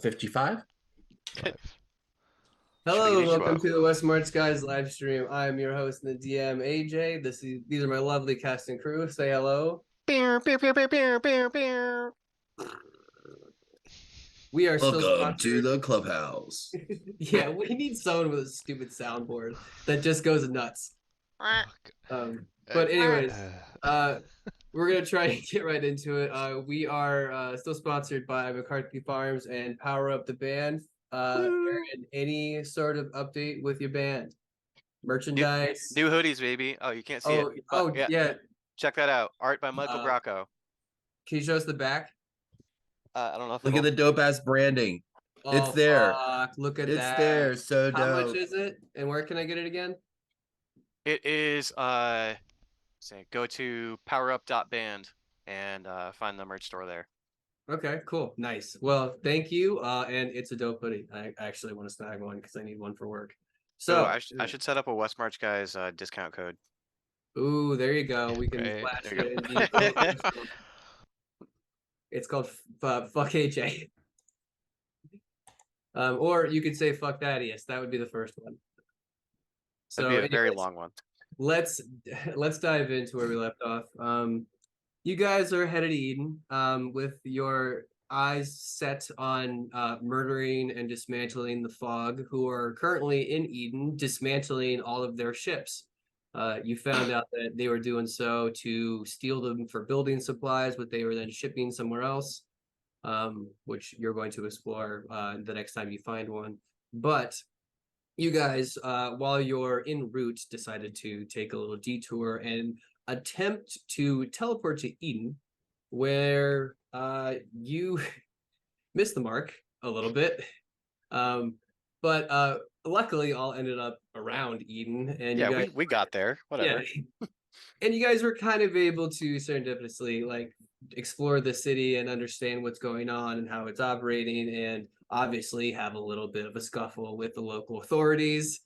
55? Five. Hello and Shoo. welcome to the West Smart Skies live stream. I am your host and the DM, AJ. These are my lovely cast and crew. Say hello. We are still Welcome to sponsored. the clubhouse. Yeah, we need someone with a stupid soundboard that just goes nuts. Fuck. But anyways, Uh, uh, we're gonna try and get right into it. We are still sponsored by McCarthy Farms and Power Up the Band. Woo. Aaron, any sort of update with your band? New Merchandise? new hoodies, baby. Oh, you can't see it, Oh, but oh yeah, yeah. check that out. Art by Michael Uh, Bracco. can you show us the back? I don't know if Look at it'll. the dope ass branding. It's Oh there. fuck! Look at It's that. there. So How much dope. is it? And where can I get it again? It is say go to powerup.band and find the merch store there. Okay, cool, nice. Well, thank you. And it's a dope hoodie. I actually want to snag one because I need one for work. Oh, So, I should set up a West March guys discount code. ooh, there you go. We can Right flash there it you in the go. It's called fuck AJ. Or you could say fuck Thaddeus. That would be the first one. That'd be So, a very anyways, long one. let's let's dive into where we left off. You guys are headed to Eden, with your eyes set on murdering and dismantling the Fog, who are currently in Eden, dismantling all of their ships. You found out that they were doing so to steal them for building supplies, but they were then shipping somewhere else, which you're going to explore the next time you find one. But you guys, while you're en route, decided to take a little detour and attempt to teleport to Eden, where you missed the mark a little bit. Um, but luckily, all ended up around Eden, and you Yeah, guys, we got there. yeah, Whatever. and you guys were kind of able to serendipitously like explore the city and understand what's going on and how it's operating, and obviously have a little bit of a scuffle with the local authorities,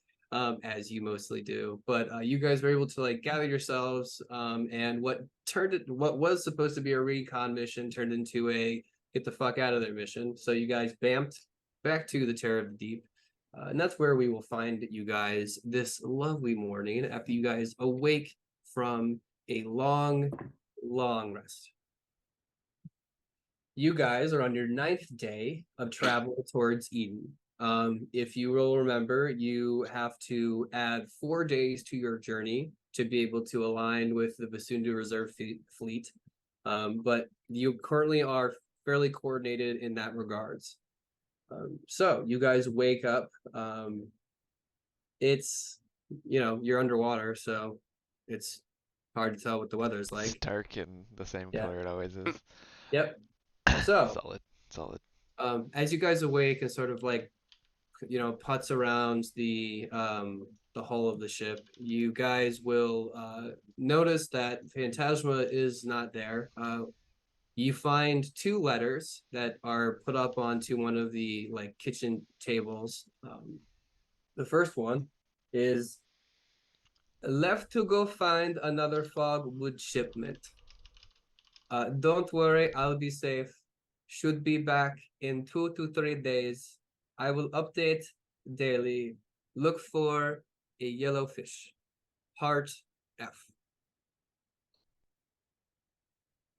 as you mostly do. But you guys were able to like gather yourselves, and what was supposed to be a recon mission turned into a get the fuck out of there mission. So you guys bamped back to the Terror of the Deep. And that's where we will find you guys this lovely morning after you guys awake from a long, long rest. You guys are on your ninth day of travel towards Eden. If you will remember, you have to add 4 days to your journey to be able to align with the Basundu Reserve Fleet. But you currently are fairly coordinated in that regards. So you guys wake up. It's, you're underwater, so it's hard to tell what the weather is It's like. dark and the same Yeah. color it always is. Yep. So, Solid. Solid. as you guys awake and sort of like, putz around the hull of the ship, you guys will notice that Phantasma is not there. You find two letters that are put up onto one of the like kitchen tables. The first one is left to go find another fogwood shipment. Don't worry, I'll be safe. Should be back in 2 to 3 days. I will update daily. Look for a yellow fish. Heart F.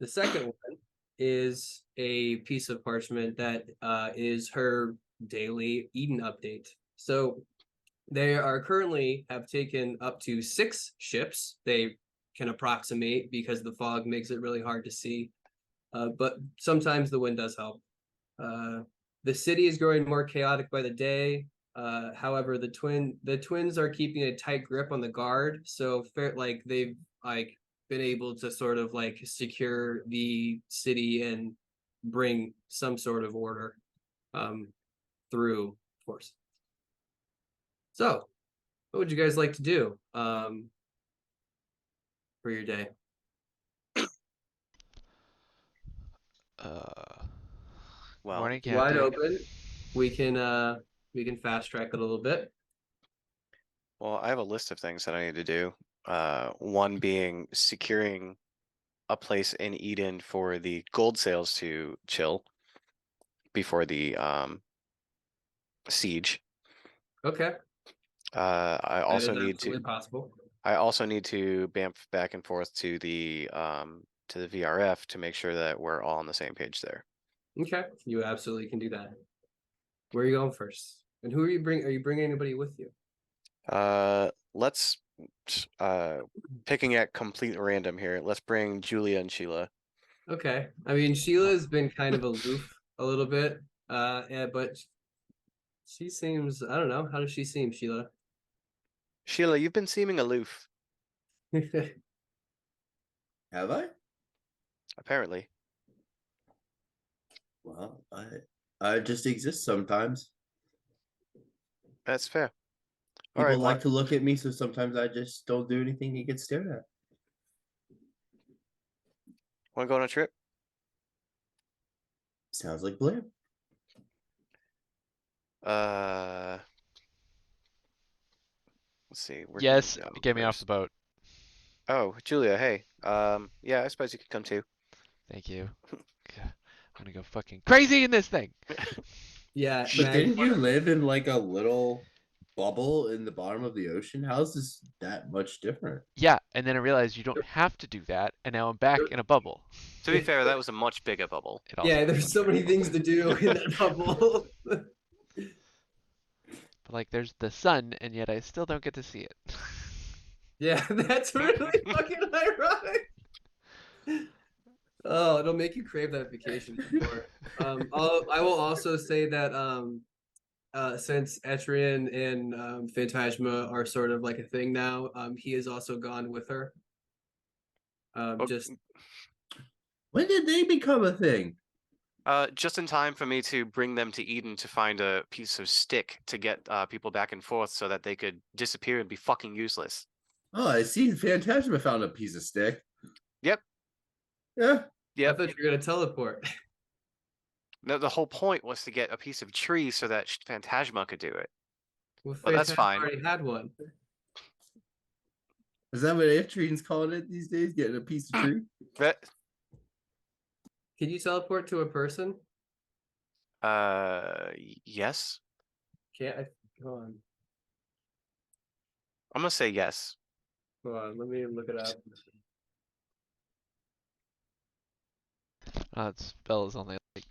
The second one is a piece of parchment that is her daily Eden update. So they are currently have taken up to 6 ships. They can approximate because the fog makes it really hard to see. But sometimes the wind does help. Uh, the city is growing more chaotic by the day. However, the twins are keeping a tight grip on the guard, so like they've like been able to sort of like secure the city and bring some sort of order through force. So, what would you guys like to do for your day? Uh, well, Morning, Wide Captain. open. We can fast track it a little bit. I have a list of things that I need to do. One being securing a place in Eden for the gold sales to chill before the siege. Okay. I That also is need absolutely to. possible. I also need to bamf back and forth to the VRF to make sure that we're all on the same page there. Okay, you absolutely can do that. Where are you going first? And who are you bring? Are you bringing anybody with you? Let's picking at complete random here. Let's bring Julia and Sheila. Okay. I mean, Sheila's been kind of aloof a little bit. Yeah, but she seems, I don't know. How does she seem, Sheila? Sheila, you've been seeming aloof, Have I? apparently. Well, I just exist sometimes. That's fair. All People right, like to look at me, so sometimes I just don't do anything and get stared at. want to go on a trip? Sounds like Blair. Uh, let's see. Where can Yes, we go get me off first? the boat. Oh, Julia, hey. Yeah, I suppose you could come too. Thank you. I'm gonna go fucking crazy in this thing. Yeah, But Mag, didn't you live in like a little bubble in the bottom of the ocean? How's this that much different? Yeah, and then I realized you don't have to do that, and now I'm back in a bubble. To be fair, that was a much bigger bubble. It also yeah, was there's much so bigger many things bubble. to do in that bubble. But like, there's the sun, and yet I still don't get to see it. Yeah, that's really fucking ironic. Oh, it'll make you crave that vacation for sure. I will also say that since Etrian and Phantasma are sort of like a thing now, he has also gone with her. Oh, Just When did they become a thing? just in time for me to bring them to Eden to find a piece of stick to get people back and forth so that they could disappear and be fucking useless. Oh, I see. Phantasma found a piece of stick. Yep. Yeah. I Yep. thought you were gonna teleport. No, the whole point was to get a piece of tree so that Phantasma could do it. Well, But that's Phantasma fine. already had one. Is that what Atrian's calling it these days? Getting a piece of tree? But, Can you teleport to a person? yes. Can't I? Hold on. I'm gonna say yes. Hold on. Let me look it up. That spell is only like,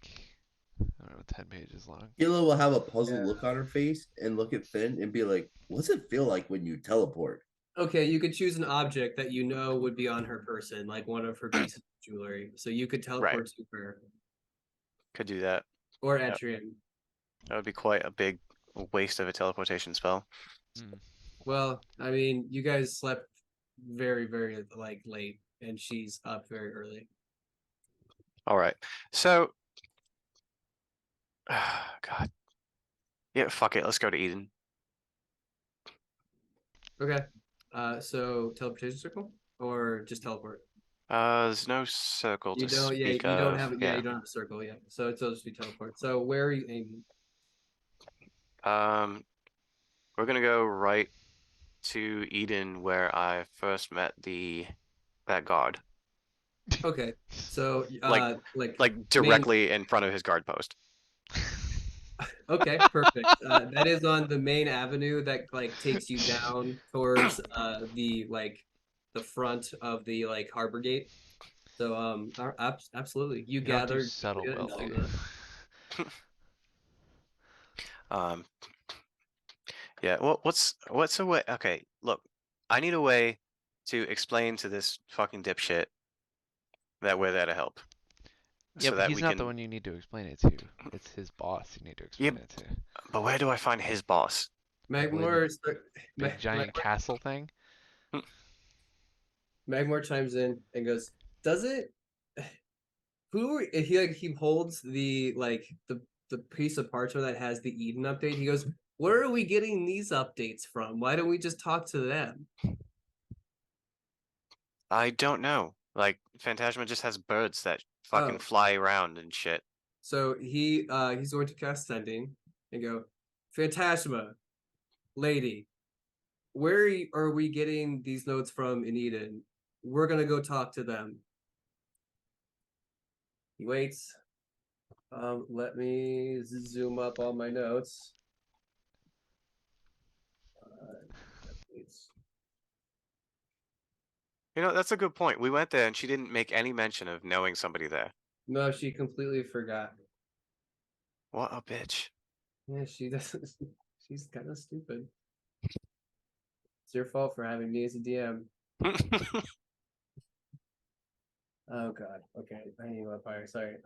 I don't know, 10 pages long. Sheila will have a puzzled Yeah. look on her face and look at Finn and be like, "What's it feel like when you teleport?" Okay, you could choose an object that you know would be on her person, like one of her pieces of jewelry. So you could teleport to her Could do that. or Yep. Etrian. That would be quite a big waste of a teleportation spell. Hmm. Well, I mean, you guys slept very, very like late, and she's up very early. All right. So, God. Yeah, fuck it. Let's go to Eden. Okay. So teleportation circle or just teleport? There's no circle You to don't. Yeah, speak you don't of. have. Yeah, you don't have a circle yet. So it'll just be teleport. So where are you aiming? We're gonna go right to Eden where I first met that guard. Okay. So Like main. directly in front of his guard post. Okay, perfect. That is on the main avenue that like takes you down towards the front of the like harbor gate. So absolutely, you You don't do gathered subtle Julia well, and do Sheila. you? Um, yeah. Well, what's a way? Okay, look, I need a way to explain to this fucking dipshit that we're there to help. Yeah, So but that he's we not can. the one you need to explain it to. It's his boss you need to Yeah, explain it to. but where do I find his boss? Magmore, Big giant castle thing. Magmore chimes in and goes, "Does it? He holds the the piece of parchment that has the Eden update. He goes, where are we getting these updates from? Why don't we just talk to them?" I don't know. Like Phantasma just has birds that fucking Oh. fly around and shit. So he's going to cast sending and go, Phantasma, lady, where are we getting these notes from in Eden? We're gonna go talk to them. He waits. Let me zoom up all my notes. You know, that's a good point. We went there and she didn't make any mention of knowing somebody there. No, she completely forgot. What a bitch. Yeah, she doesn't. She's kind of stupid. It's your fault for having me as a DM. Oh God. Okay, I need a fire. Sorry.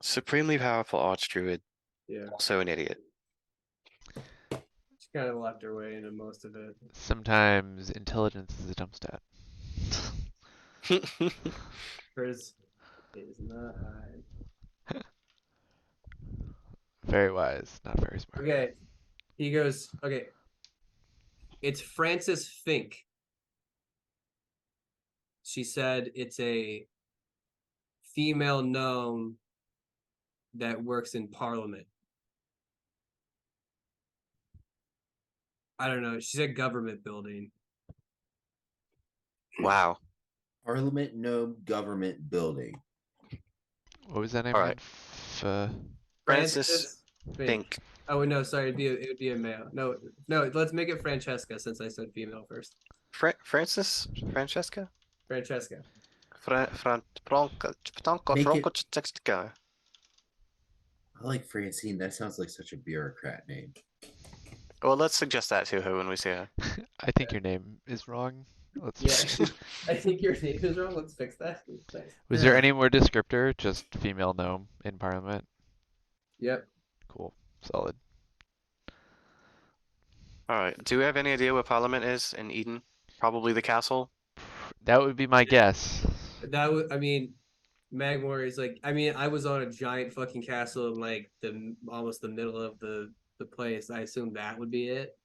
Supremely powerful archdruid, Yeah, also an idiot. she kind of left her way into most of it. Sometimes intelligence is a dumb stat. Hers is not high. Very wise, not very smart. Okay, he goes. Okay, it's Frances Fink. She said it's a female gnome that works in Parliament. I don't know. She said government building. Wow. Parliament Gnome Government Building. What was that name All again? right. Francis Fink. Fink. Oh no, sorry, it would be a male. No, let's make it Francesca since I said female first. Francis? Francesca? Francesca. Make it- Francesca. I like Francine. That sounds like such a bureaucrat name. Well, let's suggest that to her when we see her. I think your name is wrong. Let's Yeah, I think your name is wrong. Let's fix that. Thanks. Was there Yeah. any more descriptor? Just female gnome in Parliament? Yep. Cool. Solid. All right. Do we have any idea where Parliament is in Eden? Probably the castle. That would be my guess. That would. I mean, Magmore is like. I mean, I was on a giant fucking castle in like the almost the middle of the place. I assume that would be it.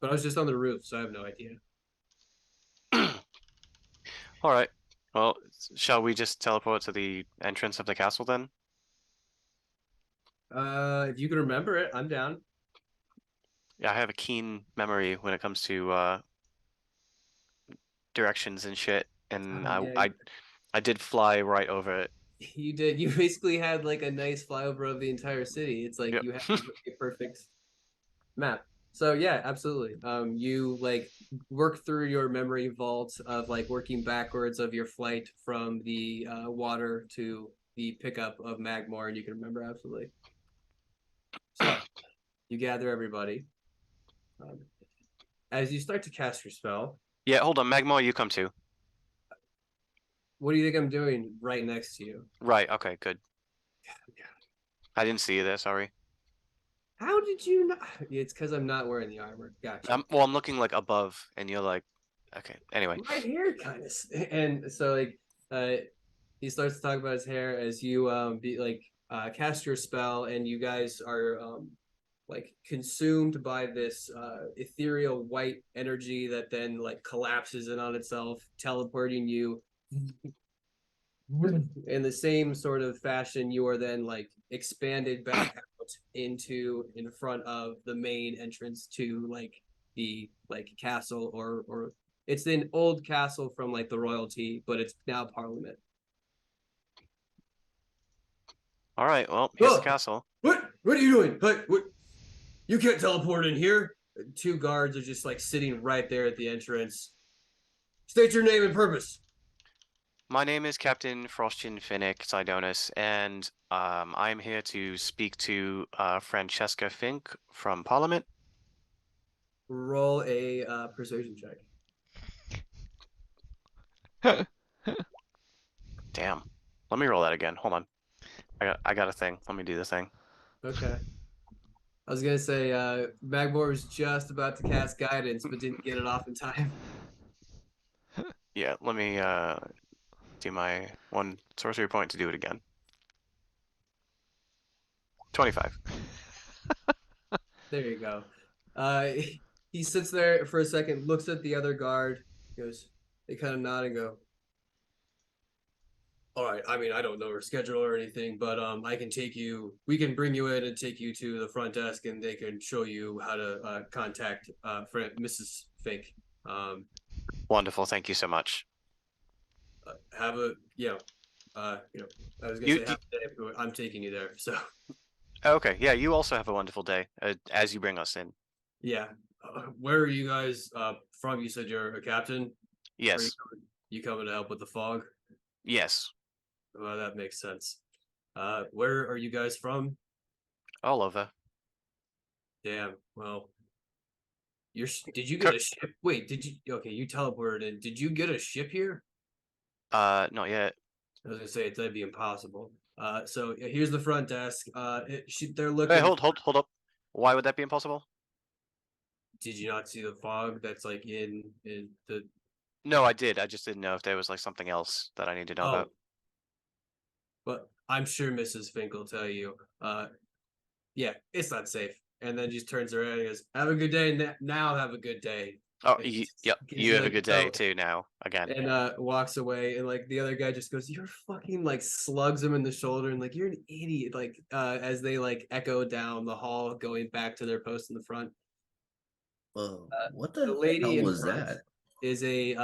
But I was just on the roof, so I have no idea. All right. Well, shall we just teleport to the entrance of the castle then? If you can remember it, I'm down. Yeah, I have a keen memory when it comes to directions and shit, and Yeah, I did fly right over it. you did. You basically had like a nice flyover of the entire city. It's like Yep. you had a perfect map. So yeah, absolutely. You like work through your memory vault of like working backwards of your flight from the water to the pickup of Magmore, and you can remember absolutely. So you gather everybody. As you start to cast your spell, Yeah, hold on, Magmore, you come too. what do you think I'm doing right next to you? Right, okay, good. I didn't see you there, sorry. How did you not? It's because I'm not wearing the armor. Gotcha. Well, I'm looking like above, and you're like, okay. Anyway, My hair kind of, and so like, he starts to talk about his hair as you cast your spell, and you guys are like consumed by this ethereal white energy that then like collapses in on itself, teleporting you. In the same sort of fashion, you are then like expanded back out into in front of the main entrance to like the like castle or it's an old castle from like the royalty, but it's now Parliament. all right. Well, here's the Oh, castle. what are you doing? What? You can't teleport in here. Two guards are just like sitting right there at the entrance. State your name and purpose. My name is Captain Frostian Finnick Sidonis, and I'm here to speak to Francesca Fink from Parliament. Roll a persuasion check. Damn. Let me roll that again. Hold on. I got a thing. Let me do the thing. Okay. I was gonna say Magmore was just about to cast guidance, but didn't get it off in time. Yeah, let me do my one sorcery point to do it again. 25. There you go. He sits there for a second, looks at the other guard, goes, they kind of nod and go, all right, I mean, I don't know her schedule or anything, but I can take you, we can bring you in and take you to the front desk and they can show you how to contact Mrs. Fink. Wonderful. Thank you so much. have a I was gonna You, say you have a day, but I'm taking you there. So okay? Yeah, you also have a wonderful day as you bring us in. yeah, where are you guys from? You said you're a captain. Are Yes, you coming to help with the fog? yes, Well, that makes sense. Where are you guys from? all over. Damn. Well, did you get Co- a ship? Wait, did you? Okay, you teleported in. Did you get a ship here? Not yet. I was gonna say that'd be impossible. So here's the front desk. They're Hey, looking. hold up. Why would that be impossible? Did you not see the fog that's like in the? No, I did. I just didn't know if there was like something else that I need to know Oh, about. but I'm sure Mrs. Fink will tell you. Yeah, it's not safe. And then just turns around and goes, "Have a good day. Now have a good day." Oh, And yep. gives You you have a like good a day belt too. Now again. and walks away. And like the other guy just goes, "You're fucking," like slugs him in the shoulder and like, "You're an idiot." Like as they like echo down the hall, going back to their post in the front. What The the lady hell in was front that? is a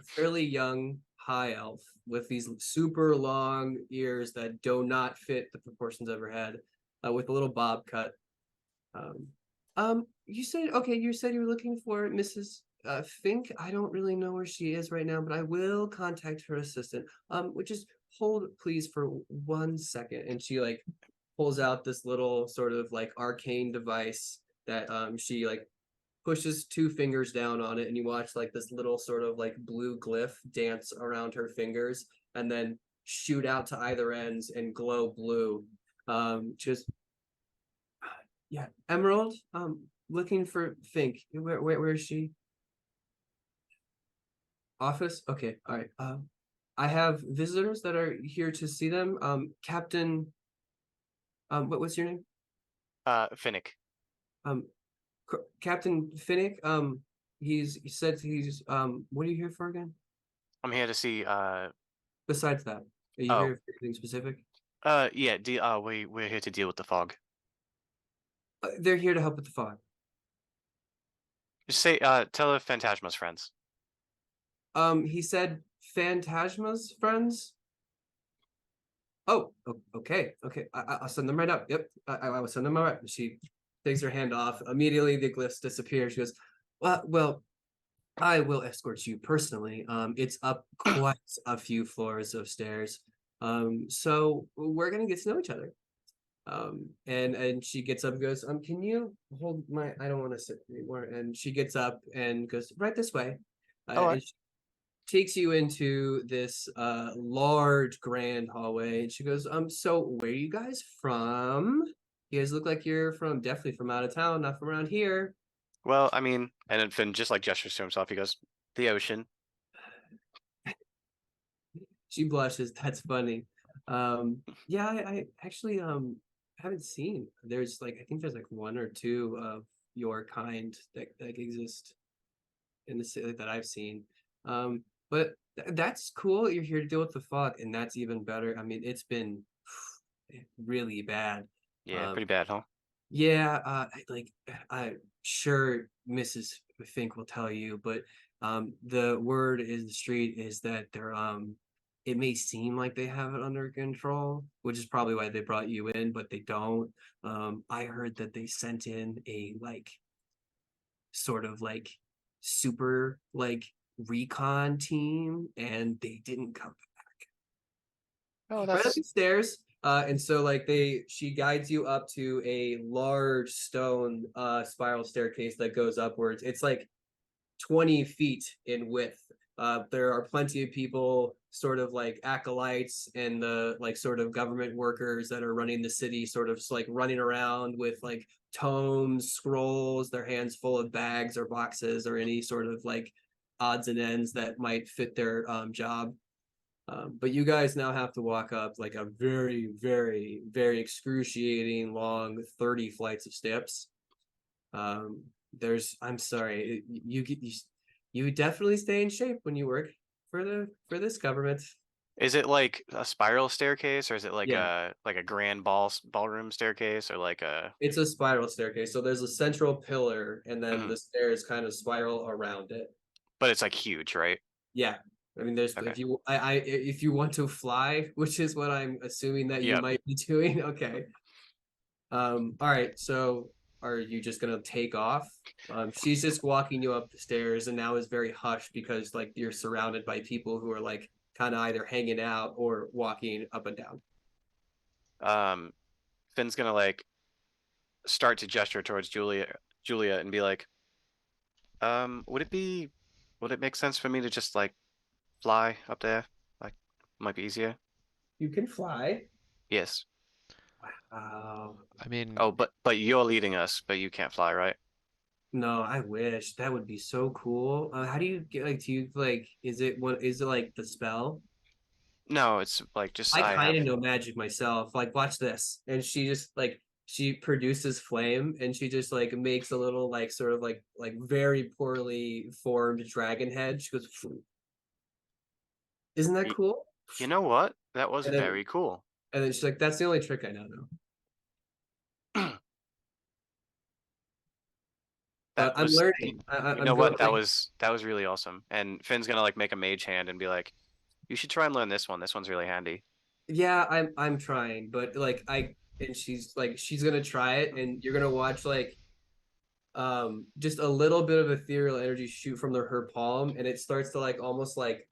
fairly young high elf with these super long ears that do not fit the proportions of her head, with a little bob cut. Um, you said okay. You said you were looking for Mrs. Fink. I don't really know where she is right now, but I will contact her assistant. Which is hold please for 1 second, and she like pulls out this little sort of like arcane device that she like pushes 2 fingers down on it, and you watch like this little sort of like blue glyph dance around her fingers and then shoot out to either ends and glow blue. Just yeah, Emerald. Looking for Fink. Where is she? Office. Okay, all right. I have visitors that are here to see them. Captain. What's your name? Finnick. Um, Captain Finnick. He said he's. What are you here for again? I'm here to see. Besides that, are you Oh. here for anything specific? Yeah. We're here to deal with the fog. They're here to help with the fog. Just say. Tell her Phantasma's friends. He said Phantasma's friends. Oh, okay. I'll send them right up. Yep, I will send them right up. She takes her hand off. Immediately, the glyphs disappear. She goes, well, I will escort you personally. It's up quite a few floors of stairs. So we're gonna get to know each other. And she gets up and goes, can you hold my? I don't want to sit anymore. And she gets up and goes right this way. All right. And she takes you into this large grand hallway, and she goes, so where are you guys from? You guys look like you're from definitely from out of town, not from around here. Well, I mean, and then Finn just like gestures to himself. He goes, "The ocean." She blushes. That's funny. Yeah, I actually haven't seen. There's like I think there's like one or two of your kind that exist in the city that I've seen. But that's cool. You're here to deal with the fog, and that's even better. I mean, it's been really bad. Yeah, Um, pretty bad, huh? yeah, like I'm sure Mrs. Fink will tell you, but the word is the street is that they're it may seem like they have it under control, which is probably why they brought you in, but they don't. I heard that they sent in a like sort of like super like recon team and they didn't come Oh, right up that's the stairs. And so like she guides you up to a large stone spiral staircase that goes upwards. It's like 20 feet in width. There are plenty of people, sort of like acolytes and the like sort of government workers that are running the city, sort of like running around with like tomes, scrolls, their hands full of bags or boxes or any sort of like odds and ends that might fit their job. But you guys now have to walk up like a very, very, very excruciating long 30 flights of steps. I'm sorry, you definitely stay in shape when you work for this government. is it like a spiral staircase or is it Yeah, like a grand ballroom staircase or like a it's a spiral staircase. So there's a central pillar, and then mhm. the stairs kind of spiral around it. But it's like huge, right? Yeah, I mean, there's Okay. if you want to fly, which is what I'm assuming that you Yep. might be doing. Okay. All right. So are you just gonna take off? She's just walking you up the stairs and now is very hushed because like you're surrounded by people who are like kind of either hanging out or walking up and down. Finn's gonna like start to gesture towards Julia and be like, would it make sense for me to just like fly up there? Like, might be easier. You can fly. Yes. Oh, I mean, Oh, but you're leading us, but you can't fly, right? no, I wish that would be so cool. How do you get like do you like is it like the spell? No, it's like just I I kind have. of know magic myself. Like, watch this. And she just like she produces flame and she just like makes a little like sort of like very poorly formed dragon head. She goes, "Phew." Isn't that Y- cool? You know what? That was And then very cool. and then she's like, that's the only trick I know though. But That I'm was, learning. you I'm know going what? like That was really awesome. And Finn's gonna like make a mage hand and be like, you should try and learn this one. This one's really handy. yeah, I'm trying, but like and she's like she's gonna try it and you're gonna watch like just a little bit of ethereal energy shoot from her palm and it starts to like almost like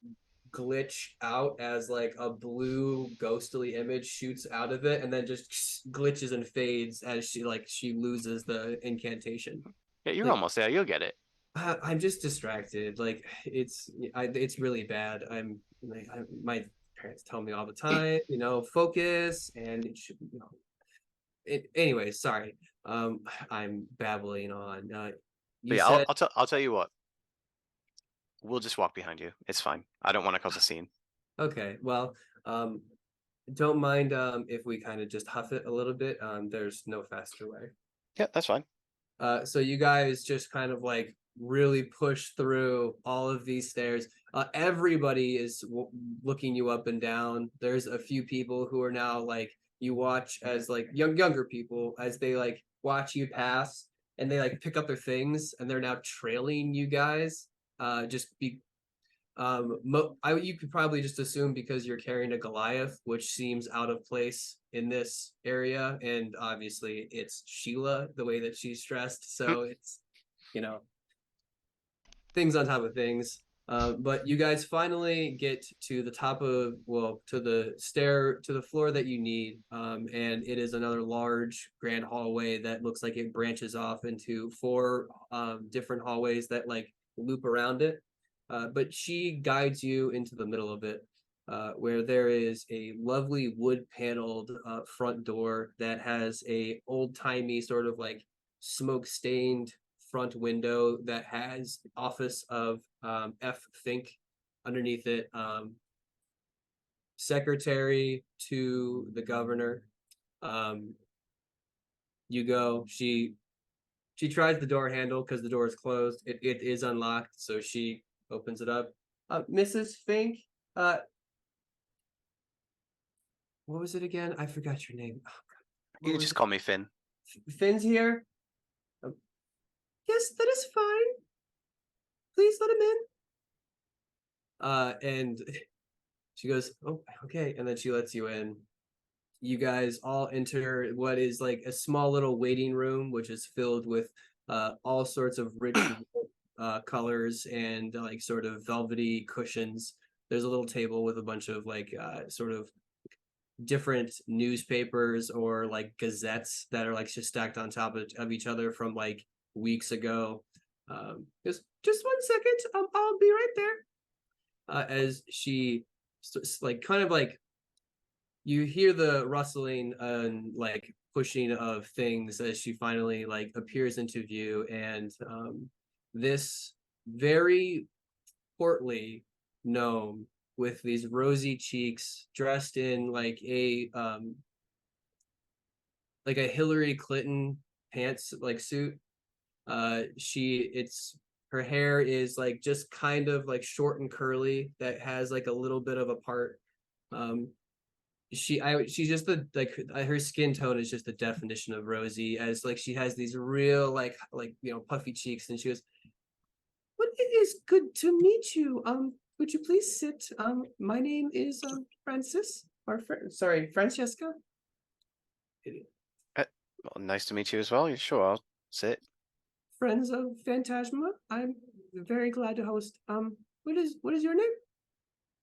glitch out as like a blue ghostly image shoots out of it and then just glitches and fades as she loses the incantation. Yeah, you're Like almost there. You'll get it. I'm just distracted. Like it's really bad. My parents tell me all the time, focus and it should, anyway, sorry. I'm babbling on. But You yeah, said I'll tell you what. We'll just walk behind you. It's fine. I don't want to cause a scene. okay. Well, um, don't mind if we kind of just huff it a little bit. There's no faster way. Yeah, that's fine. So you guys just kind of like really push through all of these stairs. Everybody is looking you up and down. There's a few people who are now like you watch as like younger people as they like watch you pass and they like pick up their things and they're now trailing you guys. Just be you could probably just assume because you're carrying a Goliath, which seems out of place in this area, and obviously it's Sheila the way that she's dressed, so it's you know things on top of things. But you guys finally get to the top of to the floor that you need, and it is another large grand hallway that looks like it branches off into four different hallways that like loop around it. But she guides you into the middle of it, where there is a lovely wood paneled front door that has a old timey sort of like smoke stained front window that has office of F Fink underneath it, secretary to the governor. Um, you go. She tries the door handle because the door is closed. It is unlocked, so she opens it up. Mrs. Fink, what was it again? I forgot your name. You can just call me Finn. Finn's here. Yes, that is fine. Please let him in. And she goes, "Oh, okay," and then she lets you in. You guys all enter what is like a small little waiting room, which is filled with all sorts of rich colors and like sort of velvety cushions. There's a little table with a bunch of like sort of different newspapers or like gazettes that are like just stacked on top of each other from like weeks ago. Just 1 second, I'll be right there. As she like kind of like you hear the rustling and like pushing of things as she finally like appears into view, and this very portly gnome with these rosy cheeks, dressed in like a Hillary Clinton pants like suit. It's her hair is like just kind of like short and curly that has like a little bit of a part. Um, she's just her skin tone is just the definition of rosy, as like she has these real like puffy cheeks, and she goes, "What, it is good to meet you. would you please sit? My name is Francesca. Well, nice to meet you as well. You sure? I'll sit. Friends of Phantasma. I'm very glad to host. What is your name?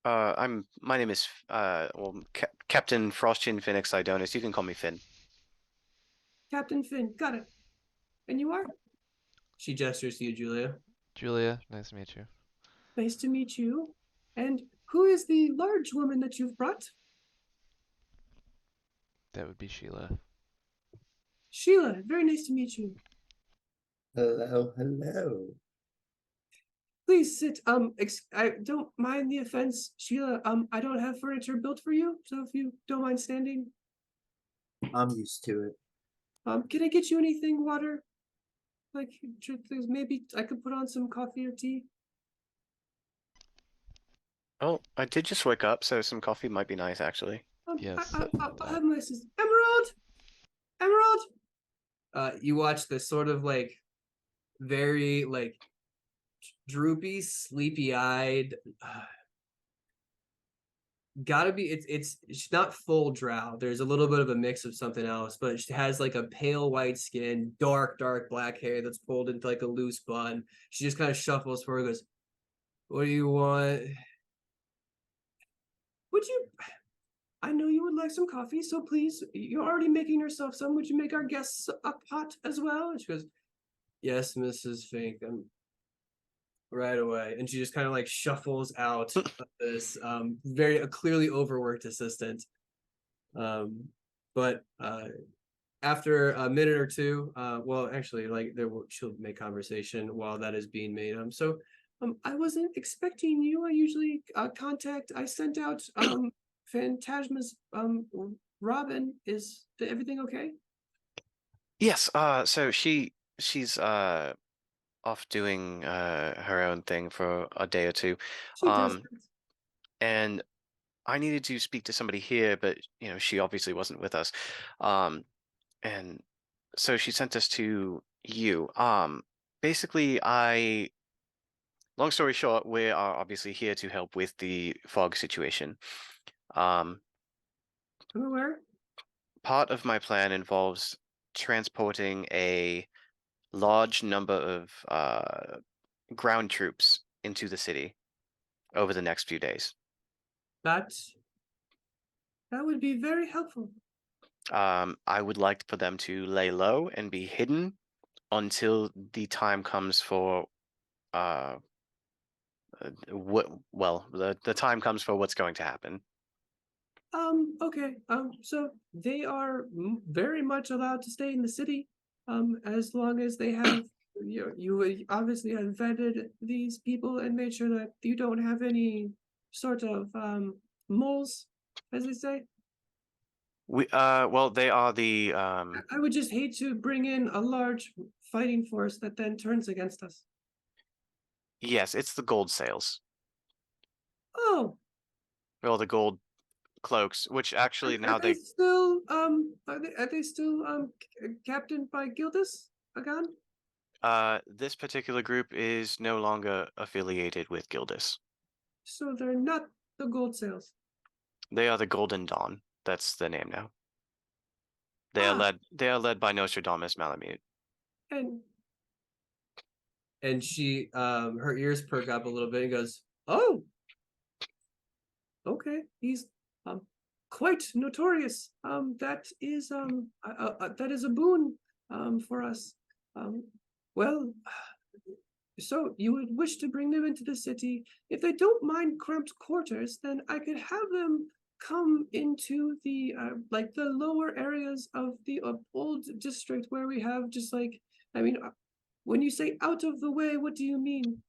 My name is Captain Frostchin Phoenix Idonis. You can call me Finn. Captain Finn. Got it. And you are? She gestures to you, Julia. Julia, nice to meet you. Nice to meet you. And who is the large woman that you've brought? That would be Sheila. Sheila. Very nice to meet you. Hello, hello. Please sit. I don't mind the offense, Sheila. I don't have furniture built for you, so if you don't mind standing. I'm used to it. Can I get you anything? Water? Like, maybe I could put on some coffee or tea. Oh, I did just wake up, so some coffee might be nice, actually. Yes, I'll have my sister. Emerald. Emerald. You watch this sort of like very like droopy, sleepy-eyed. Gotta be. It's not full drow. There's a little bit of a mix of something else, but she has like a pale white skin, dark black hair that's pulled into like a loose bun. She just kind of shuffles forward and goes, "What do you want? Would you? I know you would like some coffee, so please, you're already making yourself some. Would you make our guests a pot as well?" And she goes, "Yes, Mrs. Fink. Right away." And she just kind of like shuffles out of this very clearly overworked assistant. But after a minute or two, well, actually, like she'll make conversation while that is being made. I wasn't expecting you. I usually I sent out Phantasma's Robin. Is everything okay? Yes. So she's off doing her own thing for a day or two. She does. And I needed to speak to somebody here, but she obviously wasn't with us. And so she sent us to you. Basically, long story short, we are obviously here to help with the fog situation. I'm aware. Part of my plan involves transporting a large number of ground troops into the city over the next few days. That would be very helpful. I would like for them to lay low and be hidden until the time comes for the time comes for what's going to happen. Okay. So they are very much allowed to stay in the city, as long as they have, you obviously have vetted these people and made sure that you don't have any sort of moles, as they say. Well, they are the I would just hate to bring in a large fighting force that then turns against us. yes, it's the gold sails. Oh, Well, the gold cloaks, which actually now are they still are they still captained by Gildas Agan? This particular group is no longer affiliated with Gildas. So they're not the gold sails. They are the Golden Dawn. That's the name now. They are led by Nostradamus Malamute. And she her ears perk up a little bit and goes, "Oh, okay, he's quite notorious. That is a boon for us. Well, so you would wish to bring them into the city. If they don't mind cramped quarters, then I could have them come into the like the lower areas of the old district where we have just like, I mean, when you say out of the way, what do you mean?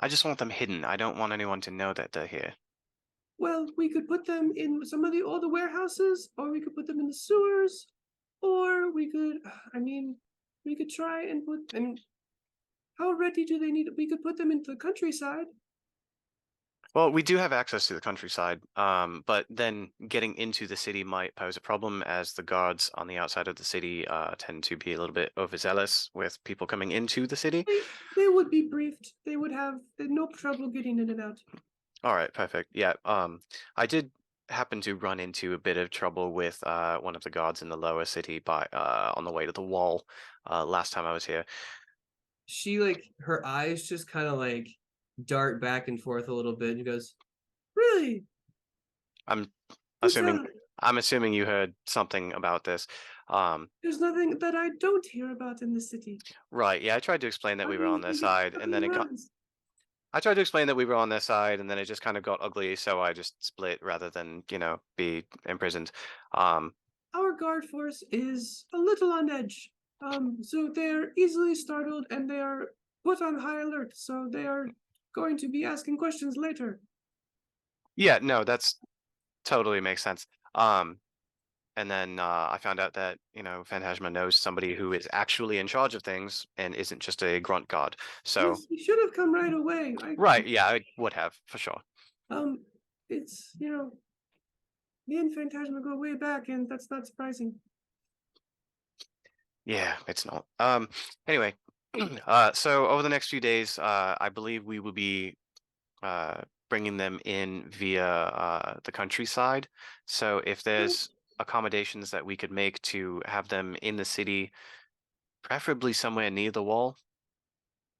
I just want them hidden. I don't want anyone to know that they're here. Well, we could put them in some of the older warehouses, or we could put them in the sewers, or we could, I mean, we could try and put, I mean, how ready do they need? We could put them into the countryside. Well, we do have access to the countryside, but then getting into the city might pose a problem as the guards on the outside of the city tend to be a little bit overzealous with people coming into the city. They would be briefed. They would have no trouble getting in and out. All right, perfect. Yeah, I did happen to run into a bit of trouble with one of the guards in the lower city by on the way to the wall last time I was here. She like her eyes just kind of like dart back and forth a little bit and goes, "Really? I'm What's assuming that? I'm assuming you heard something about this. There's nothing that I don't hear about in the city. Right, yeah, I tried to explain that How we do were you on their think it side, and then fucking it got runs? I tried to explain that we were on their side, and then it just kind of got ugly, so I just split rather than, be imprisoned. Um, Our guard force is a little on edge. So they're easily startled and they are put on high alert. So they are going to be asking questions later. yeah, no, that's totally makes sense. Um, and then I found out that, Phantasma knows somebody who is actually in charge of things and isn't just a grunt god. So, Yes, he should have come right away. right, yeah, I would have for sure. Um, it's me and Phantasma go way back, and that's not surprising. Yeah, it's not. Anyway, so over the next few days, I believe we will be bringing them in via the countryside. So if there's accommodations that we could make to have them in the city, preferably somewhere near the wall.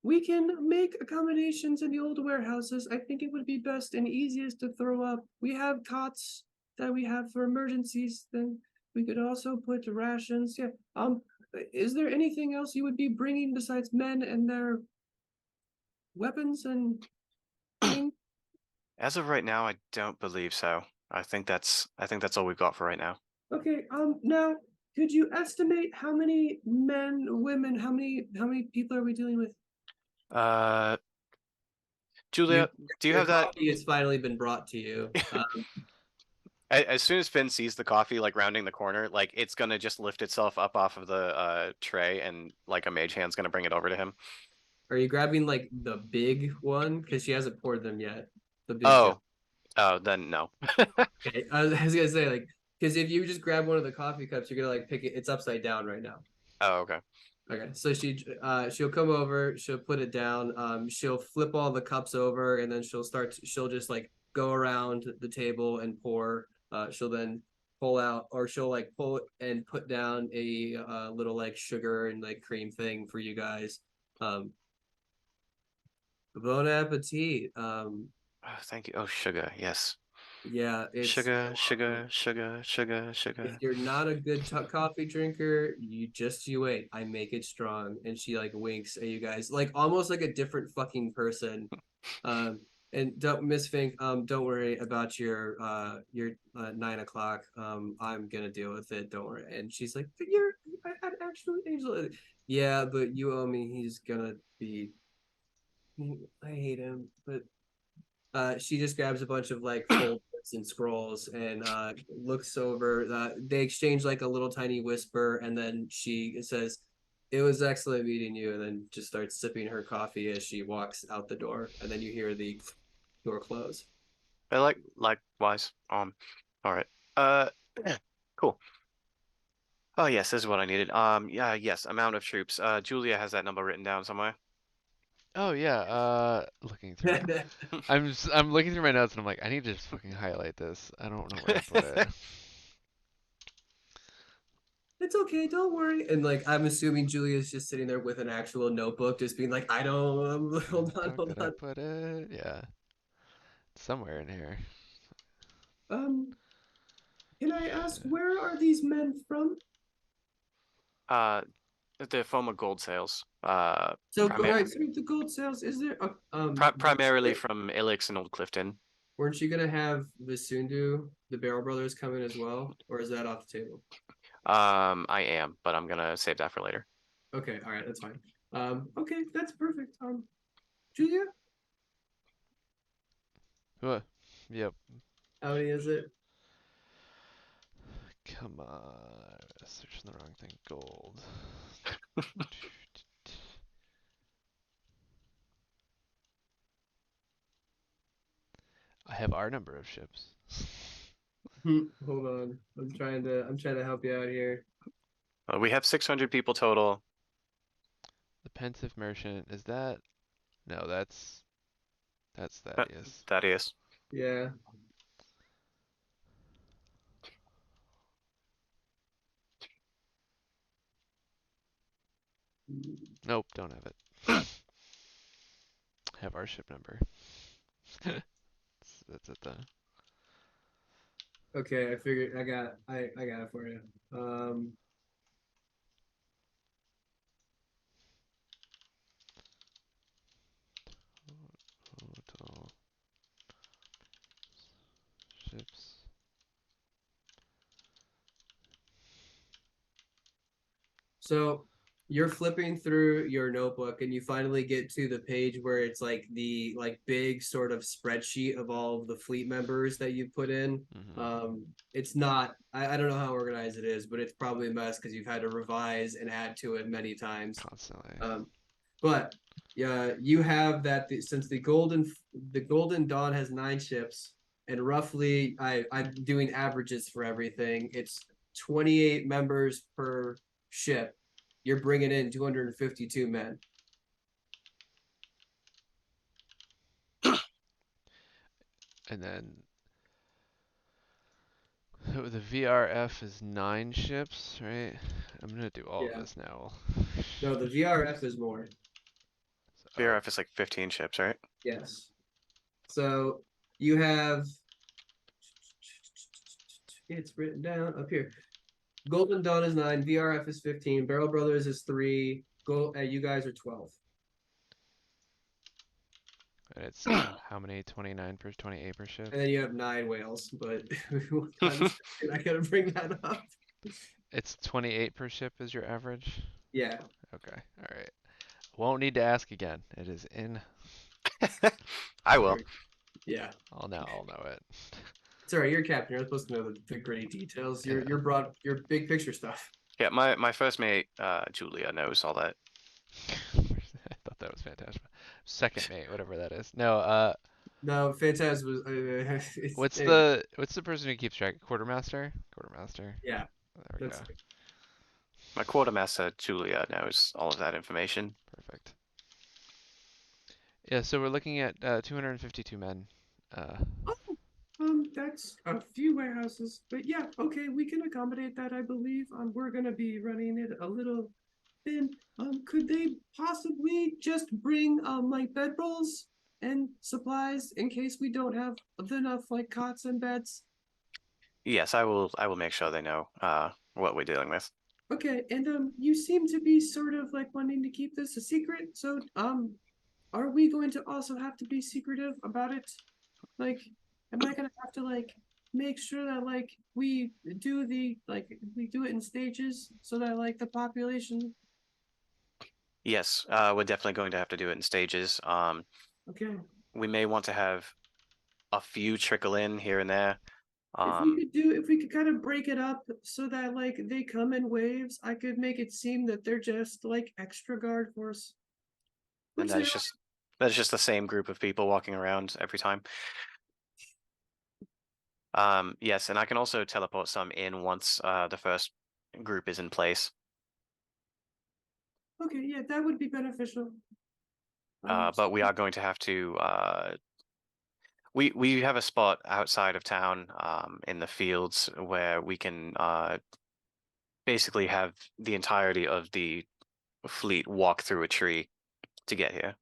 We can make accommodations in the old warehouses. I think it would be best and easiest to throw up. We have cots that we have for emergencies. Then we could also put rations. Yeah. Is there anything else you would be bringing besides men and their weapons and things? As of right now, I don't believe so. I think that's all we've got for right now. Okay. Now, could you estimate how many men, women, how many people are we dealing with? Uh, Your Julia, do you your have that? coffee has finally been brought to you. As soon as Finn sees the coffee like rounding the corner, like it's gonna just lift itself up off of the tray, and like a mage hand's gonna bring it over to him. Are you grabbing like the big one? Because she hasn't poured them yet. The big jug. Oh, oh, then no. Okay. I was gonna say like because if you just grab one of the coffee cups, you're gonna like pick it. It's upside down right now. Oh, okay. Okay. So she'll come over. She'll put it down. She'll flip all the cups over, and then she'll just like go around the table and pour. She'll then pull out, or she'll like pull and put down a little like sugar and like cream thing for you guys. Um, Bon appetit. Oh, thank you. Oh, sugar. Yes. Yeah, it's Sugar, sugar, sugar, sugar, if sugar. you're not a good coffee drinker, you wait. I make it strong, and she like winks at you guys, like almost like a different fucking person. Um, and don't Miss Fink, don't worry about your 9 o'clock. I'm gonna deal with it. Don't worry. And she's like, you're an actual angel. Yeah, but you owe me. He's gonna be. I hate him, but she just grabs a bunch of like folders and scrolls and looks over. They exchange like a little tiny whisper, and then she says, "It was excellent meeting you," and then just starts sipping her coffee as she walks out the door. And then you hear the door close. I likewise. All right. Uh, cool. Oh yes, this is what I needed. Yeah, yes, amount of troops. Julia has that number written down somewhere. Oh yeah, looking through. I'm looking through my notes and I'm like, I need to just fucking highlight this. I don't know where to put it. It's okay, don't worry. And like I'm assuming Julia's just sitting there with an actual notebook, just being like, I don't Where the hold on, fuck hold did I on. put it? Yeah, somewhere in here. Um, can I ask where are these men from? Uh, the former gold sales. So, Primar right, so the gold sales, is there primarily from Ilix and Old Clifton. weren't you gonna have Visundu, the Barrel Brothers, come in as well, or is that off the table? I am, but I'm gonna save that for later. Okay, all right, that's fine. Okay, that's perfect. Julia, What? Yep. how many is it? Come on. Searching the wrong thing. Gold. I have our number of ships. Hold on. I'm trying to help you out here. We have 600 people total. The pensive merchant, is that? No, that's Uh, Thaddeus. Thaddeus. Yeah. Nope, don't have it. Have our ship number. That's it though. Okay, I figured I got it for you. Total ships. So you're flipping through your notebook and you finally get to the page where it's like the big sort of spreadsheet of all of the fleet members that you put in. It's not I don't know how organized it is, but it's probably a mess because you've had to revise and add to it many times. Constantly. But yeah, you have that since the Golden Dawn has 9 ships, and roughly I'm doing averages for everything. It's 28 members per ship. You're bringing in 252 men. And then so the VRF is 9 ships, right? I'm gonna do all of Yeah. this now. No, the VRF is more. Oh, VRF is like 15 ships, right? Yes. So you have it's written down up here. Golden Dawn is 9, VRF is 15, Barrel Brothers is 3, you guys are 12. and it's how many? 29 per 28 per ship? And then you have 9 whales, but I gotta bring that up. It's 28 per ship is your average? Yeah. Okay, alright. Won't need to ask again. It is in. I will. Yeah. I'll know it. It's all right. You're a captain. You're supposed to know the gritty details. Yeah. Your big picture stuff. Yeah, my first mate, Julia, knows all that. I thought that was fantastic. Second mate, whatever that is. No, No, Phantasm was. what's anyway, the person who keeps track? Quartermaster? Quartermaster. yeah, There we that's go. My quartermaster, Julia, knows all of that information. Perfect. Yeah, so we're looking at 252 men. that's a few warehouses, but yeah, okay, we can accommodate that. I believe. We're gonna be running it a little thin. Could they possibly just bring like bedrolls and supplies in case we don't have enough like cots and beds? Yes, I will make sure they know what we're dealing with. Okay, and you seem to be sort of like wanting to keep this a secret. So are we going to also have to be secretive about it? Like, am I gonna have to like make sure that like we do it in stages so that like the population? Yes, we're definitely going to have to do it in stages. Okay, We may want to have a few trickle in here and there. if we could kind of break it up so that like they come in waves, I could make it seem that they're just like extra guard force. And Which that is just the same group of people walking around every time. Yes, and I can also teleport some in once the first group is in place. okay, yeah, that would be beneficial. But we are going to have to we have a spot outside of town in the fields where we can basically have the entirety of the fleet walk through a tree to get here.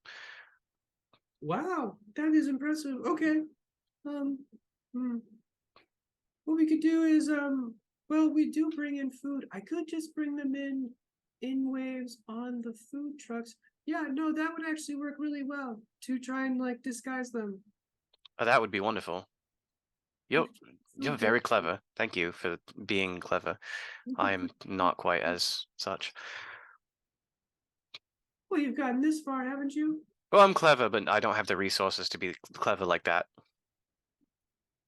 Wow, that is impressive. Okay. Hmm. What we could do is well, we do bring in food. I could just bring them in waves on the food trucks. Yeah, no, that would actually work really well to try and like disguise them. That would be wonderful. You're Food very trucks. clever. Thank you for being clever. I'm not quite as such. Well, you've gotten this far, haven't you? Well, I'm clever, but I don't have the resources to be clever like that.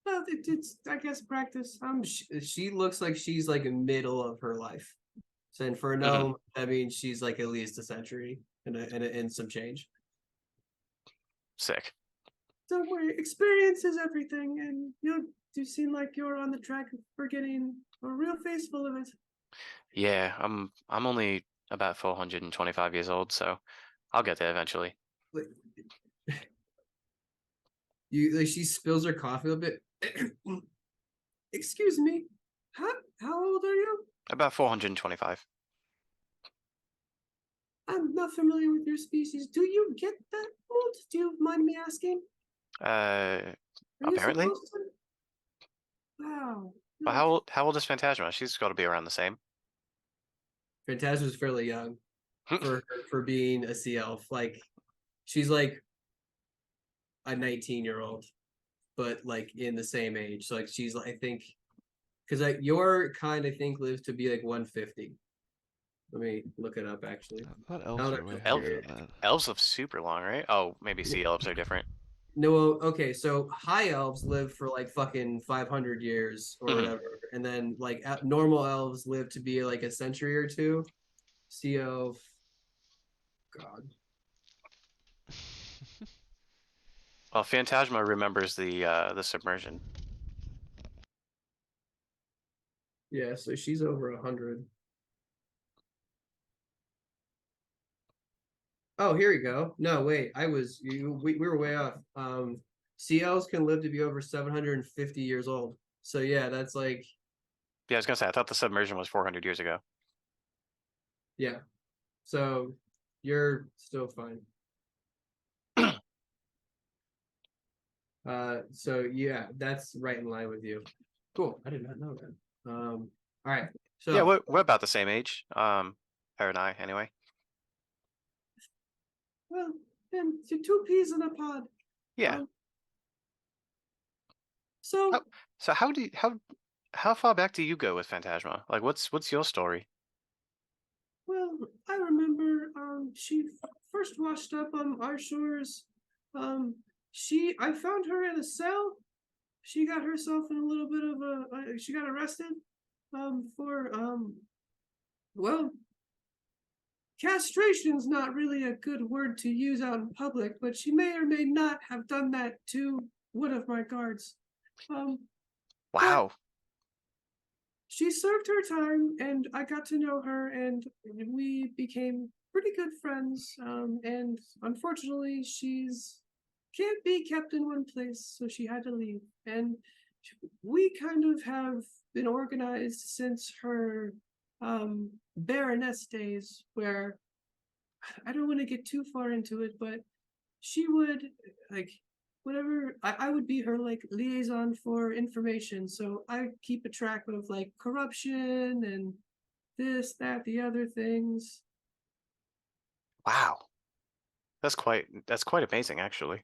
Well, it's I guess practice. She looks like she's like in middle of her life. So, and for a gnome, that means she's like at least a century and some change. Sick. don't worry. Experience is everything, and you seem like you're on the track for getting a real face full of it. Yeah, I'm only about 425 years old, so I'll get there eventually. Like, she spills her coffee a bit. Excuse me. How old are you? About 425. I'm not familiar with your species. Do you get that old? Do you mind me asking? Uh, Are you apparently. supposed to? Wow. But No. how old is Phantasma? She's got to be around the same. Phantasma's fairly young for being a sea elf. Like she's like a 19-year-old, but like in the same age. So like she's I think because like your kind I think lives to be like 150. Let me look it up actually. I thought elves Now were that way I Elf, higher figure it. than that. elves live super long, right? Oh, maybe Yeah. sea elves are different. No, okay, so high elves live for like fucking 500 years or Mhm. whatever, and then like normal elves live to be like a century or two. Sea elf, God, Well, Phantasma remembers the submersion. yeah, so she's over 100. Oh, here we go. No, wait, we were way off. Sea elves can live to be over 750 years old. So yeah, that's like Yeah, I was gonna say I thought the submersion was 400 years ago. yeah. So you're still fine. So yeah, that's right in line with you. Cool. I did not know that. All right. Yeah, So we're about the same age. Her and I, anyway. well, then two peas in a pod. Yeah. Um, so So how far back do you go with Phantasma? Like, what's your story? well, I remember she first washed up on our shores. I found her in a cell. She got herself in a little bit of she got arrested for well, castration's not really a good word to use out in public, but she may or may not have done that to one of my guards. Um, but Wow. she served her time, and I got to know her, and we became pretty good friends. And unfortunately, she's can't be kept in one place, so she had to leave. And we kind of have been organized since her Baroness days, where I don't want to get too far into it, but she would like whatever I would be her like liaison for information. So I keep a track of like corruption and this, that, the other things. Wow. That's quite amazing, actually.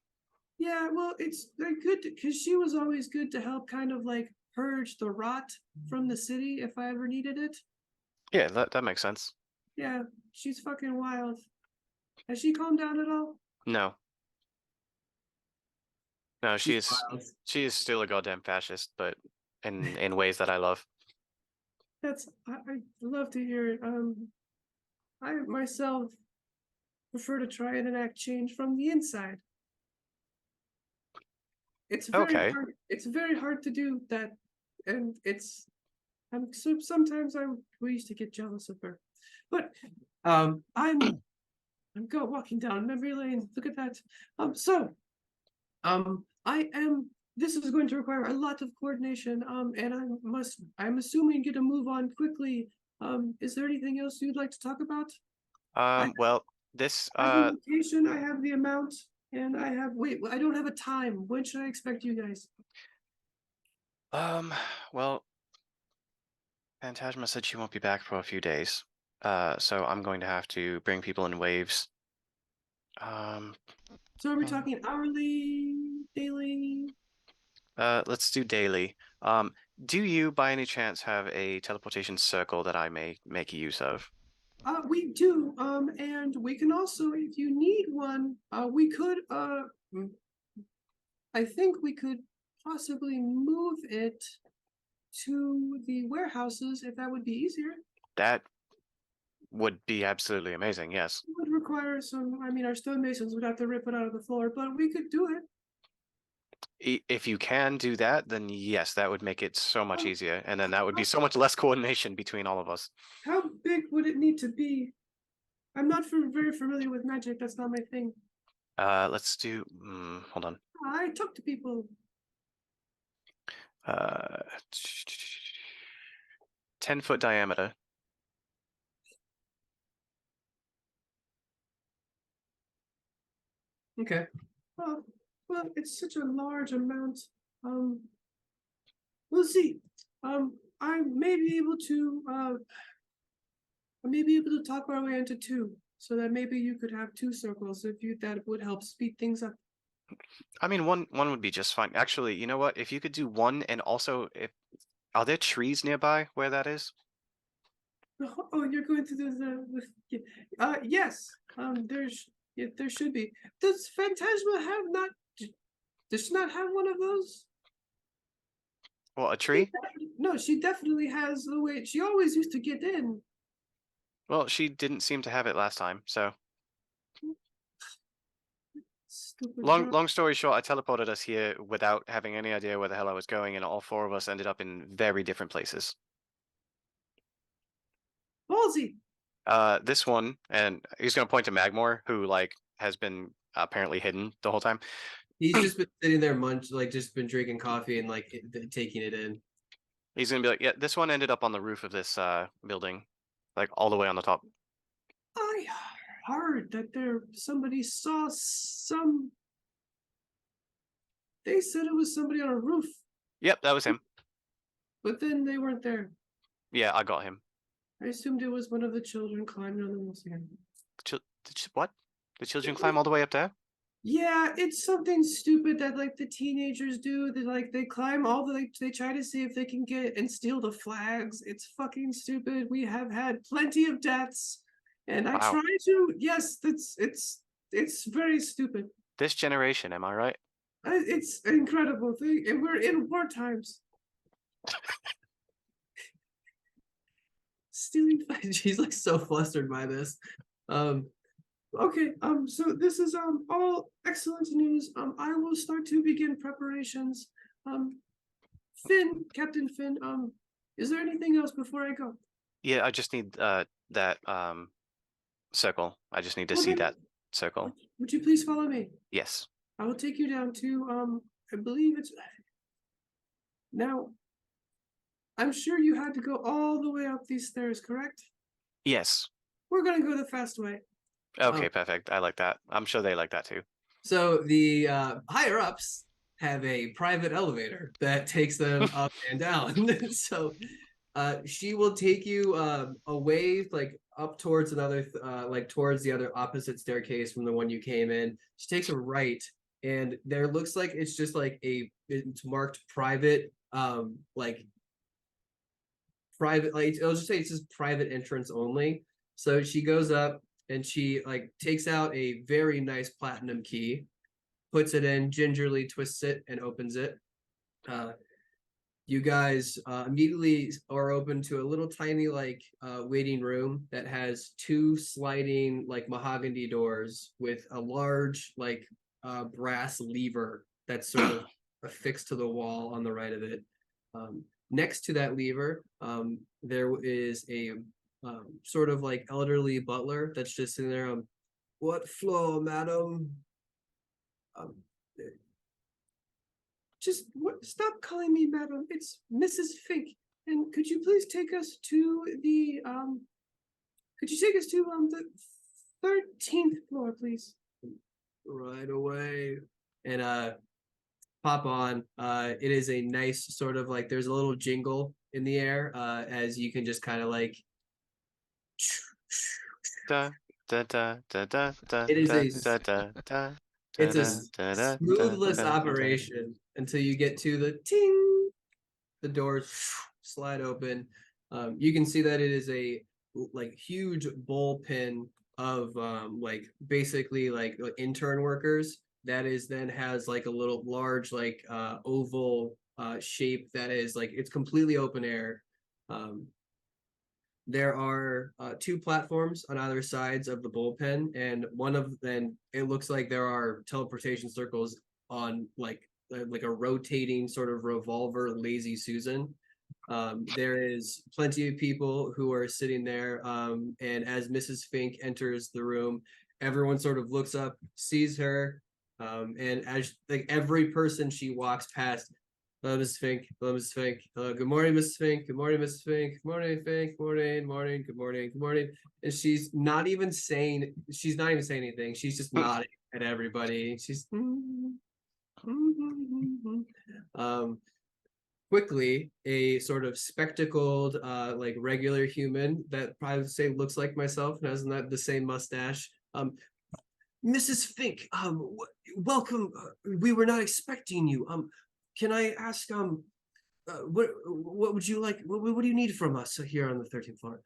Yeah, well, it's like good because she was always good to help kind of like purge the rot from the city if I ever needed it. Yeah, that makes sense. Yeah, she's fucking wild. Has she calmed down at all? No. No, she She's is wild. she is still a goddamn fascist, but in ways that I love. I love to hear it. I myself prefer to try and enact change from the inside. It's very Okay. hard. It's very hard to do that, and sometimes I we used to get jealous of her, but I'm go walking down memory lane. Look at that. I am. This is going to require a lot of coordination. And I'm assuming get a move on quickly. Is there anything else you'd like to talk about? Well, this I have the location, I have the amount, and wait, I don't have a time. When should I expect you guys? well, Phantasma said she won't be back for a few days. So I'm going to have to bring people in waves. Um, So are we talking hourly, daily? let's do daily. Do you by any chance have a teleportation circle that I may make use of? We do, and we can also, if you need one, we could, I think we could possibly move it to the warehouses if that would be easier. That would be absolutely amazing, yes. It would require some, I mean, our stonemasons would have to rip it out of the floor, but we could do it. If you can do that, then yes, that would make it so much Oh, easier, and then that would be so much less coordination between all of us. how big would it need to be? I'm not very familiar with magic. That's not my thing. Let's do. Hold on. I talk to people. Uh, 10-foot diameter. Okay. Well, it's such a large amount. We'll see. I may be able to. I may be able to talk our way into two, so that maybe you could have two circles if you that would help speed things up. I mean, one would be just fine. Actually, you know what? If you could do one, and also, if are there trees nearby where that is? Oh, you're going to yes. There should be. Does Phantasma have not? Does she not have one of those? Well, a tree? No, she definitely has the way. She always used to get in. Well, she didn't seem to have it last time, so. Stupid girl. Long story short, I teleported us here without having any idea where the hell I was going, and all four of us ended up in very different places. Ballsy. This one, and he's gonna point to Magmore, who like has been apparently hidden the whole time. He's just been sitting there just been drinking coffee and taking it in. He's gonna be like, yeah, this one ended up on the roof of this building, like all the way on the top. I heard that somebody saw some. They said it was somebody on a roof, Yep, that was him. but then they weren't there. Yeah, I got him. I assumed it was one of the children climbing on the roofs again. What? The children climb all the way up there? Yeah, it's something stupid that like the teenagers do. They climb all they try to see if they can get and steal the flags. It's fucking stupid. We have had plenty of deaths, and I Wow. try to. Yes, it's very stupid. This generation, am I right? It's an incredible thing, and we're in war times. Stealing flags. She's like so flustered by this. Okay, so this is all excellent news. I will start to begin preparations. Finn, Captain Finn, is there anything else before I go? Yeah, I just need that circle. I just need to Well, see then, that circle. Would you please follow me? Yes. I will take you down to I believe it's now. I'm sure you had to go all the way up these stairs, correct? Yes. We're gonna go the fast way. Okay, perfect. I like that. I'm sure they like that too. So the higher ups have a private elevator that takes them up and down. So she will take you away, like up towards another, towards the other opposite staircase from the one you came in. She takes a right, and there looks like it's just like it's marked private, private, like it'll just say it's just private entrance only. So she goes up and she like takes out a very nice platinum key, puts it in, gingerly twists it, and opens it. You guys immediately are open to a little tiny waiting room that has two sliding like mahogany doors with a large brass lever that's sort of affixed to the wall on the right of it. Next to that lever, there is a sort of like elderly butler that's just sitting there. What floor, madam? Stop calling me madam. It's Mrs. Fink. And could you please take us to the the 13th floor, please? Right away. And pop on. It is a nice sort of like there's a little jingle in the air as you can just kind of like Da, da, da, da, da, da, it is da, da, da, it's a da, da, smoothless da, da, operation until you get to the ting, the doors slide open. You can see that it is a huge bullpen of basically intern workers that is then has like a little large oval shape that is like it's completely open air. There are two platforms on either sides of the bullpen, and one of them it looks like there are teleportation circles on like a rotating sort of revolver lazy Susan. There is plenty of people who are sitting there, and as Mrs. Fink enters the room, everyone sort of looks up, sees her, and as like every person she walks past, hello, Mrs. Fink, hello, Mrs. Fink, hello, good morning, Mrs. Fink, good morning, Mrs. Fink, good morning, Fink, morning, morning, good morning, good morning. And she's not even saying anything. She's just nodding at everybody. She's quickly a sort of spectacled like regular human that I would say looks like myself and has not the same mustache. Mrs. Fink, welcome. We were not expecting you. Can I ask what would you like? What do you need from us here on the 13th floor?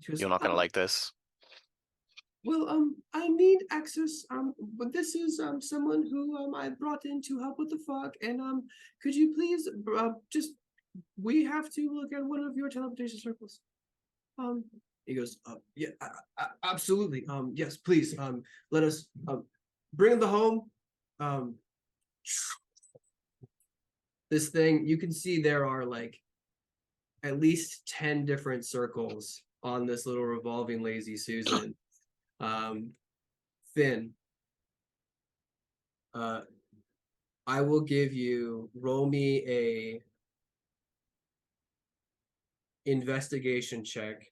She goes, You're not gonna like this. well, I need access. But this is someone who I brought in to help with the fog. And could you please just we have to look at one of your teleportation circles. He goes, yeah, absolutely. Yes, please. Let us bring the home. This thing you can see there are like at least 10 different circles on this little revolving lazy Susan. Finn, I will give you roll me a investigation check,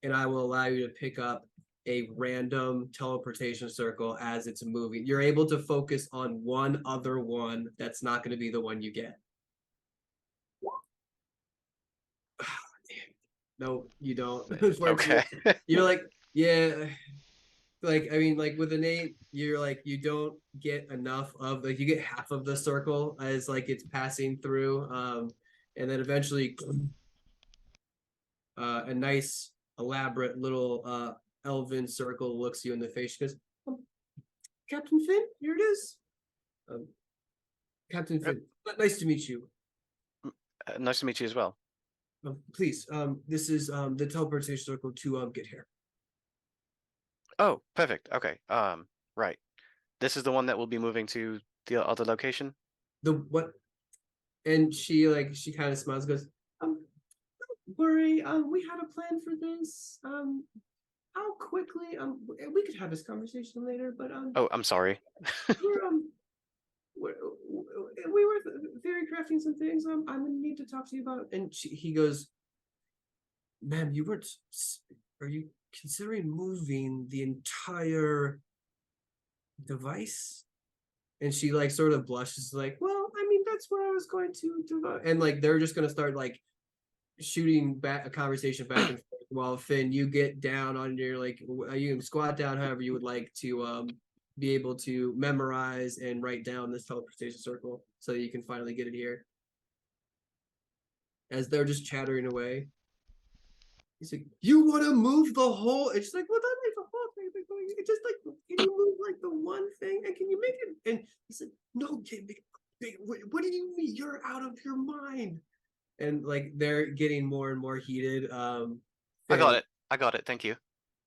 and I will allow you to pick up a random teleportation circle as it's moving. You're able to focus on one other one that's not going to be the one you get. No, you don't. Okay. You're like, yeah. Like, I mean, like with an 8, you're like, you don't get enough of like you get half of the circle as like it's passing through. And then eventually a nice elaborate little elven circle looks you in the face. She goes, Captain Finn, here it is. Captain Finn, nice to meet you. Nice to meet you as well. Please, this is the teleportation circle to get here. Oh, perfect. Okay. Right. This is the one that will be moving to the other location. The what? And she kind of smiles, goes, don't worry, we had a plan for this. How quickly, we could have this conversation later, but Oh, I'm sorry. we're, we were theory crafting some things. I'm gonna need to talk to you about. And he goes, ma'am, are you considering moving the entire device? And she like sort of blushes, like, well, I mean, that's what I was going to do. And like they're just gonna start like shooting back a conversation back and forth while Finn, you get down on your like you can squat down however you would like to be able to memorize and write down this teleportation circle so that you can finally get it here. As they're just chattering away, he's like, you want to move the whole, it's like, well, that makes the whole thing. It's just like, can you move like the one thing and can you make it? And he said, no, can't make it. What do you mean? You're out of your mind. And like they're getting more and more heated. I got it. I got it. Thank you.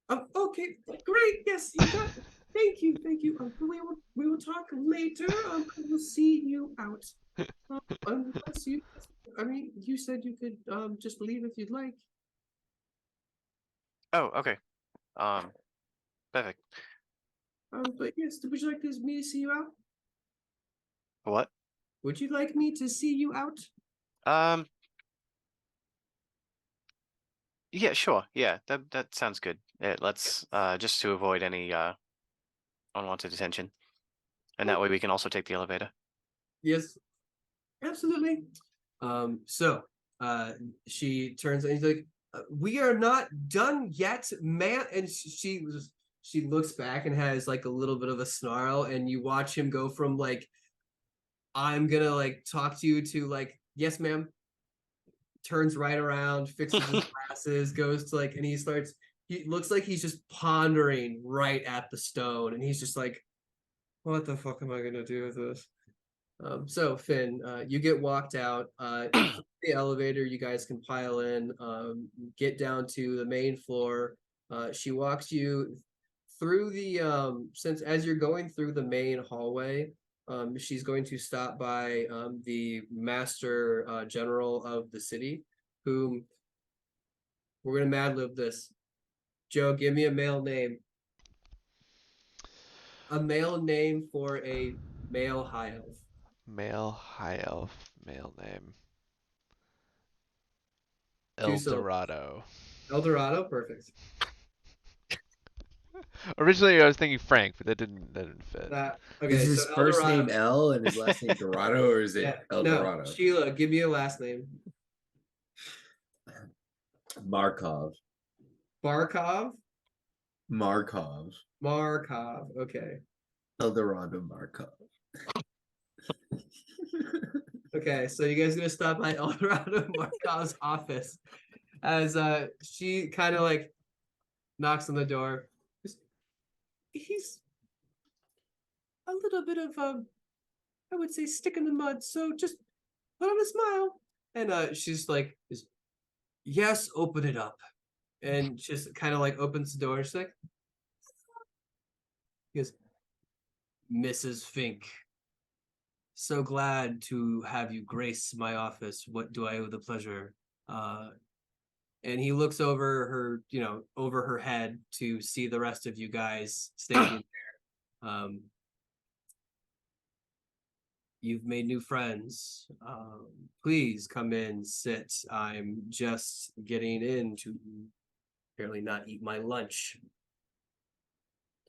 Okay, great. Yes, you got it. Thank you, thank you. We will talk later. I will see you out. Unless you, I mean, you said you could just leave if you'd like. Oh, okay. Perfect. But yes, would you like me to see you out? What? Would you like me to see you out? Yeah, sure. Yeah, that sounds good. Yeah, let's just to avoid any unwanted attention. And that way we can also take the elevator. Yes, absolutely. So she turns and he's like, we are not done yet, man. And she looks back and has like a little bit of a snarl, and you watch him go from like, I'm gonna like talk to you to like, yes, ma'am. Turns right around, fixes his glasses, goes to like, and he looks like he's just pondering right at the stone, and he's just like, what the fuck am I gonna do with this? So Finn, you get walked out. The elevator, you guys can pile in, get down to the main floor. She walks you through the since as you're going through the main hallway, She's going to stop by the master general of the city, whom we're gonna mad lib this. Joe, give me a male name. A male name for a male high elf. Male high elf, male name. Two El syllables. Dorado. El Dorado, perfect. Originally, I was thinking Frank, but that didn't fit. Is Okay, so his El first Dorado. name L and his last name Dorado, or is it Yeah, El no, Dorado? Sheila, give me a last name. Markov. Barkov? Markov. Markov, okay. El Dorado Markov. Okay, so you guys gonna stop by El Dorado Markov's office as she kind of like knocks on the door. He's a little bit of I would say stick in the mud, so just put on a smile. And she's like, yes, open it up. And just kind of like opens the door. She's like, he goes, Mrs. Fink, so glad to have you grace my office. What do I owe the pleasure? And he looks over her, over her head to see the rest of you guys standing there. You've made new friends. Please come in, sit. I'm just getting in to apparently not eat my lunch.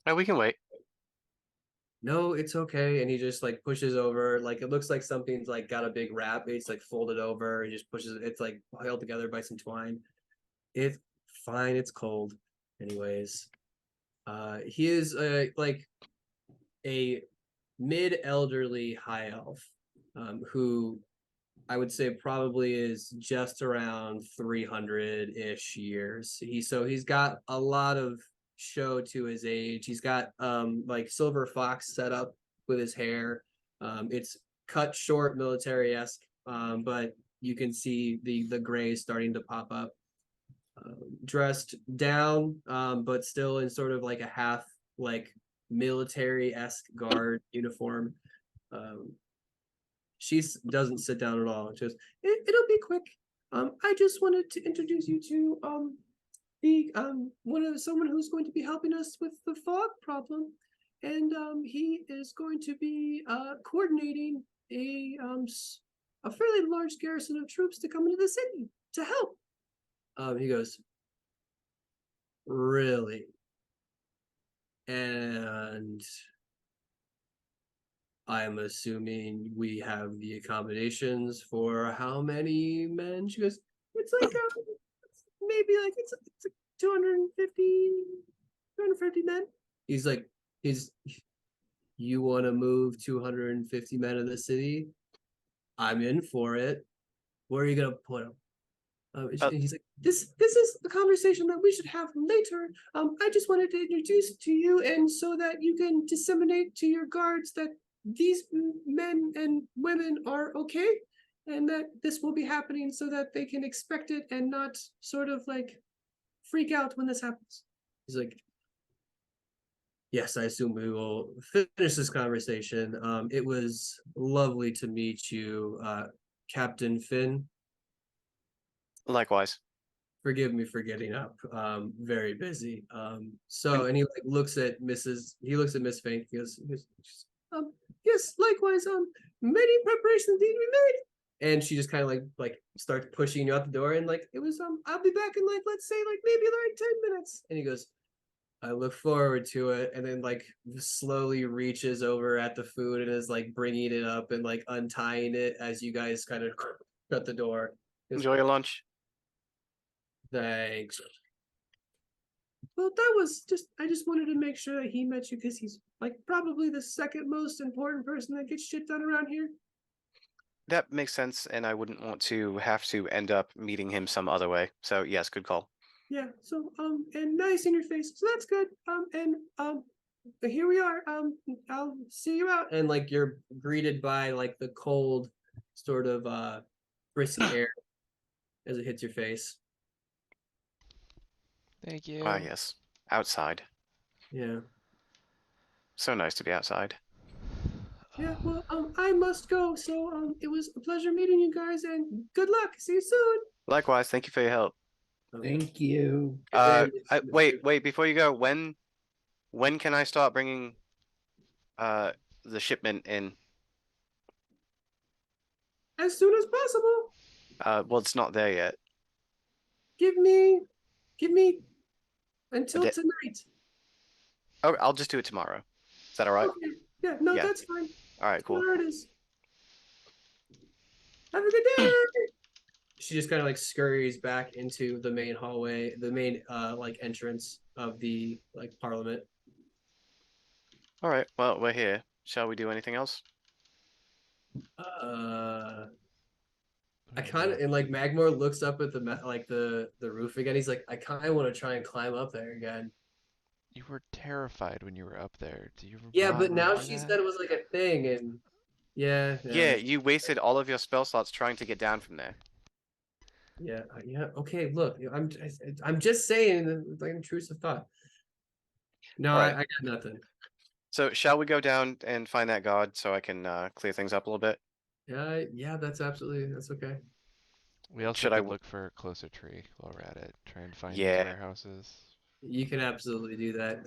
No, we can wait. No, it's okay. And he just like pushes over, like it looks like something's like got a big wrap. It's like folded over. He just pushes it's like held together by some twine. It's fine, it's cold. Anyways. He is like a mid-elderly high elf, who I would say probably is just around 300-ish years. He's got a lot of show to his age. He's got like silver fox set up with his hair. It's cut short, military-esque, but you can see the gray starting to pop up. Dressed down, but still in sort of like a half like military-esque guard uniform. She doesn't sit down at all. She goes, it'll be quick. I just wanted to introduce you to the someone who's going to be helping us with the fog problem, and he is going to be coordinating a fairly large garrison of troops to come into the city to help. He goes, really? And I'm assuming we have the accommodations for how many men? She goes, it's like maybe like it's 250 men. He's like, you want to move 250 men in the city? I'm in for it. Where are you gonna put them? He's like, this is a conversation that we should have later. I just wanted to introduce to you, and so that you can disseminate to your guards that these men and women are okay, and that this will be happening so that they can expect it and not sort of like freak out when this happens. He's like, yes, I assume we will finish this conversation. It was lovely to meet you, Captain Finn. Likewise. Forgive me for getting up. Very busy. And he like looks at Miss Fink. He goes, yes, likewise. Many preparations need to be made. And she just kind of like starts pushing you out the door, and like it was I'll be back in like let's say like maybe like 10 minutes. And he goes, I look forward to it. And then like slowly reaches over at the food and is like bringing it up and like untying it as you guys kind of shut the door. Enjoy your lunch. Thanks. Well, that was I just wanted to make sure that he met you because he's like probably the second most important person that gets shit done around here. That makes sense, and I wouldn't want to have to end up meeting him some other way. So yes, good call. Yeah, so and nice in your face. So that's good. Here we are. I'll see you out. And like you're greeted by like the cold sort of brisk air as it hits your face. Thank you. Ah, yes. Outside. Yeah. So nice to be outside. Yeah, well, I must go. So, it was a pleasure meeting you guys, and good luck. See you soon. Likewise, thank you for your help. Thank you. Wait, before you go, when can I start bringing uh the shipment in? As soon as possible. Well, it's not there yet. Give me, give me A until di- tonight. Oh, I'll just do it tomorrow. Is that all right? Okay. Yeah, no, Yeah. that's fine. All right, cool. There it is. Have a good day. She just kind of like scurries back into the main hallway, the main like entrance of the like parliament. All right. Well, we're here. Shall we do anything else? I kind of and like Magmore looks up at the like the roof again. He's like, I kind of want to try and climb up there again. You were terrified when you were up there. Do you Yeah, not but now remember she that? said it was like a thing, and yeah, Yeah, you wasted all of your spell slots trying to get down from there. yeah. Okay, look, I'm just saying, like intrusive thought. No, All right. I got nothing. So, shall we go down and find that guard so I can clear things up a little bit? Yeah, that's okay. We also Should I? could look for a closer tree while we're at it. Try and find these Yeah. warehouses. You can absolutely do that.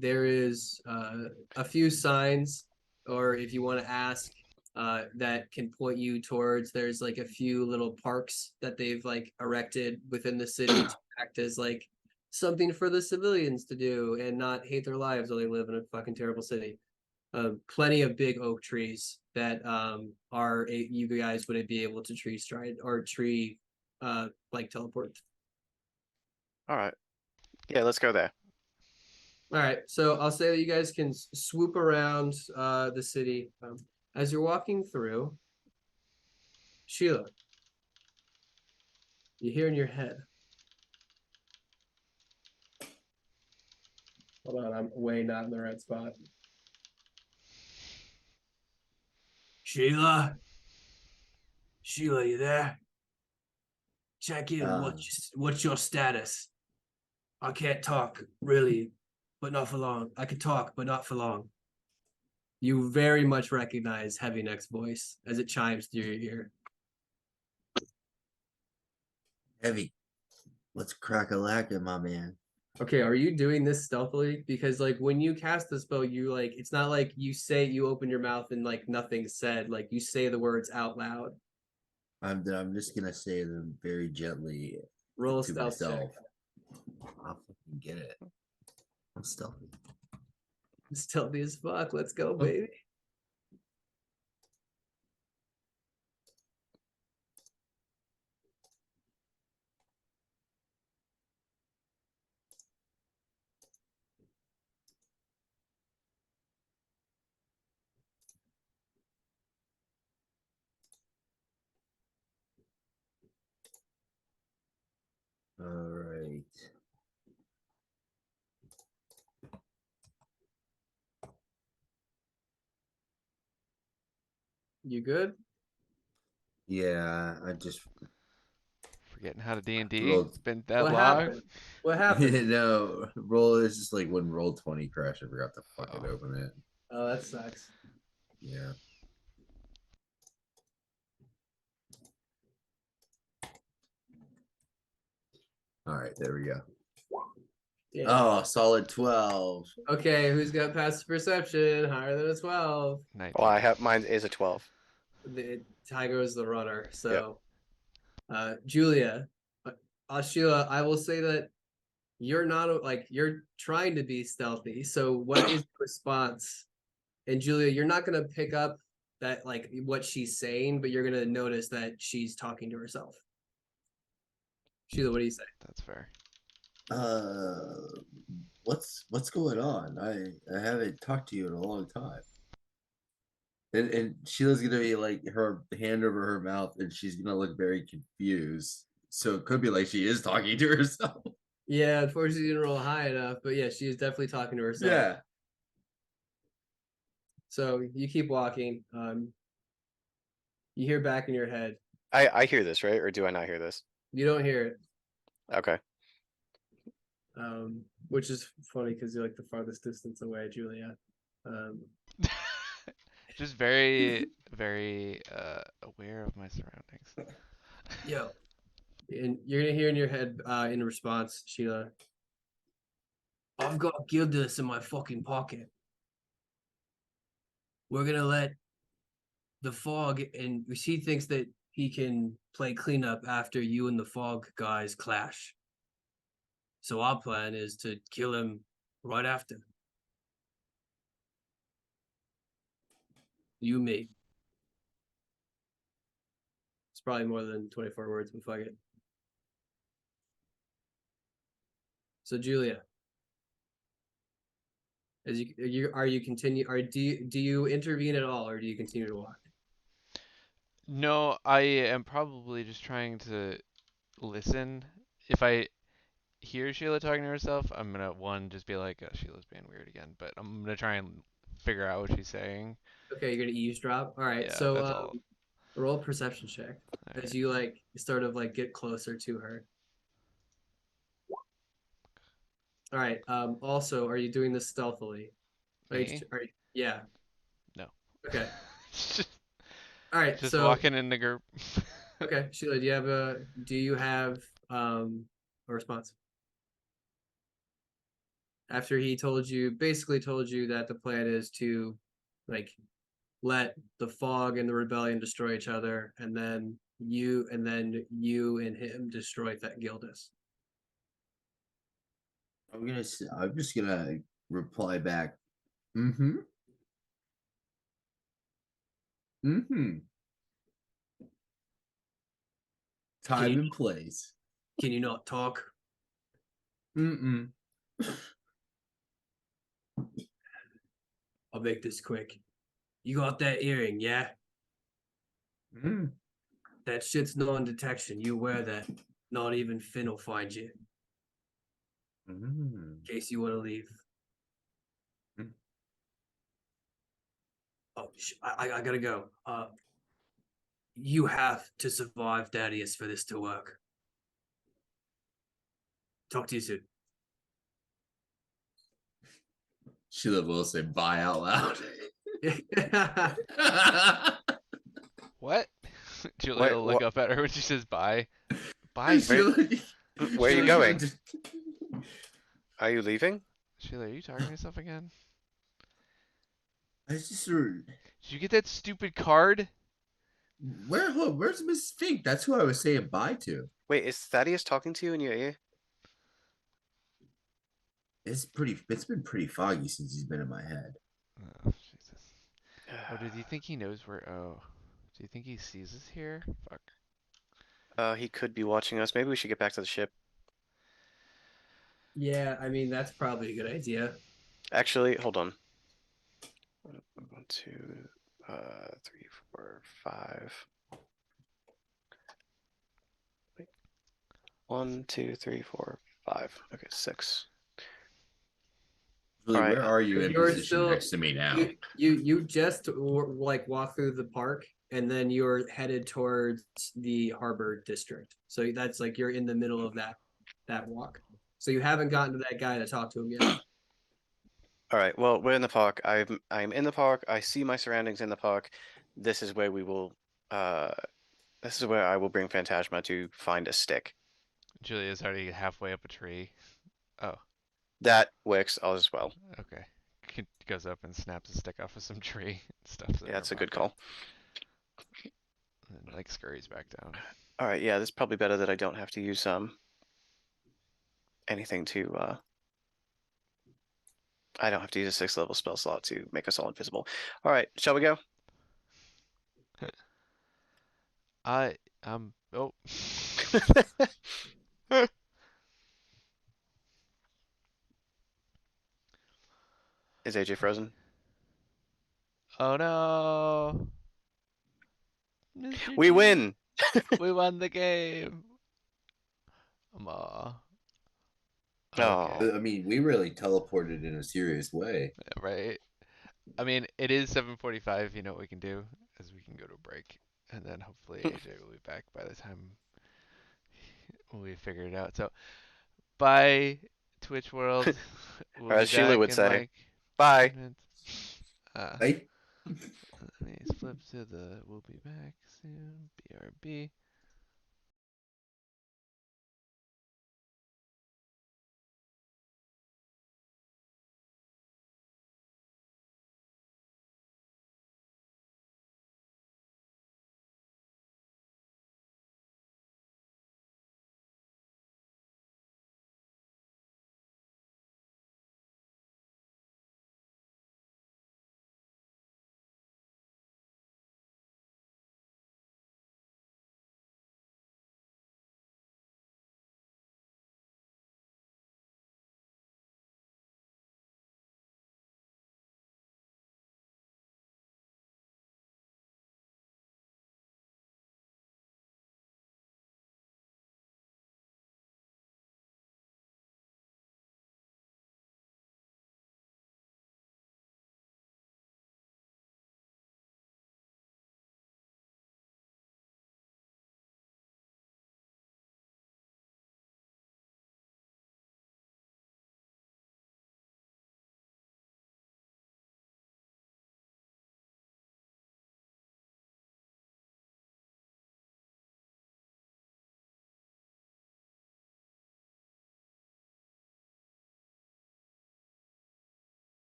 There is a few signs, or if you want to ask, that can point you towards. There's like a few little parks that they've like erected within the city to act as like something for the civilians to do and not hate their lives while they live in a fucking terrible city. Plenty of big oak trees that you guys wouldn't be able to tree stride or tree like teleport. All right. Yeah, let's go there. All right, so I'll say that you guys can swoop around the city as you're walking through. Sheila, you hear in your head. Hold on, I'm way not in the right spot. Sheila, Sheila, you there? Check in. What's your status? I can't talk really, but not for long. I can talk, but not for long. You very much recognize Heavy Neck's voice as it chimes through your ear. Heavy. Let's crack a lacquer, my man. Okay, are you doing this stealthily? Because like when you cast the spell, you like it's not like you say you open your mouth and like nothing's said. Like you say the words out loud. I'm just gonna say them very gently Roll a to stealth check. myself. I'll fucking get it. I'm stealthy. Stealthy as fuck. Let's go, baby. All right. You good? Yeah, I just Forgetting how to D&D? rolled. It's been that What long? happened? What happened? No, roll is just like when roll 20 crash. I forgot to fucking Oh. open it. Oh, that sucks. Yeah. All right, there we go. Yeah. Oh, solid 12. Okay, who's got passive perception higher than a 12? 19. Well, I have mine is a 12. The Tiger is the runner. So, Julia, Sheila, I will say that you're not like you're trying to be stealthy. So, what is the response? And Julia, you're not gonna pick up that like what she's saying, but you're gonna notice that she's talking to herself. Sheila, what do you say? That's fair. What's going on? I haven't talked to you in a long time. And Sheila's gonna be like her hand over her mouth, and she's gonna look very confused. So it could be like she is talking to herself. Yeah, unfortunately, you didn't roll high enough, but yeah, she is definitely talking to herself. Yeah. So you keep walking. You hear back in your head. I hear this, right? Or do I not hear this? You don't hear it. Okay. Which is funny because you're like the farthest distance away, Julia. Just very, very aware of my surroundings. Yo. And you're gonna hear in your head, in response, Sheila, I've got Gildas in my fucking pocket. We're gonna let the fog, and he thinks that he can play cleanup after you and the fog guys clash. So our plan is to kill him right after. You, me. It's probably more than 24 words, but fuck it. So Julia, as you continue, or do you intervene at all, or do you continue to walk? No, I am probably just trying to listen. If I hear Sheila talking to herself, I'm gonna one just be like, oh, Sheila's being weird again. But I'm gonna try and figure out what she's saying. Okay, you're gonna eavesdrop. All right, Yeah, so that's all. roll a perception check All as right. you like sort of like get closer to her. All right. Also, are you doing this stealthily? Me? Yeah. No. Okay. just, All right. just So walking in the group. okay, Sheila, do you have a response? After he basically told you that the plan is to like let the fog and the rebellion destroy each other, and then you and him destroy that Gildas. I'm just gonna reply back. Mm-hmm. Mm-hmm. Can you Time and place. can you not talk? Mm-mm. I'll make this quick. You got that earring, yeah? Mm. That shit's non-detection. You wear that. Not even Finn will find you. Mm. In case you want to leave. Mm. Oh, I gotta go. You have to survive Thaddeus for this to work. Talk to you soon. Sheila will say bye out loud. What? Julia Wait, will look up at her when she says bye. Bye. And Sheila, Where are you Sheila's gonna going? just- Are you leaving? Sheila, are you talking to yourself again? I just Did you get that stupid card? where's Miss Fink? That's who I was saying bye to. Wait, is Thaddeus talking to you in your ear? It's been pretty foggy since he's been in my head. Oh, Jesus. Oh, did you think he knows where? Oh, do you think he sees us here? Fuck. He could be watching us. Maybe we should get back to the ship. Yeah, I mean that's probably a good idea. Actually, hold on. 1, 2, 3, 4, 5. Wait. 1, 2, 3, 4, 5. Okay, 6. Julie, Alright, where are you in You're position still next to me now? you just like walk through the park and then you're headed towards the harbor district. So that's like you're in the middle of that walk. So you haven't gotten to that guy to talk to him yet. Alright, well, we're in the park. I'm in the park. I see my surroundings in the park. This is where we will this is where I will bring Phantasma to find a stick. Julia's already halfway up a tree. Oh, That works as well. okay. Goes up and snaps a stick off of some tree and stuffs it in Yeah, her that's a good pocket. call. And like scurries back down. Alright, yeah, this is probably better that I don't have to use anything to I don't have to use a 6th level spell slot to make us all invisible. Alright, shall we go? Oh. Is AJ frozen? Oh no. Mr. We G. win! We won the game. Aw. Oh. Okay, I mean, we really teleported in a serious way. right. I mean, it is 7:45. You know what we can do is we can go to a break, and then hopefully AJ will be back by the time we figure it out. So, bye, Twitch world. We'll Or be as Sheila back would in say, like bye. 10 minutes. Uh, Right? Let me flip to the we'll be back soon. BRB.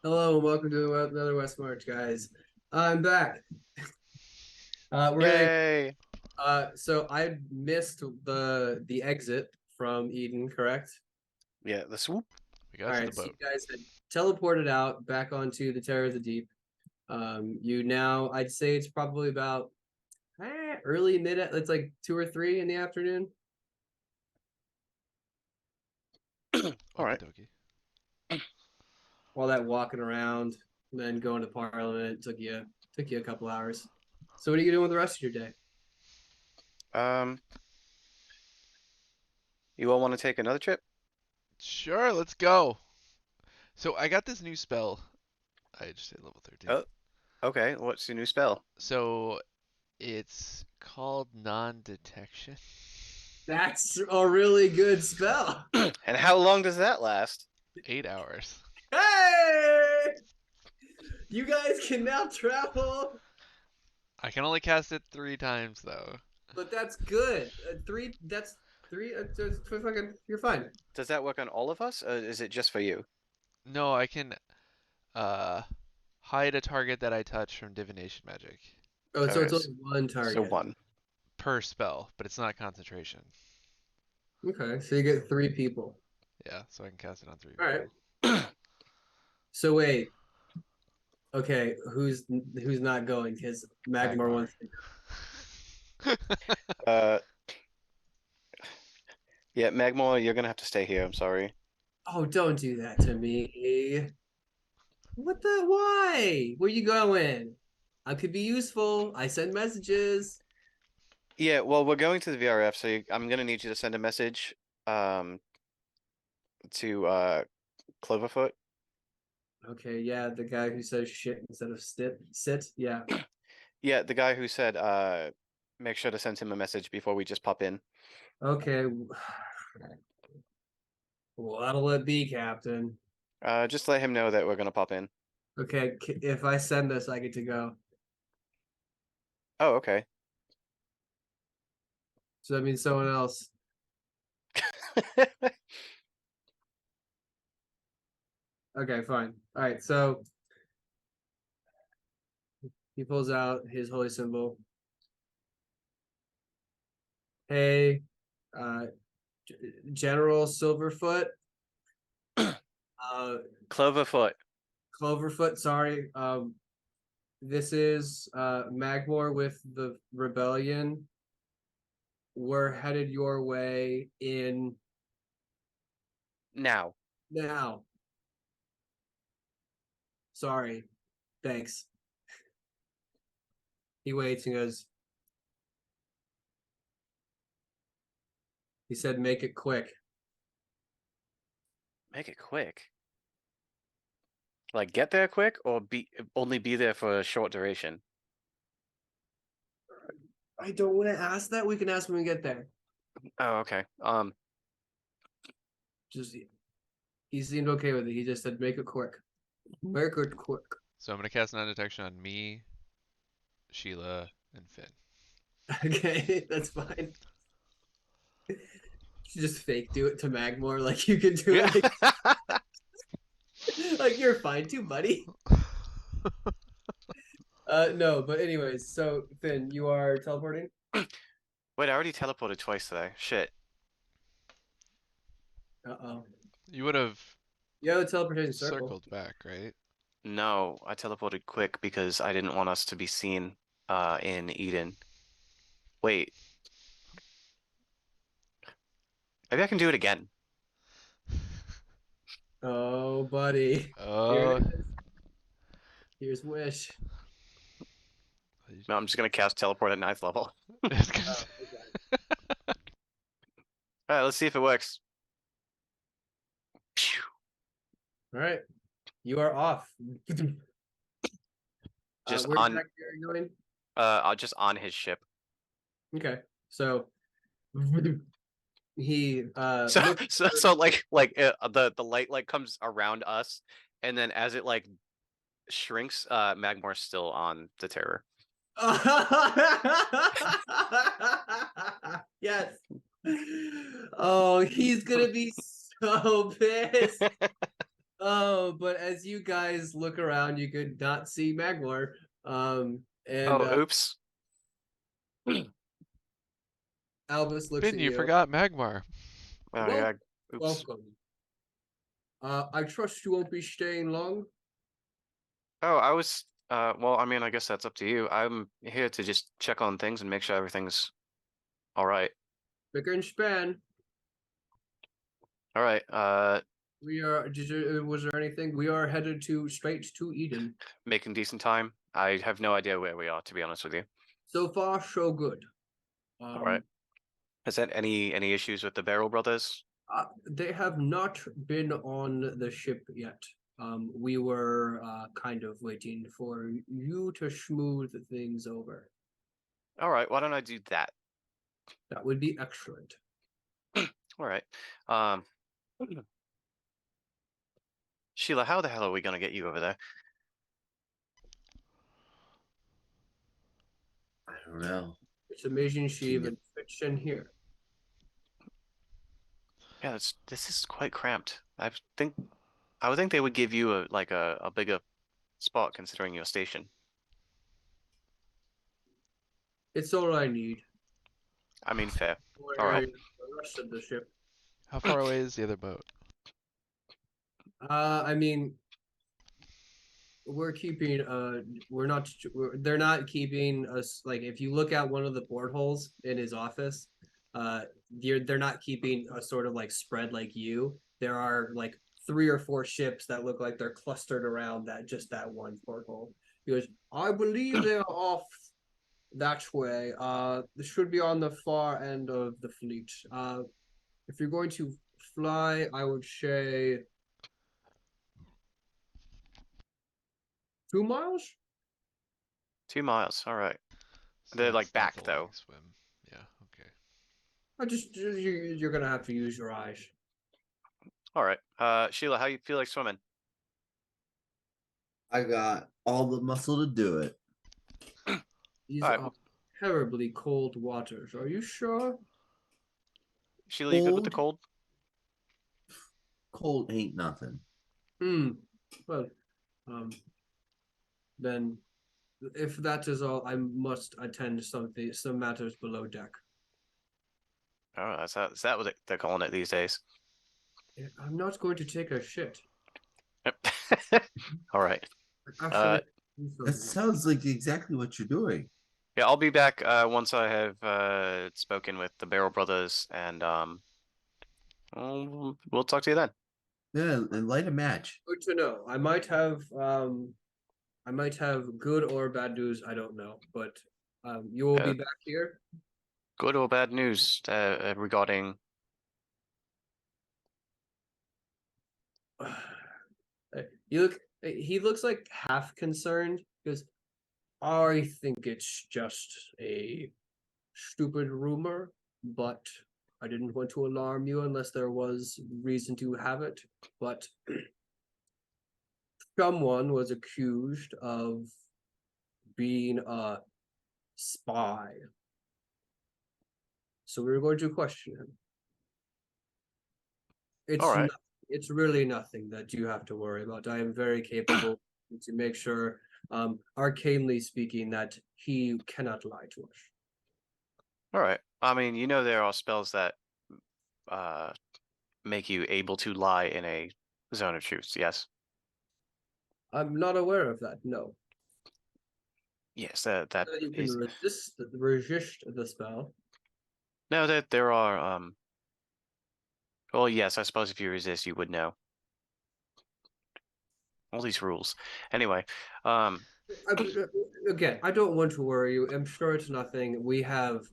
Hello and welcome to another West March, guys. I'm back. We're gonna. Yay! So I missed the exit from Eden, correct? Yeah, the swoop. We All got to the right. So you boat. guys had teleported out back onto the Terror of the Deep. You now, I'd say it's probably about early mid. It's like 2 or 3 in the afternoon. All right. Okey-dokey. All that walking around, and then going to Parliament took you a couple hours. So what are you doing with the rest of your day? Um, you all want to take another trip? Sure, let's go. So I got this new spell. I just hit level 13. Oh, okay. What's your new spell? So it's called non-detection. That's a really good spell. And how long does that last? 8 hours. Hey! You guys can now travel, I can only cast it 3 times though. but that's good. That's three. Just fucking, you're fine. Does that work on all of us, or is it just for you? No, I can uh hide a target that I touch from divination magic Oh, so it's Okay, only one so target. one. per spell, but it's not concentration. Okay, so you get 3 people. Yeah, so I can cast it on 3 All people. right. So wait. Okay, who's not going? Because Magmar Magmar. wants to. Uh, yeah, Magmore, you're gonna have to stay here. I'm sorry. Oh, don't do that to me. What the? Why? Where you going? I could be useful. I send messages. Yeah, well, we're going to the VRF, so I'm gonna need you to send a message, um, to Cloverfoot. Okay, yeah, the guy who says shit instead of sit. Yeah. Yeah, the guy who said, make sure to send him a message before we just pop in. Okay. What'll it be, Captain? Just let him know that we're gonna pop in. Okay, if I send this, I get to go. Oh, okay. So that means someone else. Okay, fine. All right, so he pulls out his holy symbol. Hey, General Silverfoot. Cloverfoot. Cloverfoot, sorry. This is Magmore with the rebellion. We're headed your way in Now. now. Sorry. Thanks. He waits and goes, he said, make it quick. Make it quick. Like get there quick or only be there for a short duration. I don't want to ask that. We can ask when we get there. Oh, okay. Just he seemed okay with it. He just said, make it quick. Make it quick. So I'm gonna cast non-detection on me, Sheila, and Finn. Okay, that's fine. You just fake do it to Magmore like you can do it. Like you're fine too, buddy. No, but anyways, so Finn, you are teleporting? Wait, I already teleported twice today. Shit. Uh-oh. You would have You have a teleportation circle. circled back, right? No, I teleported quick because I didn't want us to be seen in Eden. Wait. Maybe I can do it again. Oh, buddy. Here Oh, it is. Here's wish. No, I'm just gonna cast teleport at 9th level. it's gonna Oh, say- okay. Alright, let's see if it works. Phew. All right. You are off. Just where on exactly are you going? just on his ship. Okay. So he So looks so like the light like comes around us, and then as it like shrinks, Magmore's still on the terror. Yes. Oh, he's gonna be so pissed. But as you guys look around, you could not see Magmar. And Oh, oops. Albus looks Finn, at you you. forgot Magmar. Oh, Well, yeah. Oops. welcome. I trust you won't be staying long. Oh, I was. Well, I mean, I guess that's up to you. I'm here to just check on things and make sure everything's all right. Bigger and span. All right. We are. Was there anything? We are headed straight to Eden. Making decent time. I have no idea where we are, to be honest with you. So far, so good. All right. Is that any issues with the Barrel Brothers? They have not been on the ship yet. We were kind of waiting for you to smooth things over. All right. Why don't I do that? That would be excellent. All right. Sheila, how the hell are we gonna get you over there? I don't know. It's amazing she Can you- even fits in here. Yeah, this is quite cramped. I would think they would give you a bigger spot considering your station. It's all I need. I mean, fair. More All right. area for the rest of the ship. How far away is the other boat? I mean, we're keeping they're not keeping us, like, if you look at one of the portholes in his office, they're not keeping a sort of like spread like you. There are like 3 or 4 ships that look like they're clustered around that one porthole. He goes, I believe they are off that way. This should be on the far end of the fleet. If you're going to fly, I would say 2 miles. 2 miles. All right. So They're like that's back a long though. swim. Yeah, okay. You're gonna have to use your eyes. All right. Sheila, how you feel like swimming? I got all the muscle to do it. These All right. are terribly cold waters. Are you sure? Sheila, you good with the Cold. cold? Cold ain't nothing. Well, then if that is all, I must attend some matters below deck. Oh, is that what they're calling it these days? I'm not going to take a shit. All right. Actually, That sounds like exactly what you're doing. Yeah, I'll be back once I have spoken with the Barrel Brothers, and we'll talk to you then. Yeah, and light a match. good to know. I might have good or bad news. I don't know, but you will be back here. Good or bad news regarding? You look. He looks like half concerned because I think it's just a stupid rumor, but I didn't want to alarm you unless there was reason to have it. But someone was accused of being a spy. So we were going to question him. All right. It's really nothing that you have to worry about. I am very capable to make sure, arcanely speaking, that he cannot lie to us. All right. I mean, you know there are spells that make you able to lie in a zone of truth. Yes. I'm not aware of that. No. Yes. That You can is. resist the spell. No, that there are. Well, yes. I suppose if you resist, you would know. All these rules. Anyway. Again, I don't want to worry you. I'm sure it's nothing. We have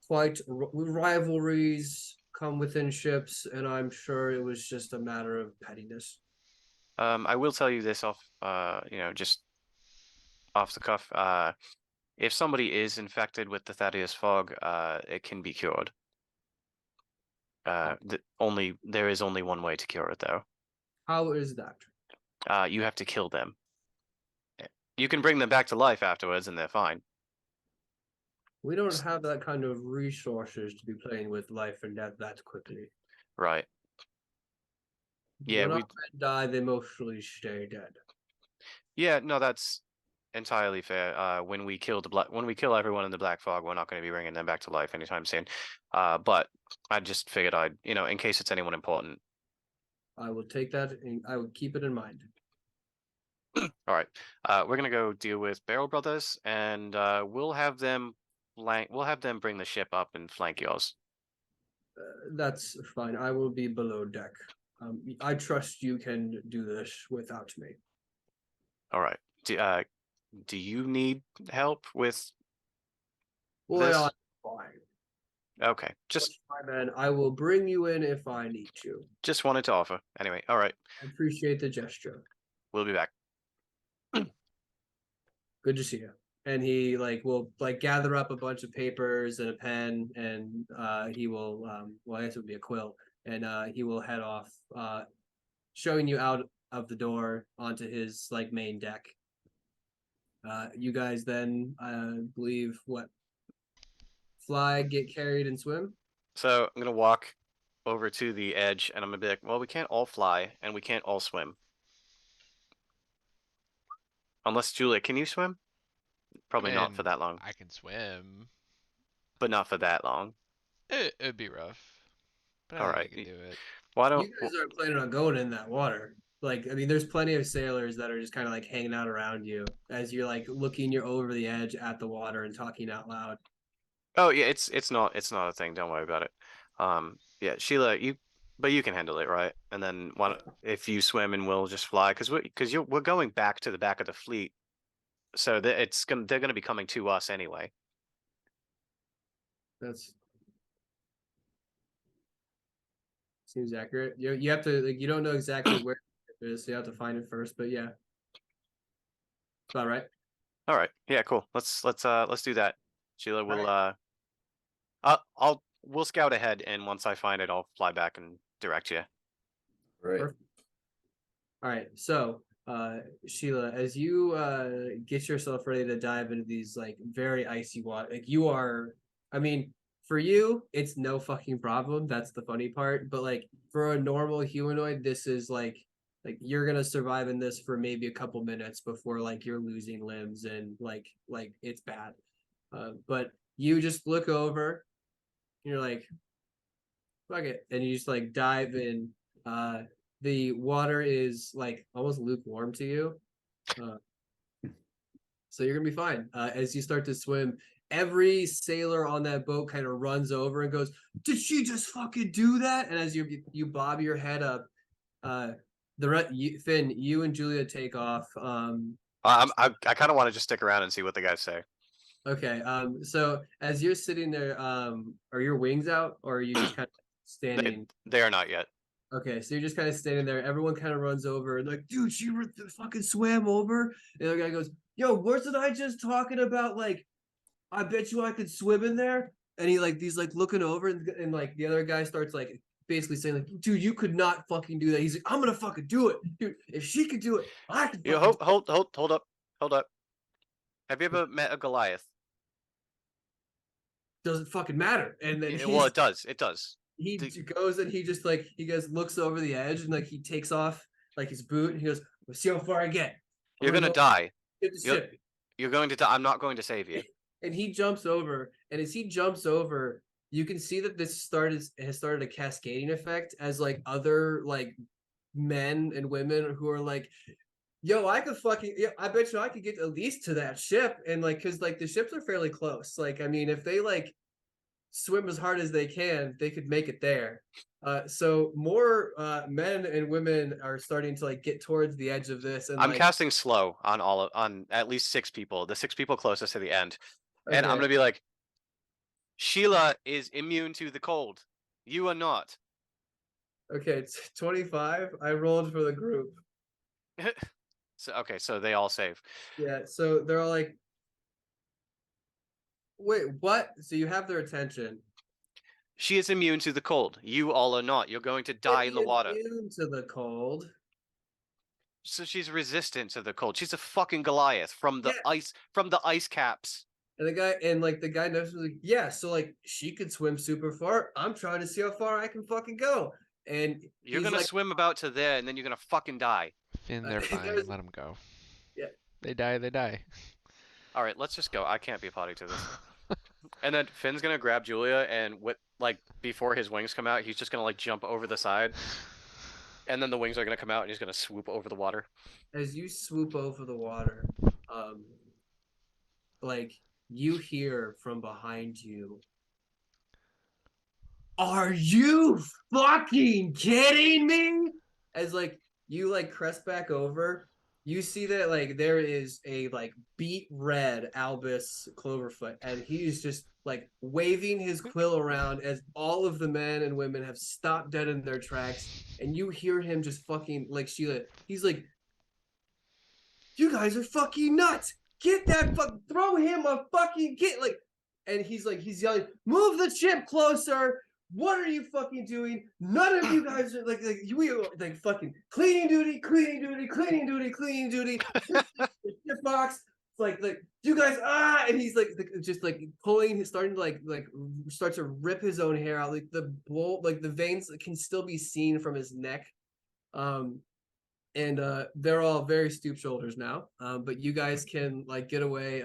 quite rivalries come within ships, and I'm sure it was just a matter of pettiness. I will tell you this off. Just off the cuff. If somebody is infected with the Thaddeus fog, it can be cured. There is only one way to cure it, though. How is that? You have to kill them. You can bring them back to life afterwards, and they're fine. We don't have that kind of resources to be playing with life and death that quickly. Right. Yeah, when our we. men die, they mostly stay dead. Yeah, no, that's entirely fair. When we kill everyone in the Black Fog, we're not going to be bringing them back to life anytime soon. But I just figured I'd, in case it's anyone important. I will take that and I will keep it in mind. All right. We're gonna go deal with Barrel Brothers, and we'll have them bring the ship up and flank yours. That's fine. I will be below deck. I trust you can do this without me. All right. Do you need help with Well, this? fine. Okay. Just My man, I will bring you in if I need to. wanted to offer. Anyway, all right. I appreciate the gesture. We'll be back. Good to see you. And he will gather up a bunch of papers and a pen, and he will well, I guess it would be a quill, and he will head off, showing you out of the door onto his main deck. You guys then, I believe, fly, get carried, and swim. So I'm gonna walk over to the edge, and I'm gonna be like, well, we can't all fly, and we can't all swim. Unless Julia, can you swim? Probably not for that long. I can swim. But not for that long. It'd be rough. But All I think right. I can do it. Why don't You guys aren't planning on going in that water. There's plenty of sailors that are just kind of hanging out around you as you're looking over the edge at the water and talking out loud. Oh yeah, it's not a thing. Don't worry about it. Yeah, Sheila, you can handle it, right? And then if you swim and we'll just fly because we're going back to the back of the fleet, so they're gonna be coming to us anyway. That's seems accurate. You have to you don't know exactly where it is, so you have to find it first. But yeah, about right. All right. Yeah. Cool. Let's do that. Sheila, we'll scout ahead, and once I find it, I'll fly back and direct you. Right. Perfect. All right. So, Sheila, as you get yourself ready to dive into these very icy water, I mean, for you, it's no fucking problem. That's the funny part. But for a normal humanoid, this is you're gonna survive in this for maybe a couple minutes before you're losing limbs and it's bad. But you just look over, and you're like, fuck it, and you just dive in. The water is almost lukewarm to you. So you're gonna be fine. As you start to swim, every sailor on that boat kind of runs over and goes, "Did she just fucking do that?" And as you bob your head up, Finn, you and Julia take off. I kind of want to just stick around and see what the guys say. Okay. So as you're sitting there, are your wings out, or are you just kind of standing? They are not yet. Okay, so you're just kind of standing there. Everyone kind of runs over and dude, she fucking swam over. And the other guy goes, "Yo, wasn't I just talking about I bet you I could swim in there?" And he he's looking over, and the other guy starts basically saying "Dude, you could not fucking do that." He's like, "I'm gonna fucking do it, dude. If she could do it, I can." You hold up. Have you ever met a Goliath? Doesn't fucking matter. And then Well, it does. It does. he goes and he just looks over the edge, and he takes off his boot, and he goes, "We'll see how far I get. You're gonna die. Get the ship." You're going to die. I'm not going to save you. And he jumps over, and as he jumps over, you can see that this has started a cascading effect as other men and women who are "Yo, I could I bet you I could get at least to that ship." And because the ships are fairly close. I mean, if they swim as hard as they can, they could make it there. So more men and women are starting to get towards the edge of this. And I'm casting slow on at least 6 people. The 6 people closest to the end. okay. And I'm gonna be like, Sheila is immune to the cold. You are not. Okay, it's 25. I rolled for the group. So they all save. Yeah, so they're all wait, what? So you have their attention. She is immune to the cold. You all are not. You're going to die in the water. Immune to the cold. So she's resistant to the cold. She's a fucking Goliath from the ice caps. And the guy knows yeah, so she could swim super far. I'm trying to see how far I can fucking go. and You're he's gonna like, swim about to there, and then you're gonna fucking die. Finn, they're fine. there's- Let them go. Yeah. They die, they die. All right, let's just go. I can't be a party to this. And then Finn's gonna grab Julia, and like before his wings come out, he's just gonna like jump over the side, and then the wings are gonna come out, and he's gonna swoop over the water. as you swoop over the water, like you hear from behind you, "Are you fucking kidding me?" As like you like crest back over, you see that like there is a like beet red Albus Cloverfoot, and he's just like waving his quill around as all of the men and women have stopped dead in their tracks, and you hear him just fucking like Sheila. He's like, "You guys are fucking nuts! Get that fuck! Throw him a fucking get like!" And he's like, he's yelling, "Move the ship closer! What are you fucking doing? None of you guys are like we are like fucking cleaning duty, cleaning duty, cleaning duty, cleaning duty." The ship box. It's like you guys and he's like just like pulling, starting to like start to rip his own hair out. Like the bolt, like the veins can still be seen from his neck. And they're all very stoop shoulders now. But you guys can like get away.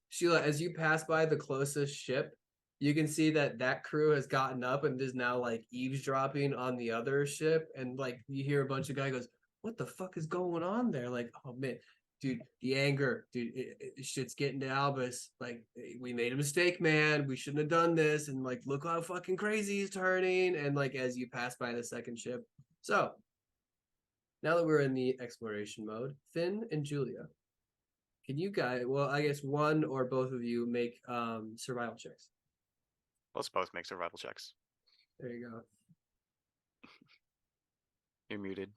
Sheila, as you pass by the closest ship, you can see that crew has gotten up and is now like eavesdropping on the other ship. And like you hear a bunch of guys goes, "What the fuck is going on there?" Like, "Oh man, dude, the anger, dude, shit's getting to Albus. Like, we made a mistake, man. We shouldn't have done this. And like, look how fucking crazy he's turning." And like as you pass by the second ship, so now that we're in the exploration mode, Finn and Julia, can you guys, well, I guess one or both of you make survival checks. Let's both make survival checks. There you go. You're muted.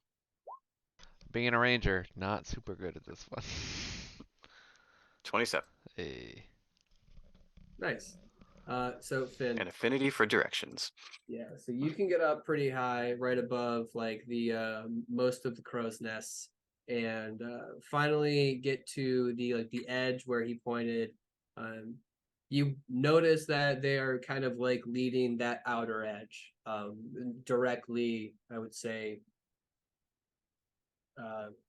Being a ranger, not super good at this one. 27. Hey. Nice. So Finn, An affinity for directions. yeah, so you can get up pretty high, right above like the most of the crow's nests, and finally get to the like the edge where he pointed. You notice that they are kind of like leading that outer edge, directly, I would say.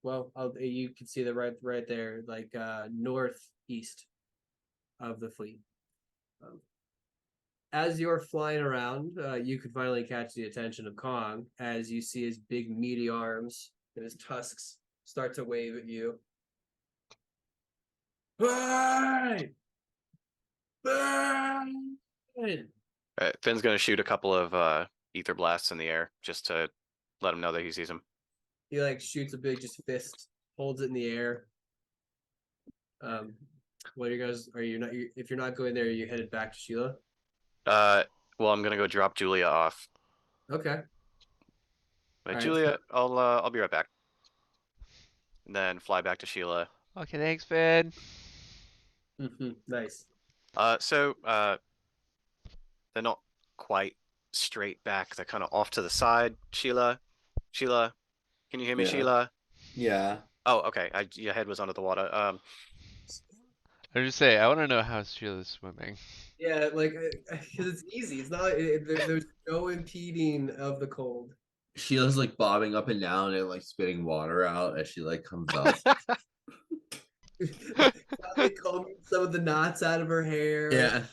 Well, you can see that right there, like northeast of the fleet. As you're flying around, you could finally catch the attention of Kong as you see his big meaty arms and his tusks start to wave at you. Burn! Burn! Finn's gonna shoot a couple of ether blasts in the air just to let him know that he sees him. He like shoots a big just fist, holds it in the air. What are you guys? Are you not? If you're not going there, are you headed back to Sheila? Well, I'm gonna go drop Julia off. Okay. But Alright, Julia, I'll be right back. And then fly back to Sheila. Okay, thanks, Finn. Nice. So they're not quite straight back. They're kind of off to the side. Sheila, can you hear me, Yeah. Sheila? Yeah. Oh, okay. Your head was under the water. I was just say, I want to know how Sheila's swimming. Yeah, like because it's easy. It's not. There's no impeding of the cold. Sheila's like bobbing up and down and like spitting water out as she like comes up. Probably combing some of the knots out of her hair. Yeah.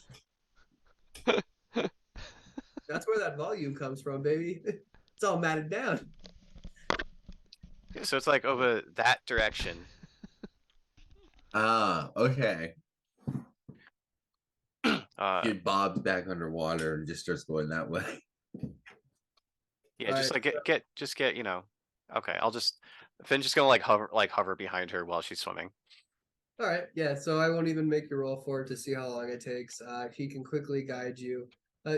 That's where that volume comes from, baby. It's all matted down. So it's like over that direction. Ah, okay. It bobs back underwater and just starts going that way. Yeah, just Alright, like get, you know. Okay, Finn's just gonna like hover behind her while she's swimming. All right, yeah. So I won't even make you roll for it to see how long it takes. He can quickly guide you.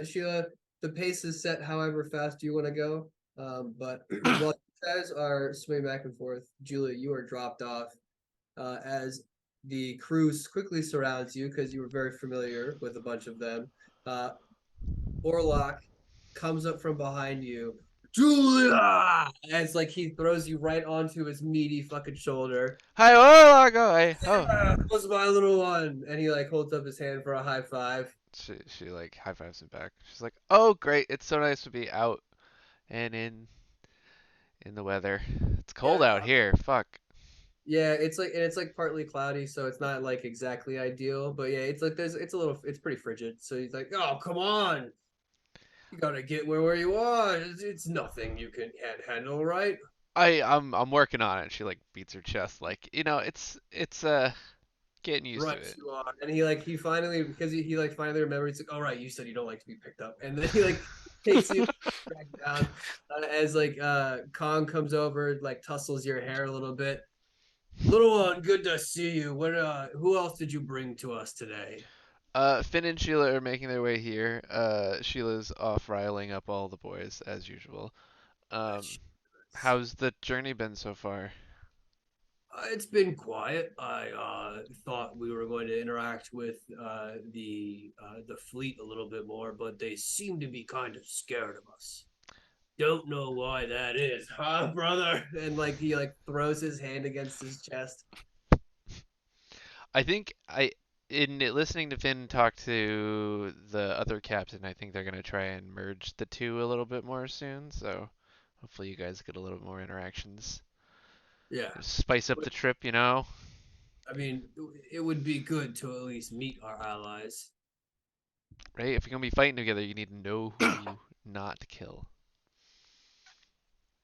Sheila, the pace is set however fast you want to go. But while you guys are swimming back and forth, Julia, you are dropped off as the crew quickly surrounds you because you were very familiar with a bunch of them. Orlok comes up from behind you. Julia! And it's like he throws you right onto his meaty fucking shoulder. Hi, oh, go, oh. That was my little one. And he like holds up his hand for a high five. She like high fives him back. She's like, oh, great. It's so nice to be out and in the weather. It's Yeah, cold out here. Fuck. yeah, it's like partly cloudy, so it's not like exactly ideal. But yeah, it's pretty frigid. So he's like, "Oh, come on, you gotta get where you are. It's nothing you can't handle, right?" I'm working on it. She like beats her chest like, it's getting used to Right, it. you are. And he finally, because he like finally remembers, he's like, "All right, you said you don't like to be picked up," and then he like takes you back down as like Kong comes over, like tussles your hair a little bit. Little one, good to see you. What who else did you bring to us today? Finn and Sheila are making their way here. Sheila's off riling up all the boys as usual. Um, how's the journey been so far? It's been quiet. I thought we were going to interact with the fleet a little bit more, but they seem to be kind of scared of us. Don't know why that is, huh, brother? And like he like throws his hand against his chest. I think in listening to Finn talk to the other captain, I think they're gonna try and merge the two a little bit more soon. So hopefully you guys get a little more interactions. Yeah, Spice up the trip, you know? I mean, it would be good to at least meet our allies. Right? If you're gonna be fighting together, you need to know who not to kill.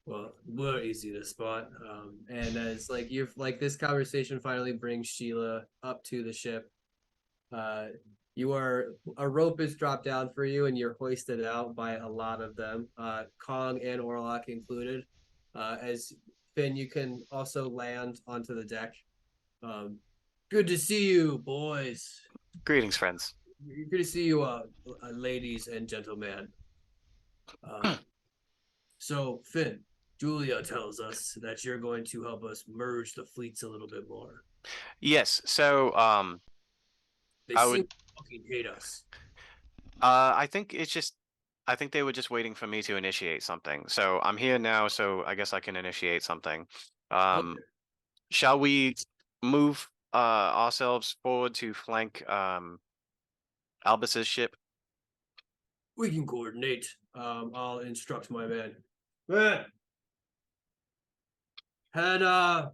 Well, we're easy to spot. And as like you're like this conversation finally brings Sheila up to the ship. Uh, you are a rope is dropped down for you, and you're hoisted out by a lot of them, Kong and Orlok included. As Finn, you can also land onto the deck. Um, good to see you, boys. Greetings, friends. Good to see you, ladies and gentlemen. Um, so Finn, Julia tells us that you're going to help us merge the fleets a little bit more. Yes, so They I seem would to fucking hate us. I think I think they were just waiting for me to initiate something. So I'm here now, so I guess I can initiate something. Okay. Shall we move ourselves forward to flank Albus's ship? We can coordinate. I'll instruct my man. Man, head to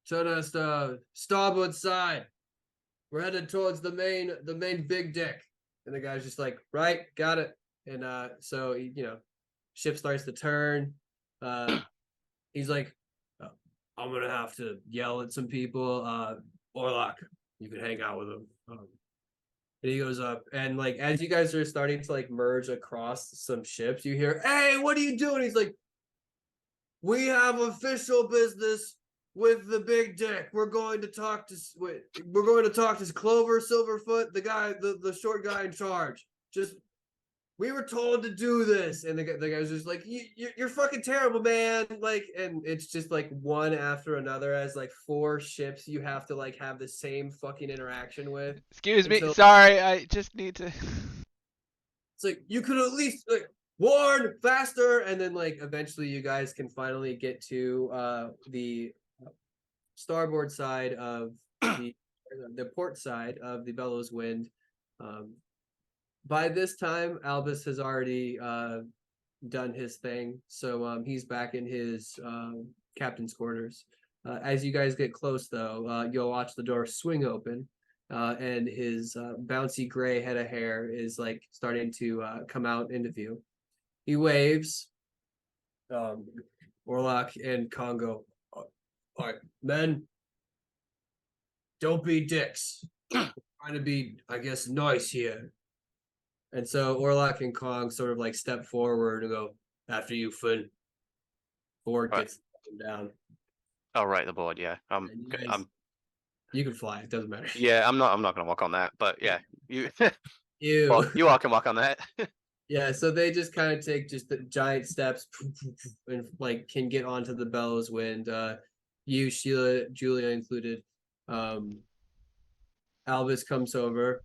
the starboard side. We're headed towards the main big deck. And the guy's just like, right, got it. And so ship starts to turn. He's like, "Oh, I'm gonna have to yell at some people. Orlok, you can hang out with him. And he goes up, and like as you guys are starting to like merge across some ships, you hear, "Hey, what are you doing?" He's like, "We have official business with the big dick. We're going to talk to Clover Silverfoot, the guy, the short guy in charge. Just we were told to do this," and the guy's just like, "You're fucking terrible, man!" Like, and it's just like one after another as like four ships you have to like have the same fucking interaction with. Excuse me, Until sorry, I just need to. it's like you could at least like warn faster, and then like eventually you guys can finally get to the starboard side of the port side of the Bellows Wind. Um, by this time, Albus has already done his thing, so he's back in his captain's quarters. As you guys get close, though, you'll watch the door swing open, and his bouncy gray head of hair is like starting to come out into view. He waves. Orlok and Congo, all right, men, don't be dicks. We're trying to be, I guess, nice here. And so Orlok and Kong sort of like step forward and go, "After you, Finn." Ford Right. gets down. Oh, right, the board. Yeah. And you can fly. It doesn't matter. Yeah. I'm not gonna walk on that, but yeah, you. Ew. Well, you all can walk on that. Yeah, so they just kind of take just the giant steps and like can get onto the Bellows Wind. You, Sheila, Julia included. Albus comes over.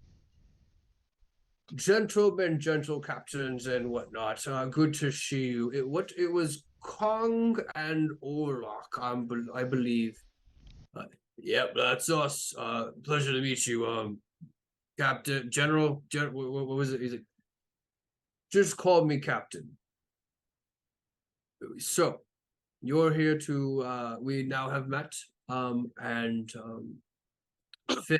Gentlemen, gentle captains, and whatnot. Good to see you. It was Kong and Orlok, I believe. Yep, that's us. Pleasure to meet you. Captain, what was it? He's like, just call me Captain. So, you're here to. We now have met. And Finn,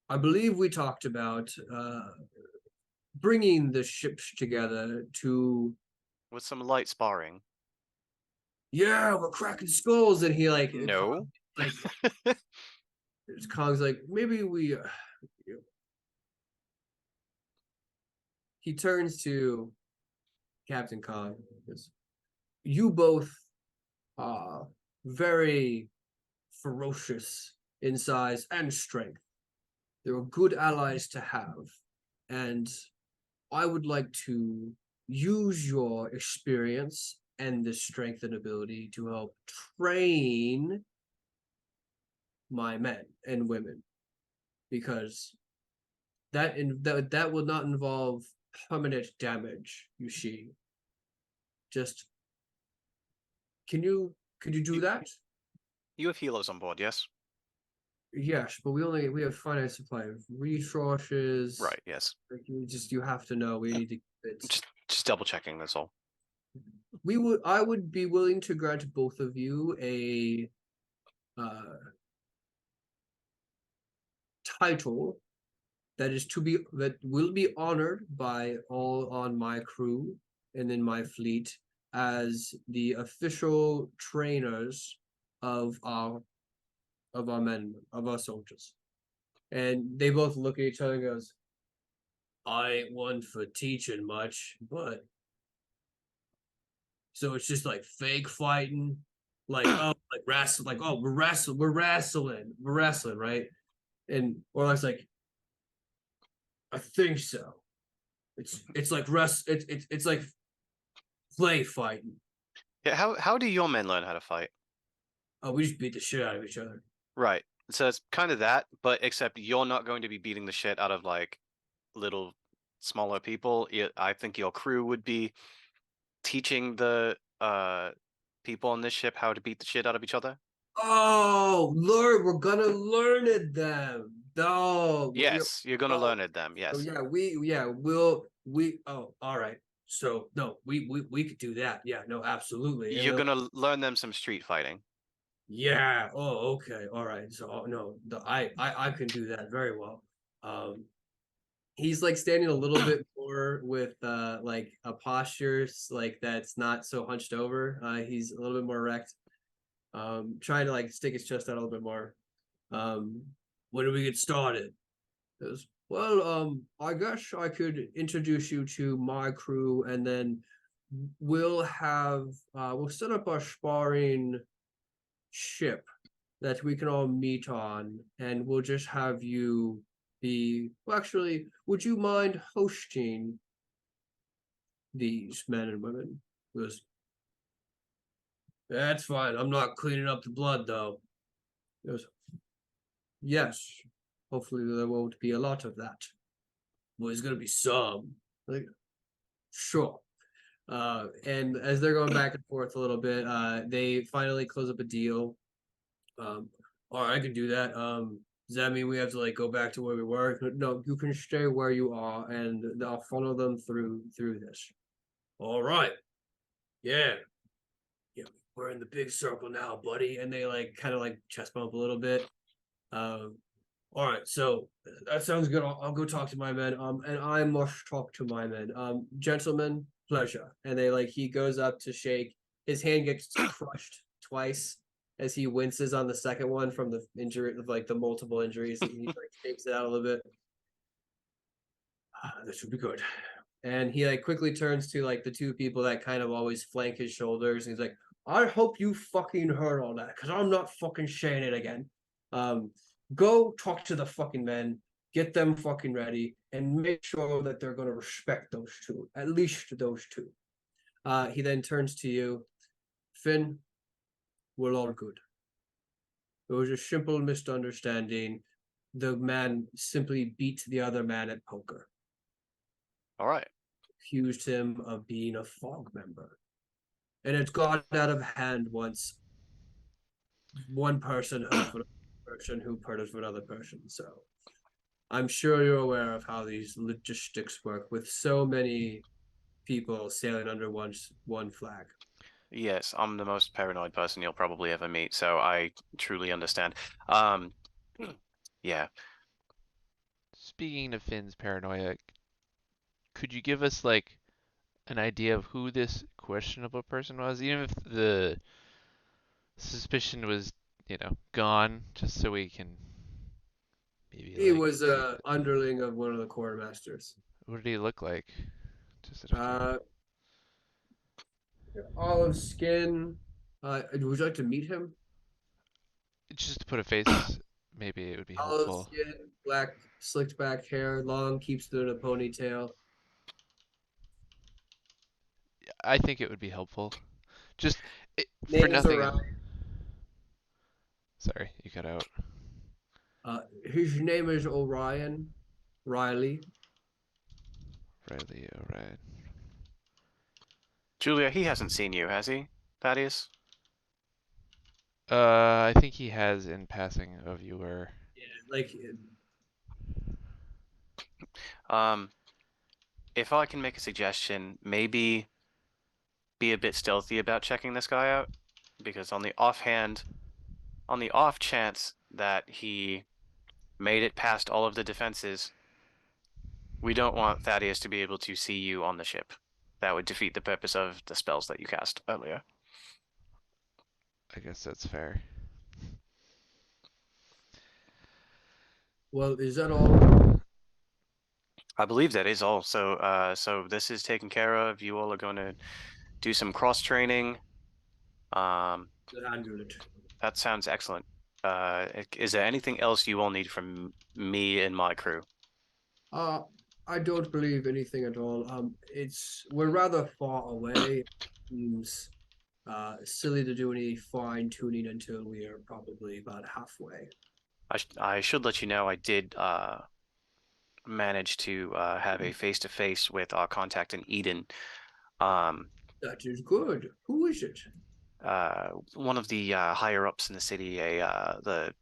I believe we talked about bringing the ships together to. With some light sparring. Yeah, we're cracking skulls, and he like No. like Kong's like maybe we. He turns to Captain Kong. Because you both are very ferocious in size and strength. They're good allies to have, and I would like to use your experience and the strength and ability to help train my men and women, because that will not involve permanent damage. You see, just could you do that? You have healers on board, yes? Yes, but we have finite supply of resources. Right, yes. Like you have to know we need to. Just double checking, that's all. I would be willing to grant both of you a title that will be honored by all on my crew and in my fleet as the official trainers of our men, of our soldiers. And they both look at each other and goes, I ain't one for teaching much, but so it's just like fake fighting, like oh, like wrestle, like oh, we're wrestling, right? And Orlok's like, I think so. It's like it's like play fighting. Yeah, how do your men learn how to fight? Oh, we just beat the shit out of each other. Right. So it's kind of that, but except you're not going to be beating the shit out of like little smaller people. I think your crew would be teaching the people on this ship how to beat the shit out of each other. Oh, we're gonna learn it then. No, Yes, you're gonna learn it them. oh Yes. yeah, oh, all right. So no, we could do that. Yeah, no, absolutely. And You're gonna learn them some street fighting. yeah. Oh, okay. All right. So no, I can do that very well. He's like standing a little bit more with like a posture like that's not so hunched over. He's a little bit more erect. Trying to like stick his chest out a little bit more. When do we get started? Goes, well, I guess I could introduce you to my crew, and then we'll set up a sparring ship that we can all meet on, and we'll just have you be. Well, actually, would you mind hosting these men and women? Goes, that's fine. I'm not cleaning up the blood though. Goes, yes. Hopefully there won't be a lot of that. Well, there's gonna be some. Like, sure. And as they're going back and forth a little bit, they finally close up a deal. All right, I can do that. Does that mean we have to like go back to where we were? No, you can stay where you are, and I'll funnel them through this. All right. Yeah. Yeah, we're in the big circle now, buddy. And they like kind of like chest bump a little bit. All right, so that sounds good. I'll go talk to my men. And I must talk to my men. Gentlemen, pleasure. And they like he goes up to shake. His hand gets crushed twice as he winces on the second one from the injury of like the multiple injuries. He like shakes it out a little bit. This would be good. And he like quickly turns to like the two people that kind of always flank his shoulders. And he's like, I hope you fucking heard all that, because I'm not fucking saying it again. Go talk to the fucking men, get them fucking ready, and make sure that they're gonna respect those two, at least those two. He then turns to you, Finn, we're all good. It was a simple misunderstanding. The man simply beat the other man at poker. All right. Accused him of being a fog member. And it's gone out of hand once one person hurt another person who hurt another person. So I'm sure you're aware of how these logistics work with so many people sailing under one flag. Yes, I'm the most paranoid person you'll probably ever meet, so I truly understand. Um, yeah. Speaking of Finn's paranoia, could you give us like an idea of who this questionable person was, even if the suspicion was, gone, just so we can maybe He like was a underling of one of the quartermasters. what did he look like? Just out of Uh, olive skin. Would you like to meet him? just to put a face, maybe it would be Olive helpful. skin, black slicked back hair, long, keeps it in a ponytail. I think it would be helpful. Just for Name's nothing. Orion. Sorry, you cut out. His name is Orion Riley. Riley, alright. Julia, he hasn't seen you, has he, Thaddeus? I think he has in passing of your. Yeah, like Um, if I can make a suggestion, maybe be a bit stealthy about checking this guy out, because on the off chance that he made it past all of the defenses, we don't want Thaddeus to be able to see you on the ship. That would defeat the purpose of the spells that you cast earlier. I guess that's fair. well, is that all? I believe that is all. So this is taken care of. You all are going to do some cross training. Um, Handle it. that sounds excellent. Is there anything else you all need from me and my crew? Uh, I don't believe anything at all. We're rather far away. Seems silly to do any fine tuning until we are probably about halfway. I should let you know I did manage to have a face-to-face with our contact in Eden. Um, That is good. Who is it? one of the higher ups in the city, the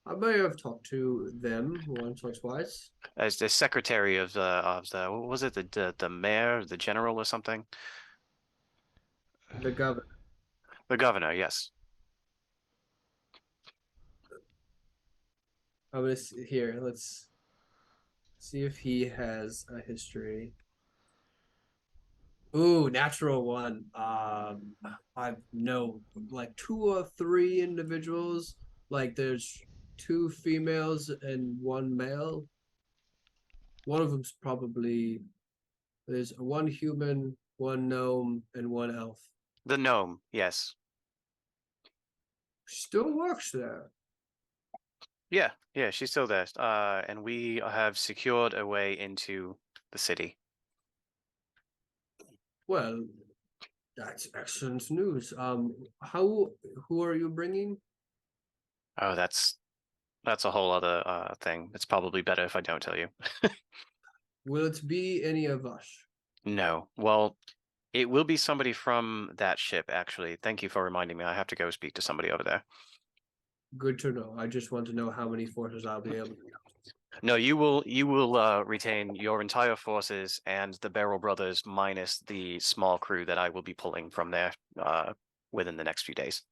I may have talked to them once or twice. as the secretary of the what was it, the mayor, the general or something? The governor. The governor, yes. I'm gonna see here. Let's see if he has a history. Ooh, natural one. I know like two or three individuals. Like there's two females and one male. One of them's probably there's one human, one gnome, and one elf. The gnome, yes. Still works there. Yeah, yeah, she's still there. And we have secured a way into the city. Well, that's excellent news. How who are you bringing? Oh, that's a whole other thing. It's probably better if I don't tell you. Will it be any of us? No. Well, it will be somebody from that ship, actually. Thank you for reminding me. I have to go speak to somebody over there. Good to know. I just want to know how many forces I'll be able to. No, you will retain your entire forces and the Barrel Brothers minus the small crew that I will be pulling from there within the next few days.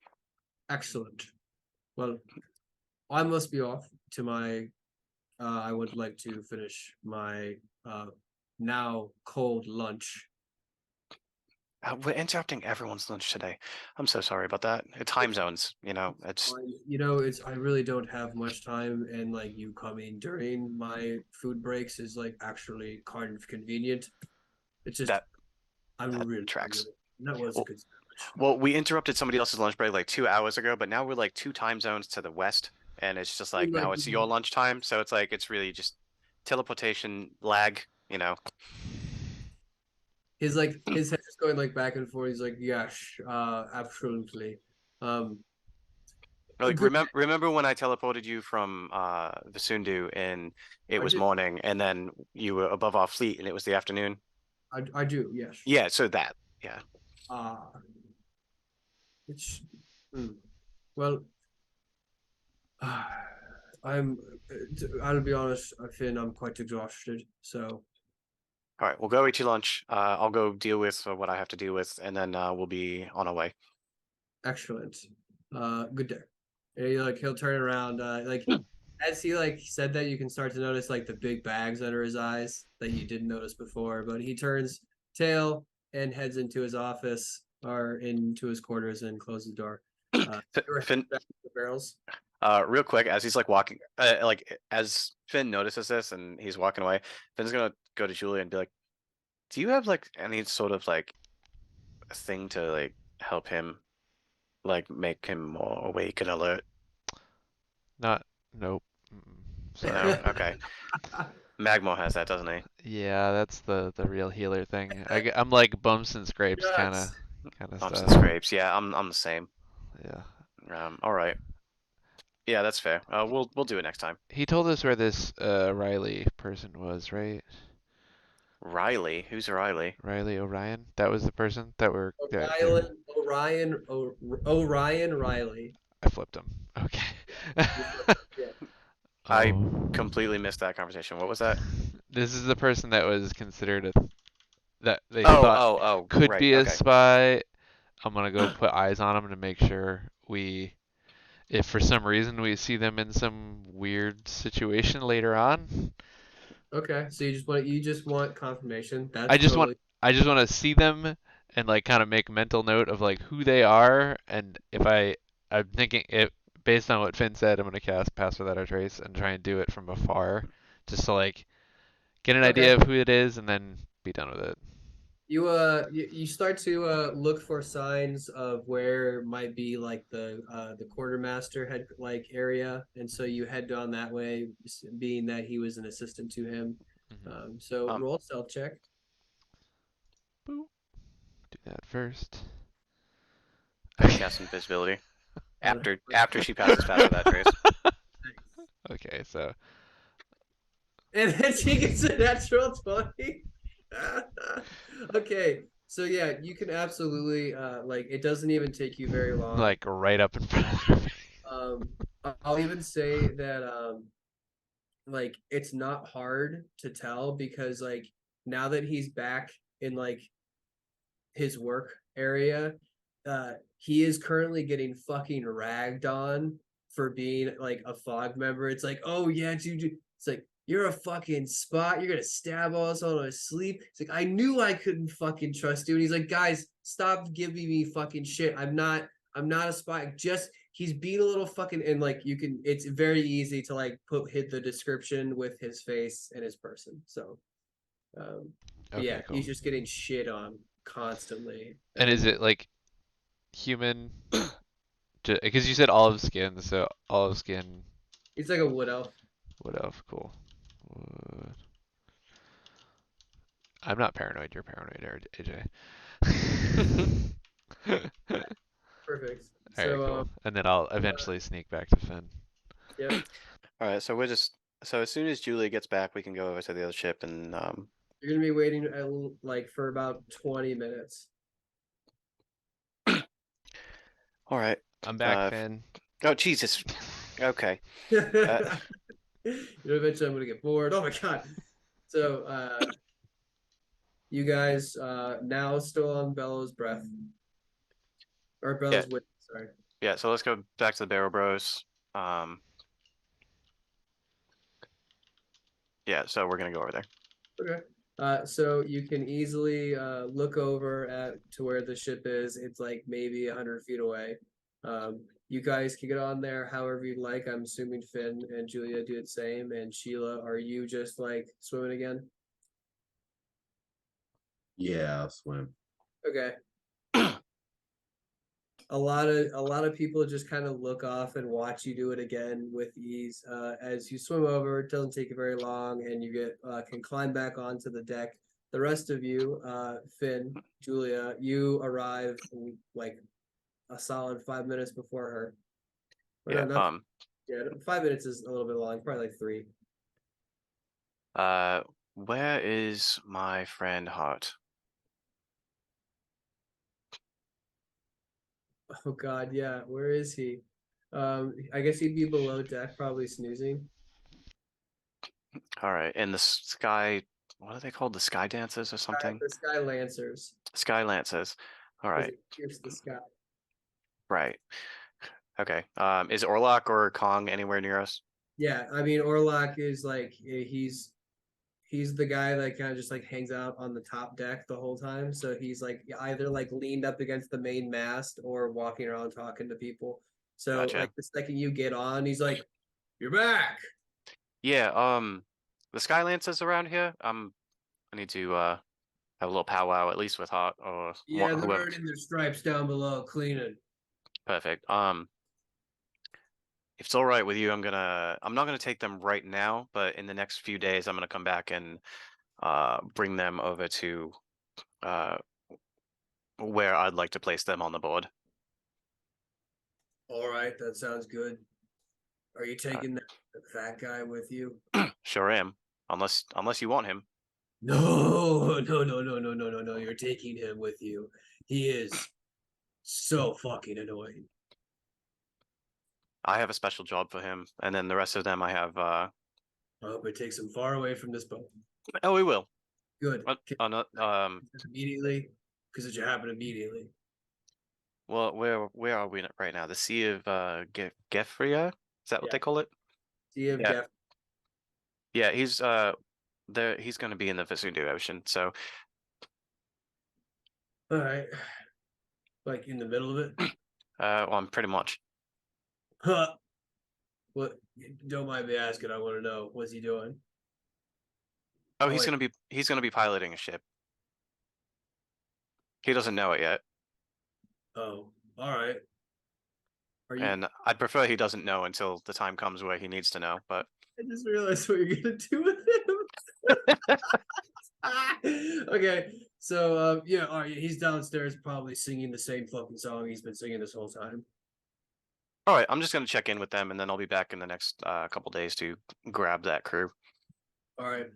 Excellent. Well, I must be off to my. I would like to finish my now cold lunch. We're interrupting everyone's lunch today. I'm so sorry about that. Time zones, it's It's I really don't have much time, and like you coming during my food breaks is like actually kind of convenient. It's just that I'm that really tracks. that was a Well, good sandwich. well, we interrupted somebody else's lunch break like 2 hours ago, but now we're like two time zones to the west, and it's just like Like now it's your lunchtime, so it's like it's really just teleportation lag. his head is going like back and forth. He's like, yes, absolutely. Um, Like good. remember when I teleported you from Visundu and it I was did. morning, and then you were above our fleet and it was the afternoon? I do. Yes. Yeah, so that. Yeah. Uh it's hmm. Well. I'm. I'll be honest, Finn. I'm quite exhausted. So All right, we'll go eat your lunch. I'll go deal with what I have to deal with, and then we'll be on our way. Excellent. Good day. And he'll turn around, as he said that, you can start to notice like the big bags under his eyes that you didn't notice before. But he turns tail and heads into his office or into his quarters and closes the door. You're Finn, back to the barrels. real quick, as he's like walking, as Finn notices this and he's walking away, Finn's gonna go to Julia and be like, "Do you have like any sort of like thing to like help him, like make him more awake and alert?" Nope. No, Sorry. okay. Magmo has that, doesn't he? Yeah, that's the real healer thing. I'm like bumps and scrapes kind Yes. of Bumps stuff. and scrapes. Yeah, I'm the same. Yeah. All right. Yeah, that's fair. We'll do it next time. He told us where this Riley person was, right? Riley, who's Riley? Riley Orion. That was the person that were. Orion Riley. I flipped him. Okay. Yeah. I Oh. completely missed that conversation. What was that? This is the person that was considered that they Oh, thought oh, could right. be a Okay. spy. I'm gonna go put eyes on him to make sure if for some reason we see them in some weird situation later on, Okay, so you just want confirmation. I That's just want totally I just want to see them and like kind of make mental note of like who they are, and if I'm thinking it based on what Finn said, I'm gonna cast Pass Without a Trace and try and do it from afar, just to like get an okay. idea of who it is and then be done with it. You start to look for signs of where might be like the quartermaster head area, and so you head down that way, being that he was an assistant to him. So Um, roll a stealth check. Boop. Do that first. I cast invisibility after she passes Pass Without Trace. Okay, so And then she gets a natural 20. Okay, so yeah, you can absolutely it doesn't even take you very long. like right up in front of me. Um, I'll even say that it's not hard to tell because now that he's back in his work area, he is currently getting fucking ragged on for being like a fog member. It's like, oh yeah, dude, it's like you're a fucking spot. You're gonna stab us all to sleep. It's like I knew I couldn't fucking trust you. And he's like, guys, stop giving me fucking shit. I'm not a spy. Just he's being a little fucking and you can. It's very easy to hit the description with his face and his person. So, Okay, yeah, cool. he's just getting shit on constantly. And is it like human? Because you said olive skin, so olive skin. He's like a wood elf. Wood elf, cool. Wood. I'm not paranoid. You're paranoid, AJ. Perfect. All right, So, cool. And then I'll eventually sneak back to Finn. yep, All right, so so as soon as Julia gets back, we can go over to the other ship and you're gonna be waiting for about 20 minutes. all right. I'm back, Finn. Oh Jesus. Okay. Eventually, I'm gonna get bored. Oh my god. So, you guys now still on Bellows' breath or Yeah. Bellows' wit. Sorry. Yeah, so let's go back to the Barrel Bros. Yeah, so we're gonna go over there. Okay. So you can easily look over to where the ship is. It's like maybe 100 feet away. You guys can get on there however you'd like. I'm assuming Finn and Julia do the same. And Sheila, are you just swimming again? Yeah, I'll swim. Okay. A lot of people just kind of look off and watch you do it again with ease. As you swim over, it doesn't take you very long, and you can climb back onto the deck. The rest of you, Finn, Julia, you arrive like a solid 5 minutes before her. Or Yeah. no, yeah, 5 minutes is a little bit long, probably like 3. Where is my friend Hart? Oh God, yeah, where is he? I guess he'd be below deck, probably snoozing. All right, in the sky what are they called? The Sky Dancers or something? The Sky Lancers. Sky Lancers. All 'Cause right. it pierced the sky. Right. Okay. Is Orlok or Kong anywhere near us? Yeah, I mean Orlok is like he's the guy that kind of just like hangs out on the top deck the whole time. So he's like either like leaned up against the main mast or walking around talking to people. So Gotcha. like the second you get on, he's like, "You're back." Yeah. The Sky Lancers around here. I need to have a little powwow at least with Hot or Yeah, they're whoever. earning their stripes down below, cleaning. Perfect. If it's all right with you, I'm not gonna take them right now, but in the next few days, I'm gonna come back and bring them over to uh where I'd like to place them on the board. All right, that sounds good. Are you taking that fat guy with you? Sure am. Unless you want him. No, no, no, no, no, no, no, no. You're taking him with you. He is so fucking annoying. I have a special job for him, and then the rest of them I have. I hope it takes him far away from this boat. Oh, we will. Good. Immediately. Because it should happen immediately. Well, where are we right now? The Sea of Gefria? Is that what they call it? See him, Yeah. Jeff. Yeah, he's there. He's going to be in the Vesuvio Ocean. So, All right. Like in the middle of it. well, I'm pretty much. Huh. What? Don't mind me asking. I want to know. What's he doing? Oh, he's gonna be piloting a ship. He doesn't know it yet, Oh, all right. Are you? and I'd prefer he doesn't know until the time comes where he needs to know. But I just realized what you're gonna do with him. Okay, so yeah, all right, he's downstairs probably singing the same fucking song he's been singing this whole time. all right, I'm just gonna check in with them, and then I'll be back in the next couple days to grab that crew. All right,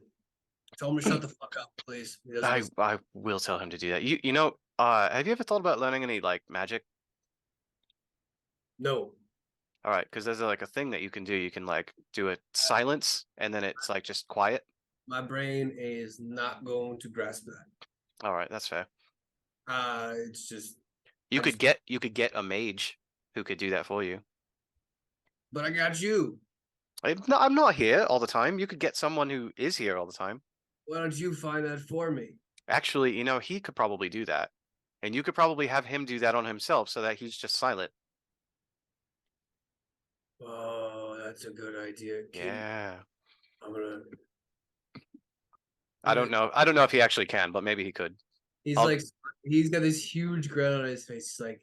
tell him to shut the fuck up, please. He doesn't I listen. I will tell him to do that. You know, have you ever thought about learning any like magic? No, All right, because there's like a thing that you can do. You can like do a silence, and then it's like just quiet. my brain is not going to grasp that. All right, that's fair. It's just. You could get a mage who could do that for you. But I got you. I'm not here all the time. You could get someone who is here all the time. Why don't you find that for me? Actually, you know, he could probably do that. And you could probably have him do that on himself so that he's just silent. Oh, that's a good idea. Yeah. I'm gonna. I don't know. I don't know if he actually can, but maybe he could. He's I'll- like, he's got this huge grin on his face. He's like,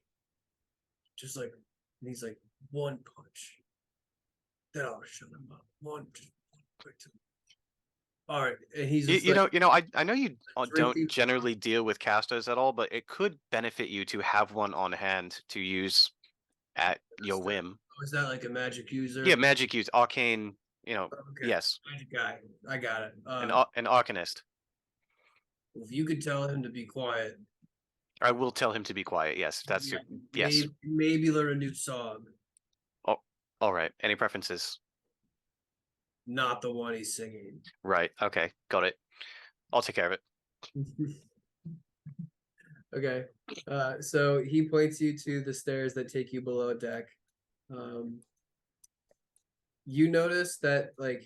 just like, and he's like, one punch. Then I'll shut him up. One, just one quick. All right, and he's just like, I know you don't drinking- generally deal with casters at all, but it could benefit you to have one on hand to use at your whim. is that like a magic user? Yeah, magic use, arcane, Okay. yes. Magic guy. I got it. An arcanist. If you could tell him to be quiet. I will tell him to be quiet, yes. That's yeah, yes. Maybe learn a new song. All right. Any preferences? Not the one he's singing. Right. Okay. Got it. I'll take care of it. Okay. So he points you to the stairs that take you below deck. You notice that like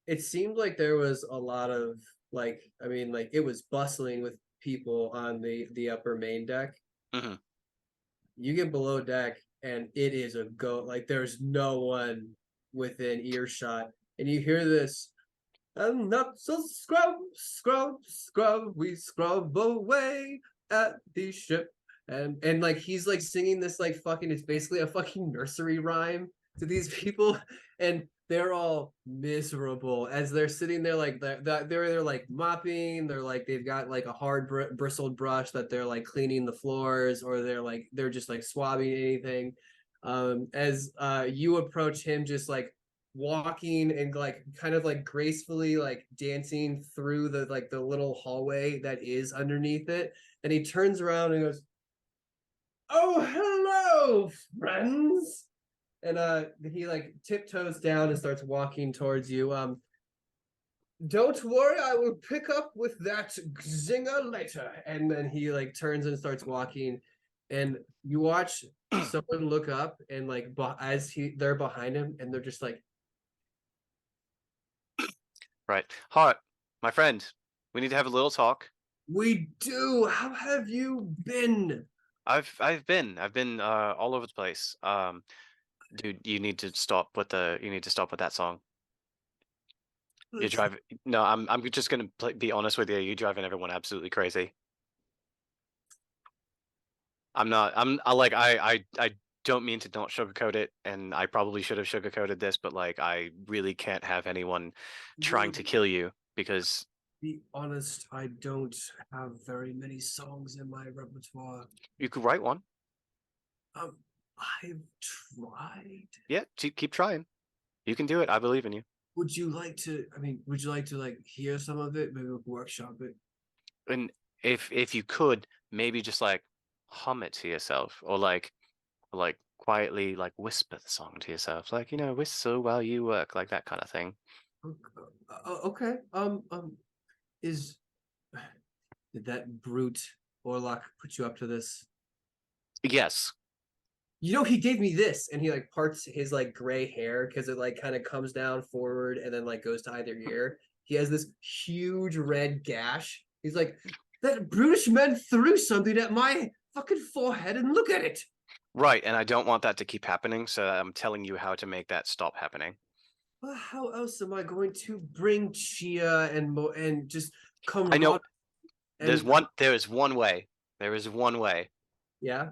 it seemed like there was a lot of like it was bustling with people on the upper main deck. Mhm. You get below deck and it is a go, like there's no one within earshot, and you hear this, "I'm not so scrub, we scrub away at the ship," and like he's like singing this like fucking, it's basically a fucking nursery rhyme to these people, and they're all miserable as they're sitting there like they're like mopping, they've got like a hard bristled brush that they're like cleaning the floors, or they're just like swabbing anything. As you approach him, just like walking and like kind of like gracefully like dancing through the like the little hallway that is underneath it, and he turns around and goes, "Oh, hello, friends." And he like tiptoes down and starts walking towards you. Don't worry, I will pick up with that zinger later. And then he like turns and starts walking, and you watch someone look up and like as they're behind him, and they're just like, Right. Hart, my friend, we need to have a little talk. "We do. How have you been?" I've been all over the place. Dude, you need to stop with that song. You're driving. No, I'm just gonna be honest with you. You're driving everyone absolutely crazy. I'm not. I don't mean to not sugarcoat it, and I probably should have sugarcoated this, but like I really can't have anyone trying to kill you because Be honest, I don't have very many songs in my repertoire. you could write one. I've tried. Yeah, keep trying. You can do it. I believe in you. Would you like to? I mean, would you like to like hear some of it? Maybe we can workshop it. And if you could maybe just like hum it to yourself, or like quietly like whisper the song to yourself, like whistle while you work, like that kind of thing. Okay. Is did that brute Orlok put you up to this? Yes. You know, he gave me this, and he like parts his like gray hair because it like kind of comes down forward and then like goes to either ear. He has this huge red gash. He's like, that brutish man threw something at my fucking forehead, and look at it. Right, and I don't want that to keep happening, so I'm telling you how to make that stop happening. Well, how else am I going to bring Chia and just come? I know. There is one way. There is one way. Yeah.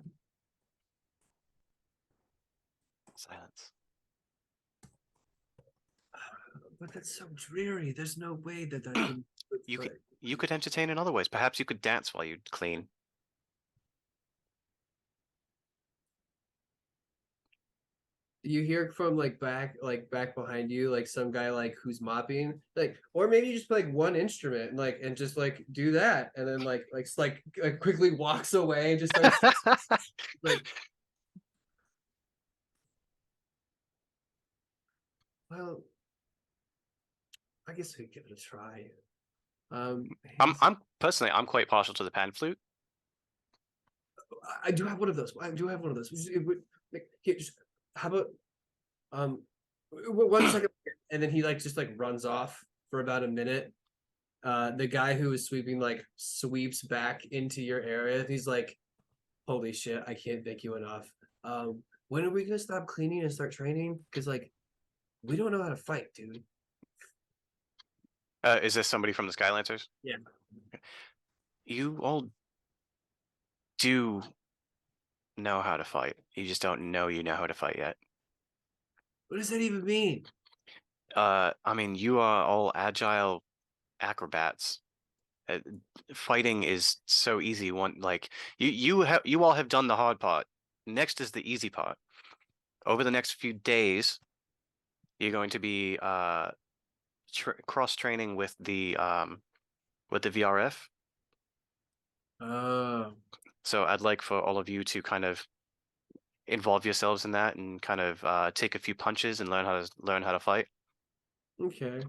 Silence. But that's so dreary. There's no way that I can. You could entertain in other ways. Perhaps you could dance while you clean. You hear from like back behind you, like some guy like who's mopping, like, or maybe you just play like one instrument and just like do that, and then like quickly walks away and just starts like, well, I guess we could give it a try. I'm personally quite partial to the pan flute. I do have one of those. I do have one of those. Here, how about 1 second, and then he like just like runs off for about a minute. The guy who was sweeping like sweeps back into your area. He's like, holy shit, I can't thank you enough. When are we gonna stop cleaning and start training? Because like we don't know how to fight, dude. Is this somebody from the Skylancers? Yeah. You all do know how to fight. You just don't know you know how to fight yet. What does that even mean? I mean, you are all agile acrobats. Fighting is so easy. You all have done the hard part. Next is the easy part. Over the next few days, you're going to be cross training with the VRF. So I'd like for all of you to kind of involve yourselves in that and kind of take a few punches and learn how to fight. Okay.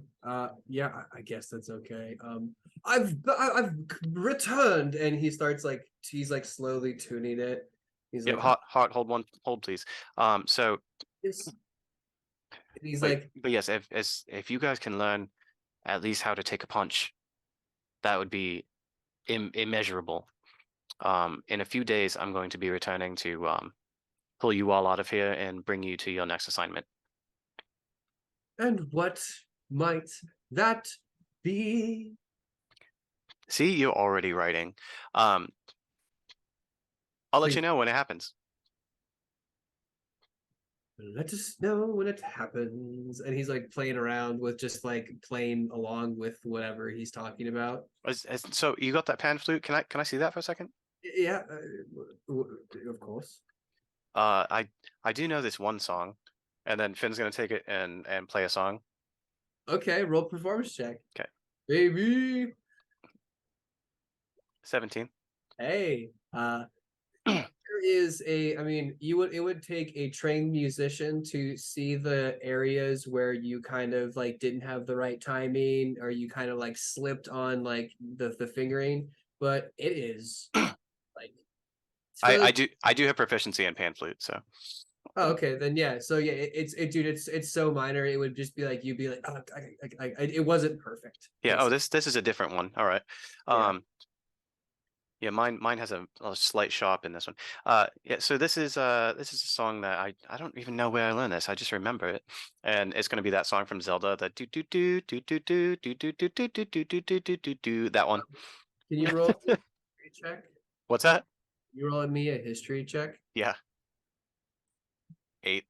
Yeah, I guess that's okay. I've returned, and he's like slowly tuning it. He's Yeah, like, hold please. So yes. And he's like, but yes, if you guys can learn at least how to take a punch, that would be immeasurable. In a few days, I'm going to be returning to pull you all out of here and bring you to your next assignment. and what might that be? See, you're already writing. I'll let Please. you know when it happens. Let us know when it happens. And he's like playing around with just like playing along with whatever he's talking about. So you got that pan flute? Can I see that for a second? Yeah, of course. I do know this one song, and then Finn's gonna take it and play a song. Okay, roll performance check. Okay. Baby. 17. Hey, There is I mean, it would take a trained musician to see the areas where you kind of like didn't have the right timing or you kind of like slipped on like the fingering, but it is like it's fairly. I do have proficiency in pan flute, so Oh, okay, then yeah. So yeah, dude, it's so minor. It would just be like you'd be like, oh, it wasn't perfect. yeah. Oh, Basically. this is a different one. All right. Yeah. Yeah, mine has a slight sharp in this one. Yeah, so this is a song that I don't even know where I learned this. I just remember it, and it's gonna be that song from Zelda, the do do do do do do do do do do do do do do do do do that one. Can you roll me a history check? What's that? You roll me a history check. Yeah, 8.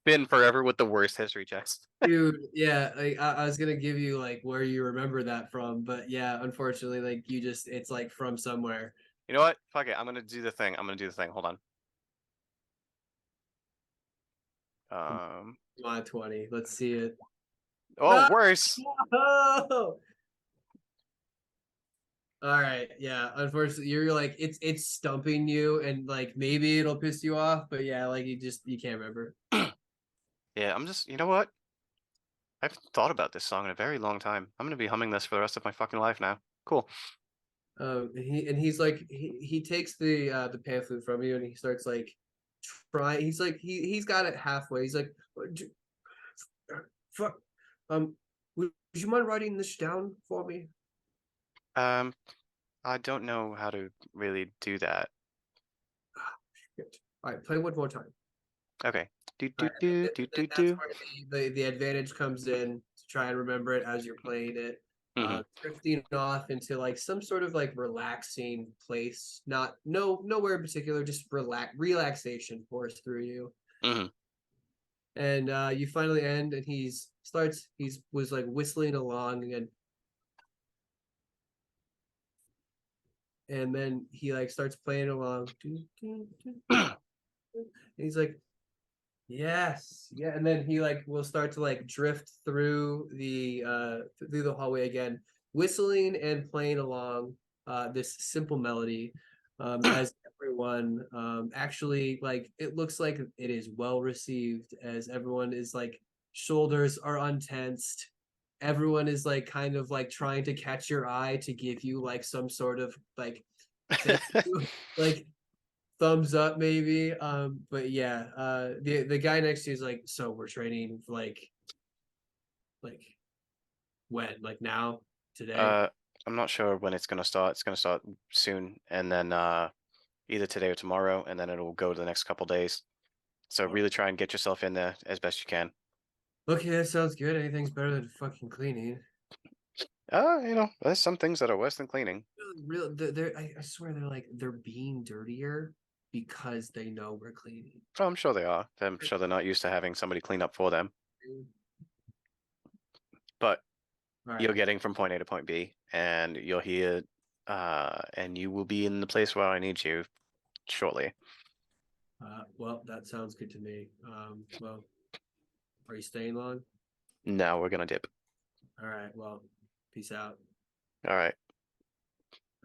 Been forever with the worst history checks. Dude, yeah, like I was gonna give you like where you remember that from, but yeah, unfortunately, like it's like from somewhere. You know what? Fuck it. I'm gonna do the thing. I'm gonna do the thing. Hold on. Come on, 20. Let's see it. Oh, No! worse. All right, yeah. Unfortunately, you're like it's stumping you, and like maybe it'll piss you off, but yeah, like you can't remember. Yeah, I'm just. You know what? I've thought about this song in a very long time. I'm gonna be humming this for the rest of my fucking life now. Cool. He's like he takes the pamphlet from you, and he starts like trying. He's like he's got it halfway. He's like, fuck. Would you mind writing this down for me? Um, I don't know how to really do that. Shit. All right, play one more time. Okay. Do All do right, do do do that's do. where the advantage comes in to try and remember it as you're playing it. Mhm. Drifting off into like some sort of like relaxing place, nowhere in particular, just relaxation pours through you. Mhm. And you finally end, and he was like whistling along, and then he like starts playing along, and he's like, yes, yeah, and then he like will start to like drift through the hallway again, whistling and playing along this simple melody, as everyone actually like it looks like it is well received as everyone is like shoulders are untensed. Everyone is like kind of like trying to catch your eye to give you like some sort of like thank you, like thumbs up maybe. But yeah, the guy next to you is like, so we're training like when? Like now? Today? Uh, I'm not sure when it's gonna start. It's gonna start soon, and then either today or tomorrow, and then it'll go to the next couple days. So really try and get yourself in there as best you can. Okay, that sounds good. Anything's better than fucking cleaning. There's some things that are worse than cleaning. Real, I swear they're being dirtier because they know we're cleaning. Oh, I'm sure they are. I'm sure they're not used to having somebody clean up for them. But All you're right. getting from point A to point B, and you're here, and you will be in the place where I need you shortly. Well, that sounds good to me. Well, are you staying long? No, we're gonna dip. All right. Well, peace out. All right.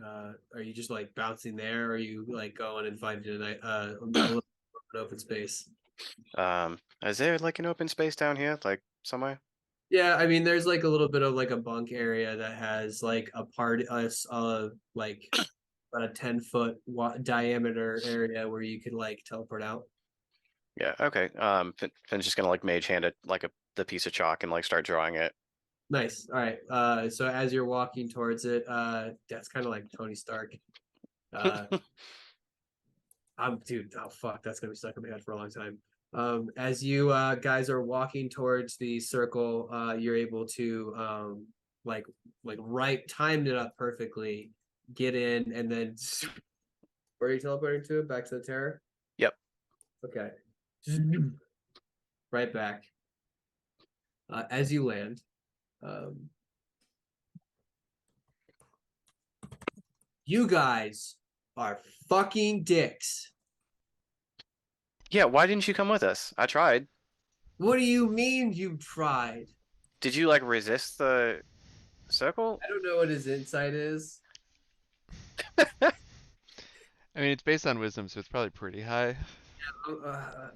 Are you just like bouncing there, or are you like going and finding a little open space? Is there like an open space down here, like somewhere? Yeah, I mean, there's like a little bit of like a bunk area that has like a part, like about a 10-foot diameter area where you could like teleport out. Yeah. Okay. Finn's just gonna like mage hand it like the piece of chalk and like start drawing it. Nice. All right. So as you're walking towards it, that's kind of like Tony Stark. Uh, dude, oh fuck, that's gonna be stuck in my head for a long time. As you guys are walking towards the circle, you're able to like right timed it up perfectly, get in, and then where are you teleporting to? Back to the terror? Yep. Okay. Right back. As you land, you guys are fucking dicks. Yeah. Why didn't you come with us? I tried. What do you mean you tried? Did you like resist the circle? I don't know what his insight is. I mean, it's based on wisdom, so it's probably pretty high.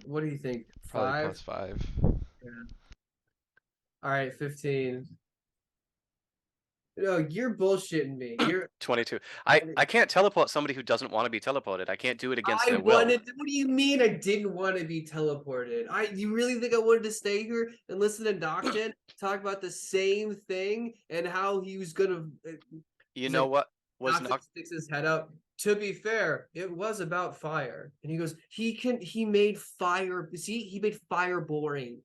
What do you think? Probably 5? +5. Yeah. All right, 15. No, you're bullshitting me. You're 22. I can't teleport somebody who doesn't want to be teleported. I can't do it against I their will. wanted. What do you mean I didn't want to be teleported? You really think I wanted to stay here and listen to Nocton talk about the same thing and how he was gonna? You He's know like, what was Nocton not sticks his head up. To be fair, it was about fire, and he goes, he made fire. See, he made fire boring.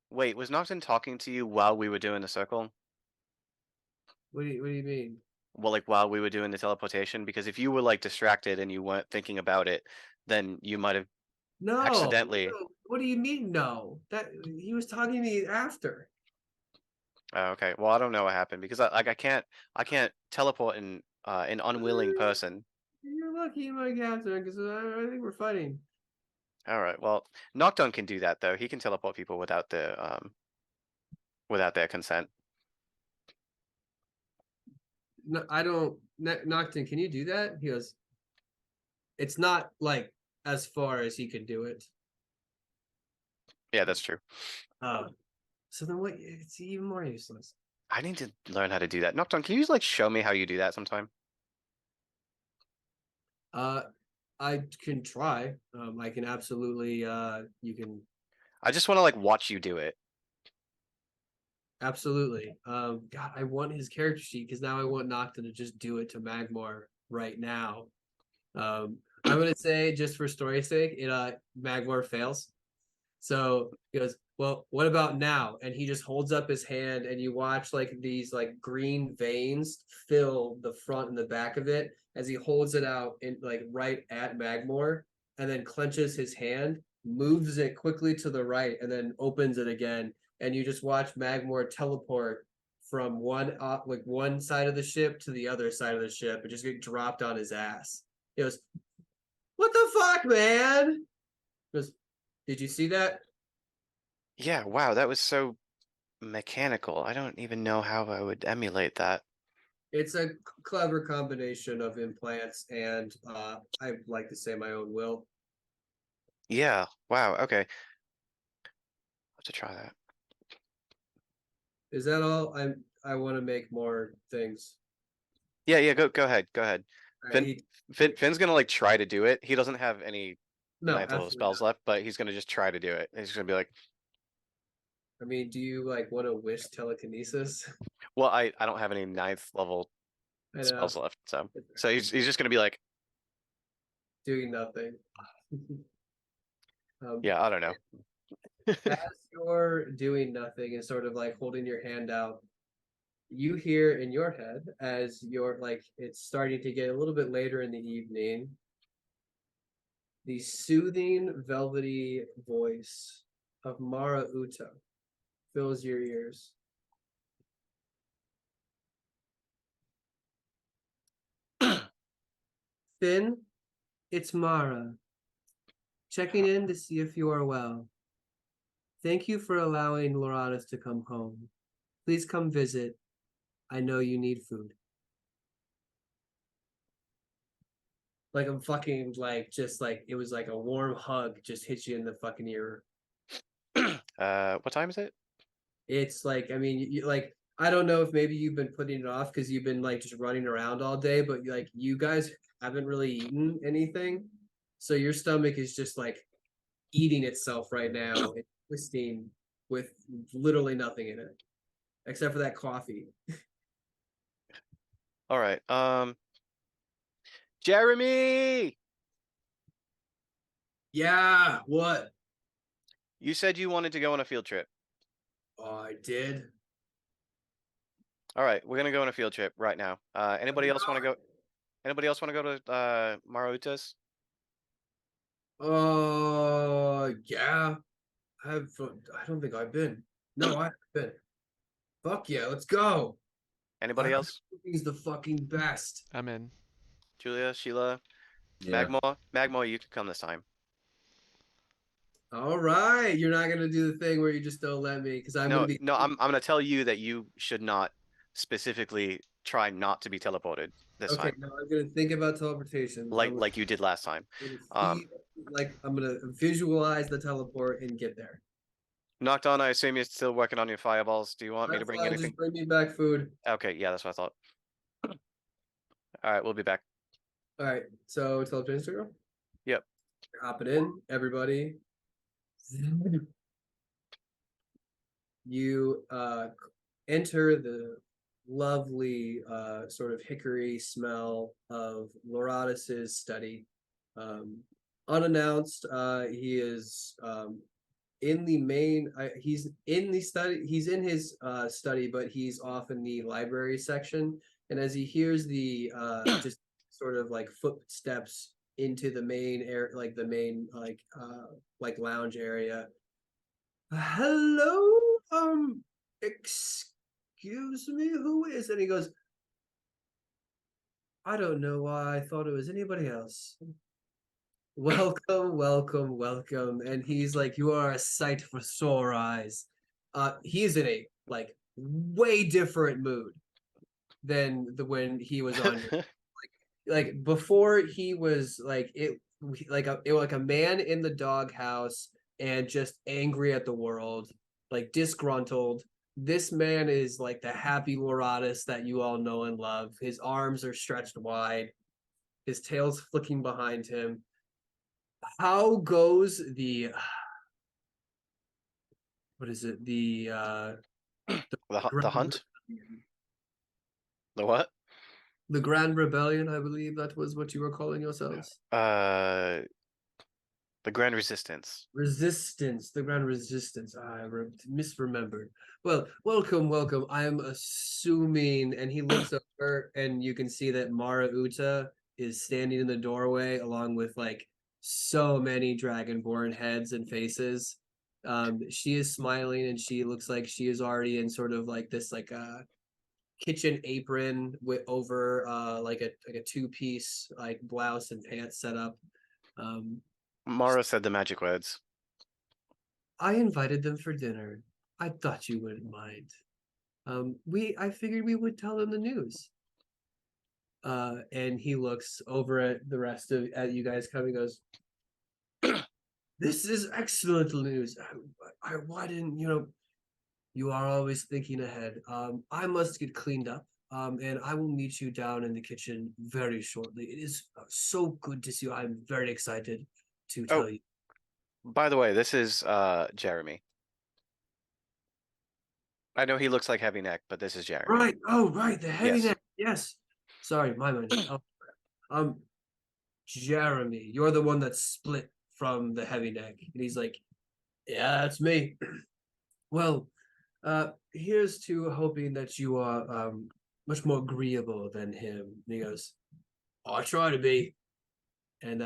wait, was Nocton talking to you while we were doing the circle? What do you mean? Well, like while we were doing the teleportation, because if you were like distracted and you weren't thinking about it, then you might have No, accidentally. no. What do you mean? No, that he was talking to me after. Oh, okay. Well, I don't know what happened because I can't teleport in an unwilling person. You're lucky, my captain, because I think we're fighting. All right. Well, Nocturne can do that though. He can teleport people without their consent. No, I don't. Nocton, can you do that? He goes, it's not like as far as he could do it. Yeah, that's true. So then what? It's even more useless. I need to learn how to do that. Nocturne, can you like show me how you do that sometime? I can try. I can absolutely. You can I just want to like watch you do it. absolutely. God, I want his character sheet because now I want Nocton to just do it to Magmar right now. I'm gonna say just for story's sake, Magmar fails. So he goes, well, what about now? And he just holds up his hand, and you watch like these like green veins fill the front and the back of it as he holds it out in like right at Magmore, and then clenches his hand, moves it quickly to the right, and then opens it again. And you just watch Magmore teleport from one side of the ship to the other side of the ship and just get dropped on his ass. He goes, what the fuck, man? He goes, did you see that? Yeah, wow, that was so mechanical. I don't even know how I would emulate that. It's a clever combination of implants and I like to say my own will. Yeah, wow, okay. I'll have to try that. Is that all? I want to make more things. Yeah, go ahead, go ahead. Right, Finn's gonna like try to do it. He doesn't have any no, ninth level absolutely spells not. left, but he's gonna just try to do it. He's gonna be like, I mean, do you like want to wish telekinesis? well, I don't have any ninth level I know. spells left, so he's just gonna be like, Doing nothing. yeah, I don't know. As you're doing nothing and sort of like holding your hand out, you hear in your head as you're like it's starting to get a little bit later in the evening, the soothing, velvety voice of Mara Uta fills your ears. Finn, it's Mara, checking in to see if you are well. Thank you for allowing Loratus to come home. Please come visit. I know you need food. Like I'm fucking like just like it was like a warm hug just hit you in the fucking ear. What time is it? It's like I mean like I don't know if maybe you've been putting it off because you've been like just running around all day, but like you guys haven't really eaten anything, so your stomach is just like eating itself right now and twisting with literally nothing in it except for that coffee. All right. Jeremy, Yeah, what? you said you wanted to go on a field trip. Oh, I did. All right, we're gonna go on a field trip right now. Anybody else want to go? Anybody else want to go to Maruta's? Yeah. I don't think I've been. No, I haven't been. Fuck yeah, let's go. Anybody else? He's the fucking best. I'm in. Julia, Sheila, Yeah. Magmore, you can come this time. All right, you're not gonna do the thing where you just don't let me because I'm No, gonna be. I'm gonna tell you that you should not specifically try not to be teleported. this Okay, time, now I'm gonna think about teleportation. like you did last time. I'm gonna visualize the teleport and get there. Nocton, I assume you're still working on your fireballs. Do you want me to That's bring fine. anything? Just bring me back food. Okay, yeah, that's what I thought. All right, we'll be back. All right. So teleportation girl. Yep. Hop it in, everybody. You enter the lovely sort of hickory smell of Loratus's study. Unannounced, he is in the main. He's in the study. He's in his study, but he's off in the library section. And as he hears the just sort of like footsteps into the main air, like the main like lounge area. Hello, excuse me, who is? And he goes, I don't know why I thought it was anybody else. Welcome, welcome, welcome. And he's like, you are a sight for sore eyes. He's in a like way different mood than the when he was on your like before he was like like a man in the doghouse and just angry at the world, like disgruntled. This man is like the happy Loratus that you all know and love. His arms are stretched wide, his tail's flicking behind him. How goes the what is it? The hunt? The what? The Grand Rebellion, I believe that was what you were calling yourselves. The Grand Resistance. Resistance, the Grand Resistance. Misremembered. Well, welcome, welcome. I'm assuming, and he looks over, and you can see that Mara Uta is standing in the doorway, along with like so many Dragonborn heads and faces. She is smiling, and she looks like she is already in sort of like this kitchen apron with over like a two-piece like blouse and pants setup. Mara said the magic words. I invited them for dinner. I thought you wouldn't mind. I figured we would tell them the news. And he looks over at the rest of at you guys coming, goes, "This is excellent news. Why didn't you know? You are always thinking ahead. I must get cleaned up. And I will meet you down in the kitchen very shortly. It is so good to see you. I'm very excited to tell you." By the way, this is Jeremy. I know he looks like Heavy Neck, but this is Jeremy. Right. Oh, right. The heavy Yes. neck. Yes. Sorry, my mistake. Oh, Jeremy, you're the one that split from the heavy neck. And he's like, yeah, that's me. Well, here's to hoping that you are much more agreeable than him. And he goes, oh, I try to be. And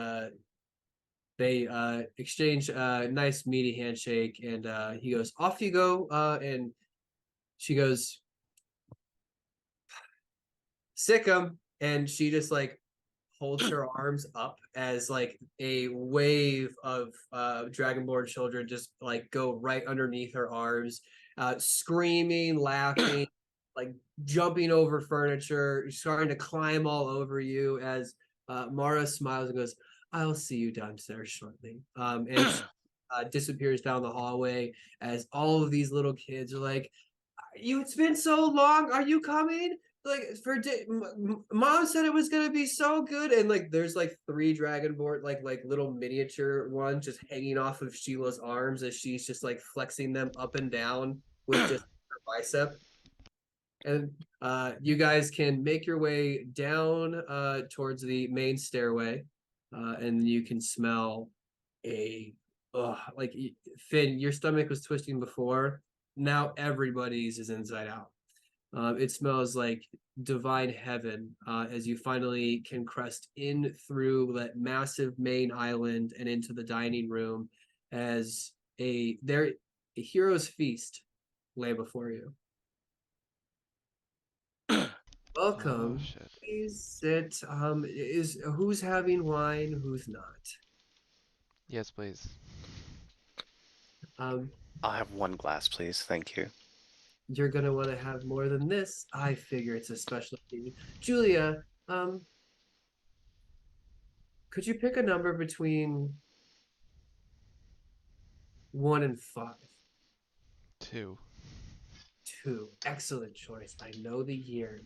they exchange a nice meaty handshake, and he goes, off you go. And she goes, sick him. And she just like holds her arms up as like a wave of Dragonborn children just like go right underneath her arms, screaming, laughing, like jumping over furniture, starting to climb all over you as Mara smiles and goes, I'll see you downstairs shortly. And she disappears down the hallway as all of these little kids are like, it's been so long. Are you coming? Like mom said it was gonna be so good, and like there's like 3 Dragonborn like little miniature ones just hanging off of Sheila's arms as she's just like flexing them up and down with just her bicep. And you guys can make your way down towards the main stairway, and you can smell a like Finn, your stomach was twisting before. Now everybody's is inside out. It smells like divine heaven as you finally can crest in through that massive main island and into the dining room as a hero's feast lay before you. Welcome. Oh shit. Is it is who's having wine, who's not? Yes, please. Um, I'll have 1 glass, please. Thank you. you're gonna want to have more than this. I figure it's a special occasion. Julia, Could you pick a number between 1 and 5? 2. 2. Excellent choice. I know the year.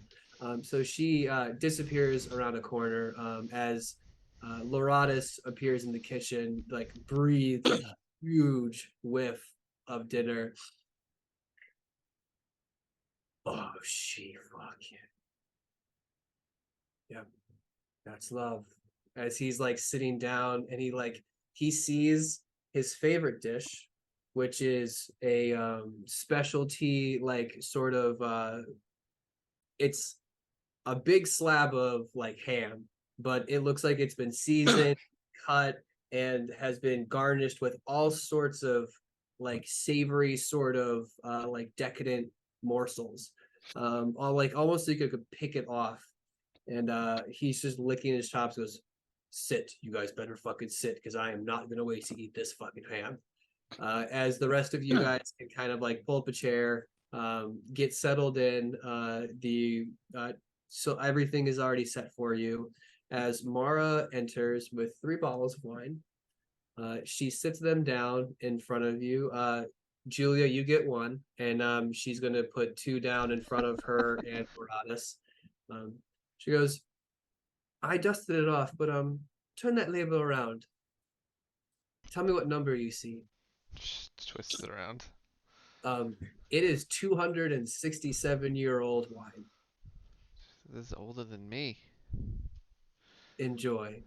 So she disappears around a corner as Loratus appears in the kitchen, like breathes a huge whiff of dinner. Oh, she fucking. Yep, that's love. As he's like sitting down and he sees his favorite dish, which is a specialty like sort of it's a big slab of like ham, but it looks like it's been seasoned, cut, and has been garnished with all sorts of like savory sort of like decadent morsels. All like almost like you could pick it off. And he's just licking his chops, goes, sit, you guys better fucking sit, because I am not gonna wait to eat this fucking ham. As the rest of you guys can kind of like pull up a chair, get settled in. So everything is already set for you. As Mara enters with 3 bottles of wine, she sits them down in front of you. Julia, you get 1, and she's gonna put 2 down in front of her and Boratus. She goes, I dusted it off, but turn that label around. Tell me what number you see. Just twist it around. It is 267-year-old wine. This is older than me. Enjoy.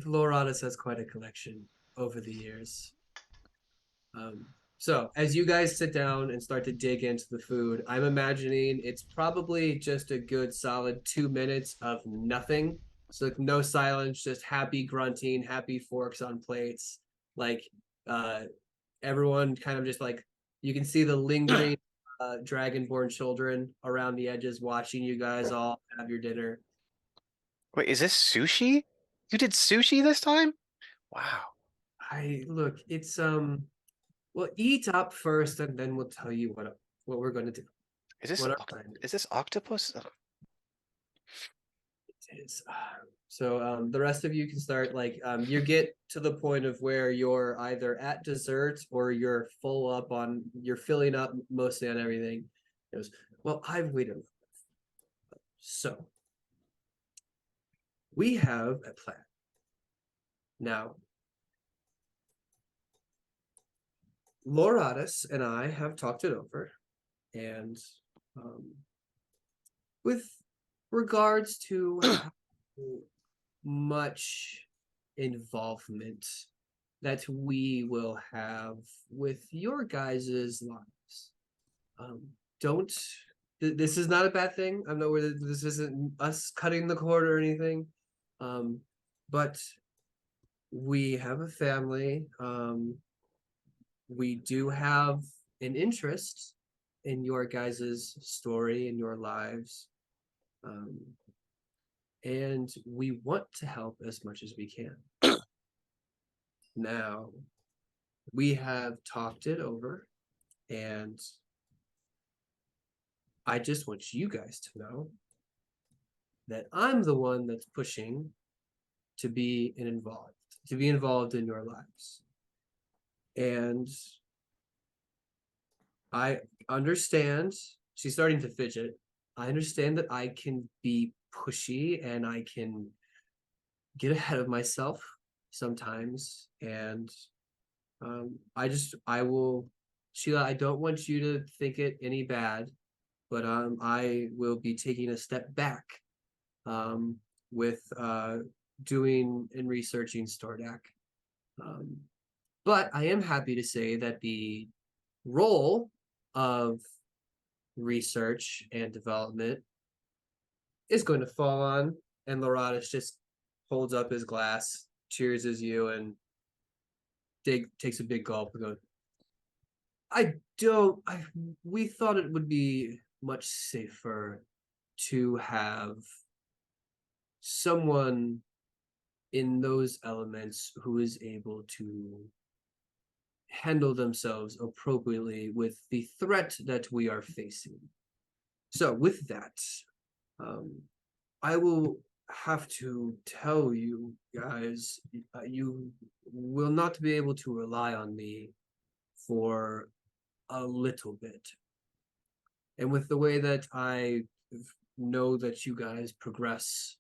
Loratus has quite a collection over the years. So as you guys sit down and start to dig into the food, I'm imagining it's probably just a good solid 2 minutes of nothing. So like no silence, just happy grunting, happy forks on plates. Like everyone kind of just like you can see the lingering dragonborn children around the edges watching you guys all have your dinner. Wait, is this sushi? You did sushi this time? Wow. It's we'll eat up first and then we'll tell you what we're going to do. Is this What our plan is this octopus? Ugh. is. So the rest of you can start like you get to the point of where you're either at dessert or you're you're filling up mostly on everything. It goes, well, I've waited. So we have a plan. Now, Loratus and I have talked it over, and with regards to how much involvement that we will have with your guys' lives. Don't this is not a bad thing. I know this isn't us cutting the cord or anything. But we have a family. We do have an interest in your guys' story and your lives. And we want to help as much as we can. Now, we have talked it over, and I just want you guys to know that I'm the one that's pushing to be involved in your lives. And I understand, she's starting to fidget. I understand that I can be pushy and I can get ahead of myself sometimes. And I will, Sheila, I don't want you to think it any bad, but I will be taking a step back with doing and researching Stardak. But I am happy to say that the role of research and development is going to fall on, and Loratus just holds up his glass, cheers as you, and takes a big gulp and goes, we thought it would be much safer to have someone in those elements who is able to handle themselves appropriately with the threat that we are facing. So with that, I will have to tell you guys, you will not be able to rely on me for a little bit. And with the way that I know that you guys progress,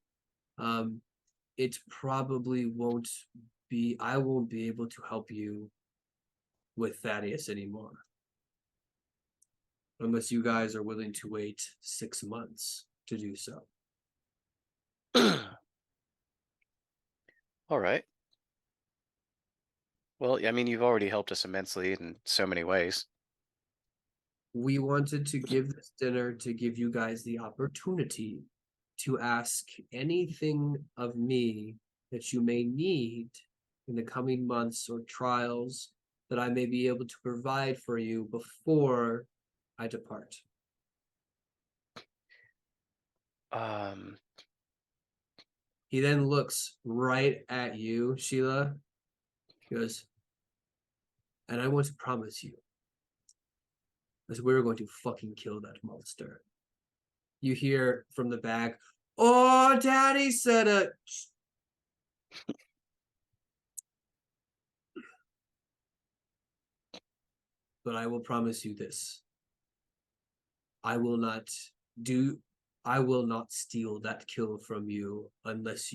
it probably won't be, I won't be able to help you with Thaddeus anymore. Unless you guys are willing to wait 6 months to do so. All right. Well, I mean, you've already helped us immensely in so many ways. We wanted to give this dinner to give you guys the opportunity to ask anything of me that you may need in the coming months or trials that I may be able to provide for you before I depart. Um, He then looks right at you, Sheila. He goes, and I want to promise you that we're going to fucking kill that monster. You hear from the back, "Oh, Daddy said it." But I will promise you this. I will not steal that kill from you unless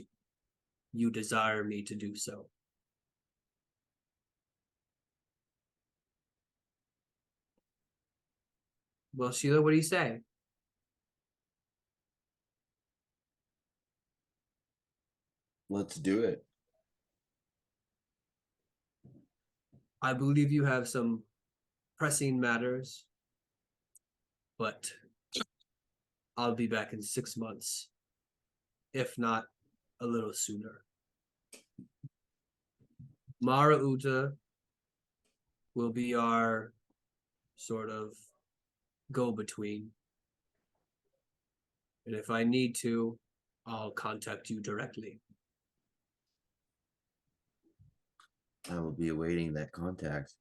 you desire me to do so. Well, Sheila, what do you say? Let's do it. I believe you have some pressing matters, but I'll be back in 6 months, if not a little sooner. Mara Uta will be our sort of go-between. And if I need to, I'll contact you directly. I will be awaiting that contact.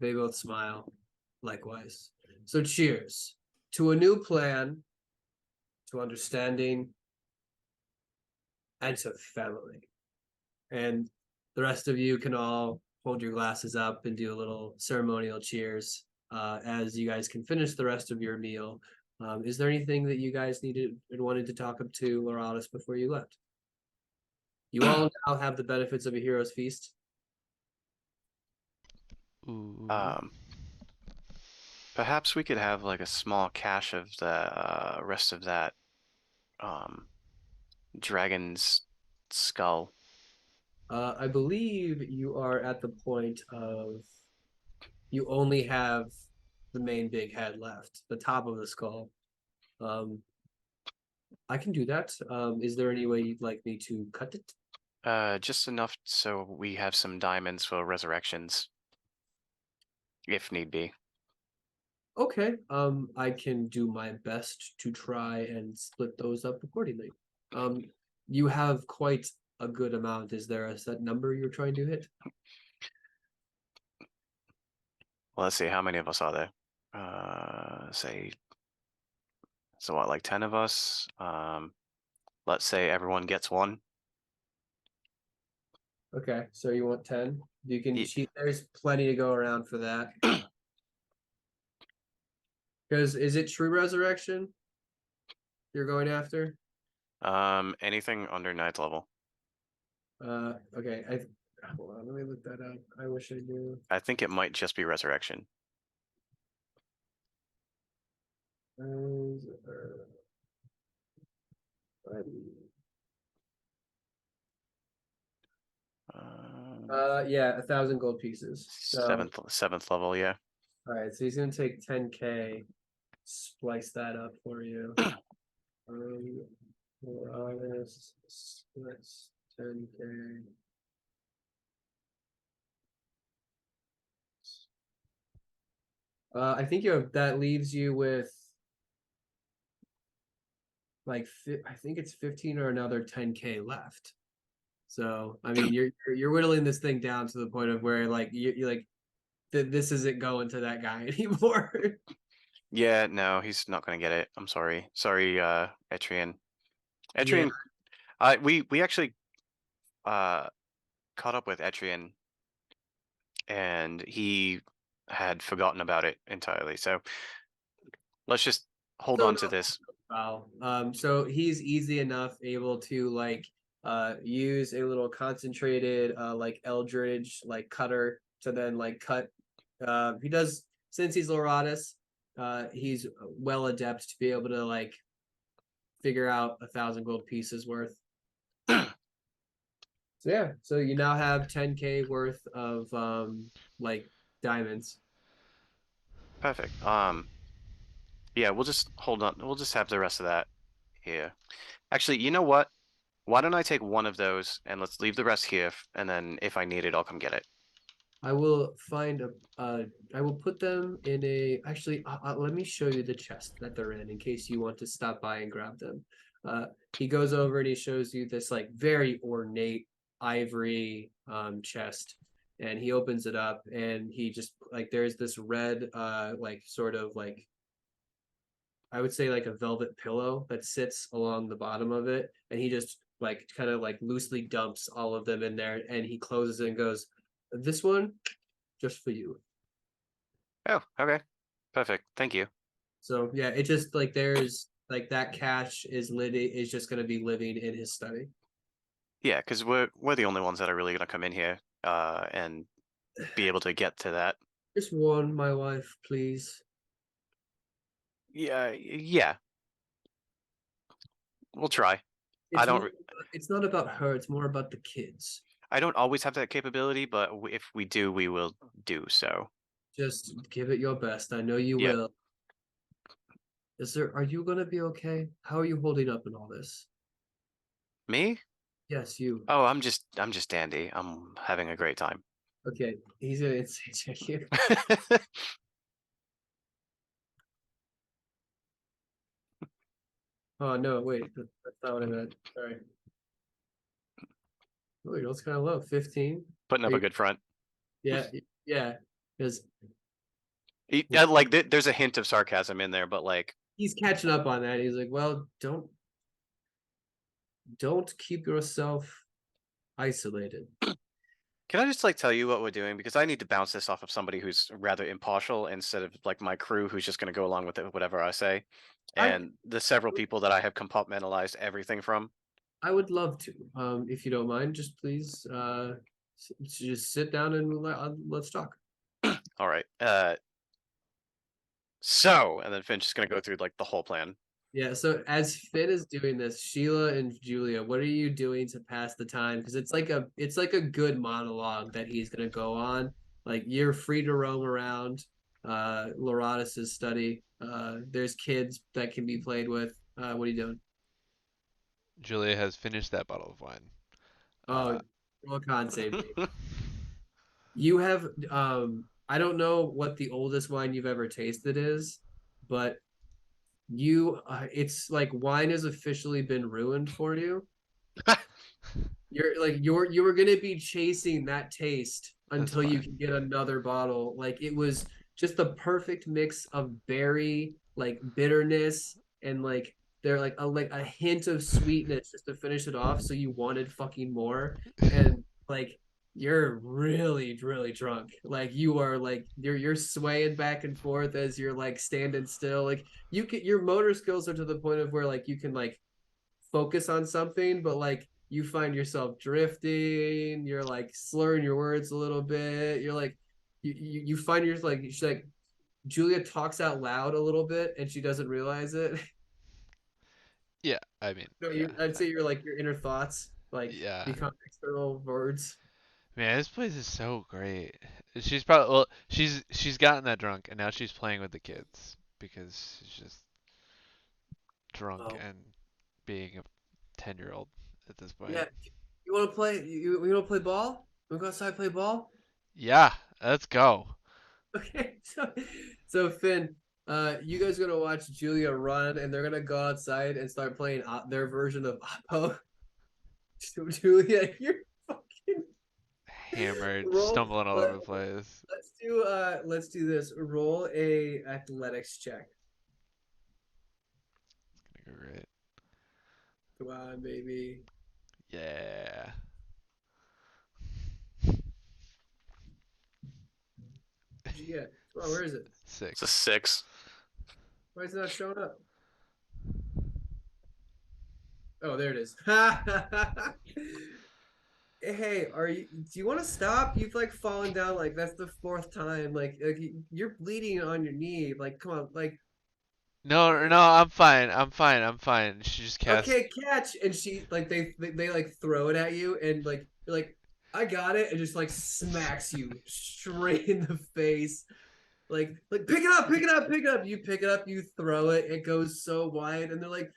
They both smile, likewise. So cheers to a new plan, to understanding, and to family. And the rest of you can all hold your glasses up and do a little ceremonial cheers as you guys can finish the rest of your meal. Is there anything that you guys needed and wanted to talk up to Loralis before you left? You all now have the benefits of a hero's feast. Ooh. Perhaps we could have like a small cache of the rest of that dragon's skull. I believe you are at the point of you only have the main big head left, the top of the skull. I can do that. Is there any way you'd like me to cut it? Just enough so we have some diamonds for resurrections, if need be. Okay. I can do my best to try and split those up accordingly. You have quite a good amount. Is there a set number you're trying to hit? Well, let's see, how many of us are there? Say, so what, like 10 of us? Let's say everyone gets one. Okay, so you want 10? You can Ye- cheat. There's plenty to go around for that. Because is it true resurrection you're going after? Anything under 9th level. Okay. Hold on, let me look that up. I wish I knew. I think it might just be resurrection. Yeah, 1,000 gold pieces. So, Seventh level, yeah. all right, so he's gonna take 10K, splice that up for you. For August, splice 10K. I think that leaves you with like I think it's 15 or another 10K left. So I mean, you're whittling this thing down to the point of where like you're like this isn't going to that guy anymore. Yeah, no, he's not gonna get it. I'm sorry. Sorry, Etrian. Yeah, Etrian, we actually uh caught up with Etrian and he had forgotten about it entirely. So let's just hold so on no to this. foul. So he's easy enough able to like use a little concentrated like eldritch like cutter to then like cut. He does since he's Loratus, he's well adept to be able to like figure out 1,000 gold pieces worth. So yeah, so you now have 10K worth of like diamonds. Perfect. Yeah, we'll just hold on. We'll just have the rest of that here. Actually, you know what? Why don't I take one of those and let's leave the rest here, and then if I need it, I'll come get it. I will find a I will put them in a actually let me show you the chest that they're in case you want to stop by and grab them. He goes over and he shows you this like very ornate ivory chest, and he opens it up and he just like there's this red like sort of like I would say like a velvet pillow that sits along the bottom of it, and he just like kind of like loosely dumps all of them in there, and he closes it and goes, "This one, just for you." Oh, okay. Perfect. Thank you. So yeah, it just like there's like that cash is just gonna be living in his study. Yeah, because we're the only ones that are really gonna come in here, and be able to get to that. Just one, my wife, please. Yeah, yeah. We'll try. I It's don't. more. It's not about her. It's more about the kids. I don't always have that capability, but if we do, we will do so. Just give it your best. I know you Yep. will. Are you gonna be okay? How are you holding up in all this? Me? Yes, you. Oh, I'm just dandy. I'm having a great time. Okay, he's gonna insane check you. Oh no, wait, that's not what I meant. Sorry. Oh, yours kind of low. 15. Putting Are up a you, good front. yeah, yeah. Because Like there's a hint of sarcasm in there, but like, he's catching up on that. He's like, well, don't keep yourself isolated. can I just like tell you what we're doing? Because I need to bounce this off of somebody who's rather impartial instead of like my crew who's just going to go along with it, whatever I say. I And the several people that I have compartmentalized everything from. I would love to. If you don't mind, just please just sit down and let's talk. All right. And then Finn's just going to go through like the whole plan. Yeah, so as Finn is doing this, Sheila and Julia, what are you doing to pass the time? Because it's like a good monologue that he's gonna go on. Like you're free to roam around Loratus's study. There's kids that can be played with. What are you doing? Julia has finished that bottle of wine. Oh, well, con save me. You have I don't know what the oldest wine you've ever tasted is, but it's like wine has officially been ruined for you. You were gonna be chasing that taste That's until you fine. can get another bottle. Like it was just the perfect mix of berry, like bitterness, and like they're like a hint of sweetness just to finish it off. So you wanted fucking more, and like you're really really drunk. Like you are like you're swaying back and forth as you're like standing still. Like your motor skills are to the point of where like you can like focus on something, but like you find yourself drifting, you're like slurring your words a little bit, you're like you find yourself like she's like Julia talks out loud a little bit and she doesn't realize it. Yeah, I mean, No, yeah, I'd say you're like your inner thoughts like yeah. become external words. Man, this place is so great. She's probably well, she's gotten that drunk, and now she's playing with the kids because she's just drunk Oh and being a 10-year-old at this point. yeah, you want to play? You want to play ball? Want to go outside and play ball? Yeah, let's go. Okay, so Finn, you guys are gonna watch Julia run, and they're gonna go outside and start playing their version of Oppo. Julia, you're fucking Hammered, roll. stumbling all over the place. Let's do this. Roll a athletics check. Gonna go right. Come on, baby. Yeah. Yeah. Come on, where is it? It's a 6. 6. Why is it not showing up? Oh, there it is. Hey, do you want to stop? You've like fallen down like that's the fourth time. Like you're bleeding on your knee. Like, come on, like No, no, I'm fine. I'm fine. I'm fine. She just cast. okay, catch. And she like they like throw it at you and like you're like, I got it, and just like smacks you straight in the face. Like pick it up, pick it up, pick it up. You pick it up, you throw it, it goes so wide, and they're like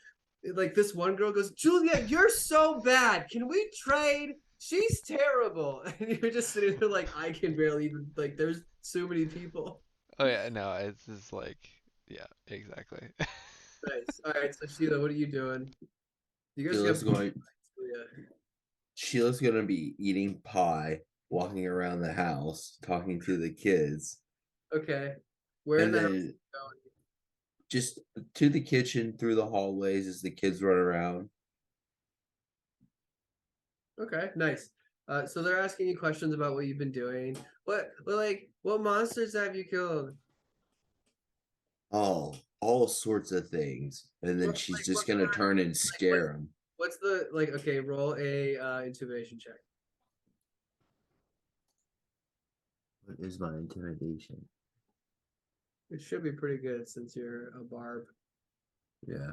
this one girl goes, Julia, you're so bad. Can we trade? She's terrible. And you're just sitting there like I can barely even like there's so many people. Oh yeah, no, it's just like, yeah, exactly. Nice. All right, so Sheila, what are you doing? You guys Sheila's got going. Julia. Sheila's gonna be eating pie, walking around the house, talking to the kids, Okay. Where in and the house then are you going? just to the kitchen through the hallways as the kids run around. Okay, nice. So they're asking you questions about what you've been doing. What monsters have you killed? All sorts of things, and then she's just What gonna kind? turn and Like, what's scare them. what's the like? Okay, roll a intimidation check. What is my intimidation? It should be pretty good since you're a barb. Yeah,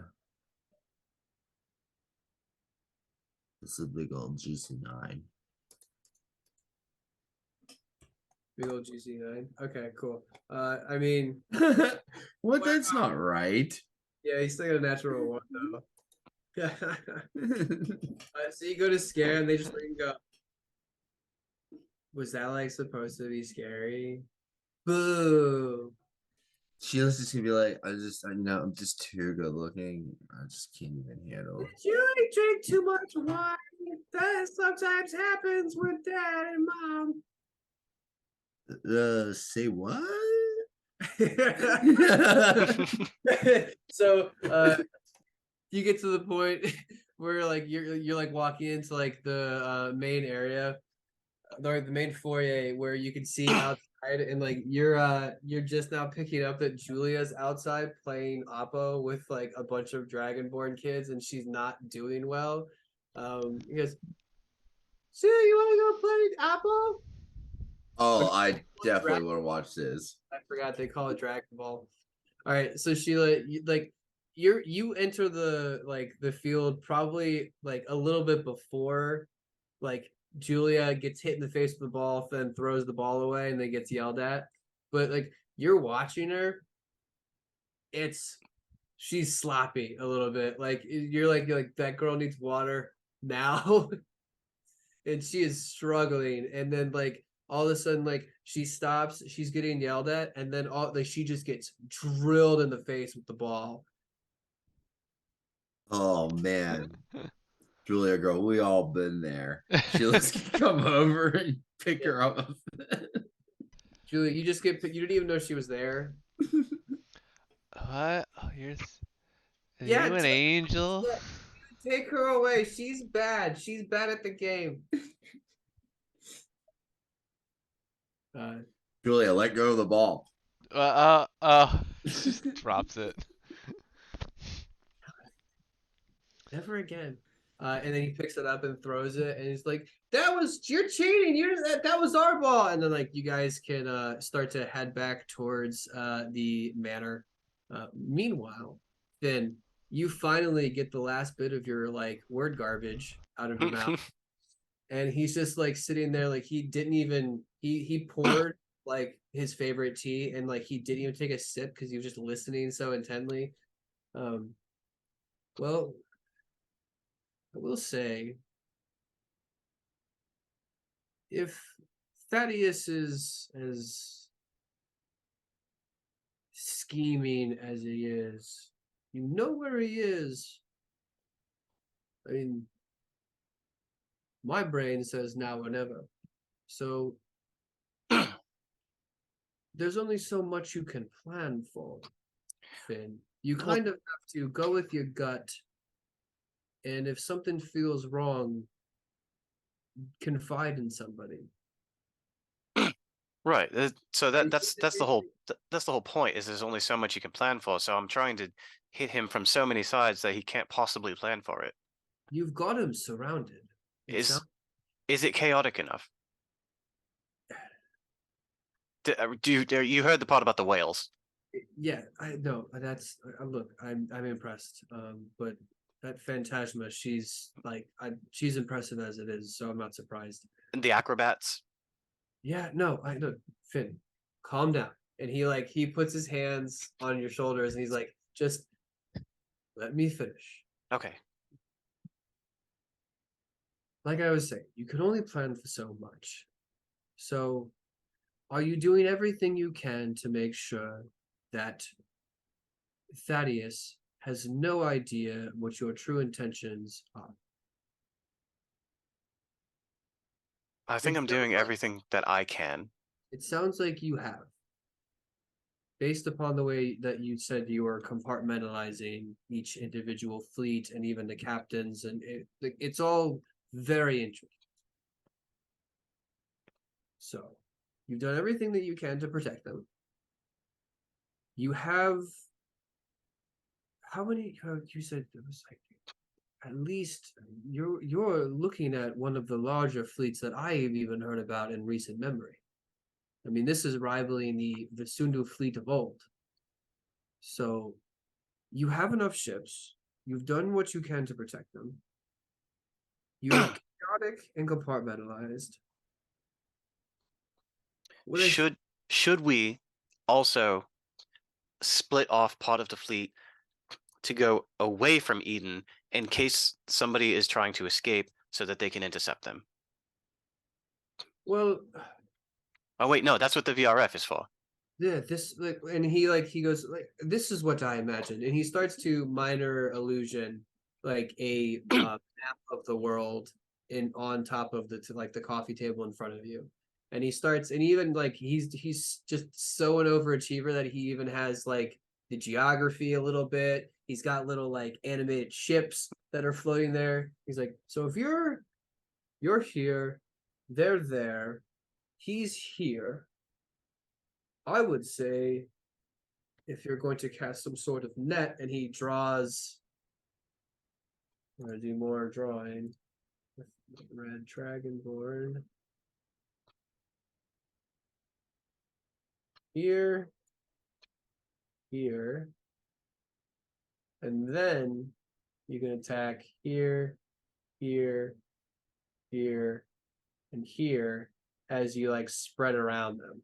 it's a big old juicy 9. Big old GC9. Okay, cool. I mean, What? That's not right. yeah, he's still got a natural one though. So you go to scare, and they just let you go. Was that like supposed to be scary? Boo! Sheila's just gonna be like, I'm just too good looking. I just can't even handle. Did you drink too much wine? That sometimes happens with dad and mom. Say what? So you get to the point where like you're like walking into like the main area, the main foyer where you can see outside, and like you're just now picking up that Julia's outside playing Oppo with like a bunch of Dragonborn kids, and she's not doing well. He goes, "So you want to go play Oppo?" Oh, Okay, I definitely Dragon want to watch this. I forgot they call it Dragon Ball. All right, so Sheila, you enter the field probably like a little bit before like Julia gets hit in the face with the ball, then throws the ball away, and then gets yelled at. But like you're watching her, she's sloppy a little bit. Like you're like that girl needs water now, and she is struggling. And then like all of a sudden, like she stops, she's getting yelled at, and then all like she just gets drilled in the face with the ball. Oh man, Julia girl, we all been there. Sheila's gonna come over and pick her up. Julia, you didn't even know she was there. What? Oh, are Yeah, you an angel? take her away. She's bad. She's bad at the game. Julia, let go of the ball. Just drops it. Never again. And then he picks it up and throws it, and he's like, you're cheating. That was our ball." And then like you guys can start to head back towards the manor. Meanwhile, then you finally get the last bit of your like word garbage out of your mouth. And he's just like sitting there like he didn't even he poured like his favorite tea, and like he didn't even take a sip because he was just listening so intently. Well, I will say, if Thaddeus is as scheming as he is, you know where he is. I mean, My brain says now or never. So there's only so much you can plan for, Finn. You Well- kind of have to go with your gut, and if something feels wrong, confide in somebody. Right. So And that's the whole point. Is there's only so much you can plan for. So I'm trying to hit him from so many sides that he can't possibly plan for it. you've got him surrounded. It Is sounds is it chaotic enough? You heard the part about the whales? yeah, I know that's look, I'm impressed. But that Phantasma, she's like she's impressive as it is, so I'm not surprised. The acrobats? Yeah, no, I look, Finn, calm down. And he puts his hands on your shoulders and he's like, just let me finish. Okay. Like I was saying, you can only plan for so much. So are you doing everything you can to make sure that Thaddeus has no idea what your true intentions are? I think It I'm sounds doing like- everything that I can. It sounds like you have. Based upon the way that you said you were compartmentalizing each individual fleet and even the captains, and it's all very interesting. So, you've done everything that you can to protect them. You have how many? You said it was like at least you're looking at one of the larger fleets that I have even heard about in recent memory. I mean, this is rivaling the Sundu fleet of old. So you have enough ships. You've done what you can to protect them. You're chaotic and compartmentalized. What I- Should we also split off part of the fleet to go away from Eden in case somebody is trying to escape so that they can intercept them? well, Oh wait, no, that's what the VRF is for. yeah, this and he goes like, this is what I imagined, and he starts to minor illusion like a map of the world in on top of the coffee table in front of you, and he starts and even like he's just so an overachiever that he even has like the geography a little bit. He's got little like animated ships that are floating there. He's like, so if you're here, they're there, he's here. I would say if you're going to cast some sort of net and he draws, I'm going to do more drawing with red dragonborn. Here, here, and then you can attack here, here, here, and here as you like spread around them.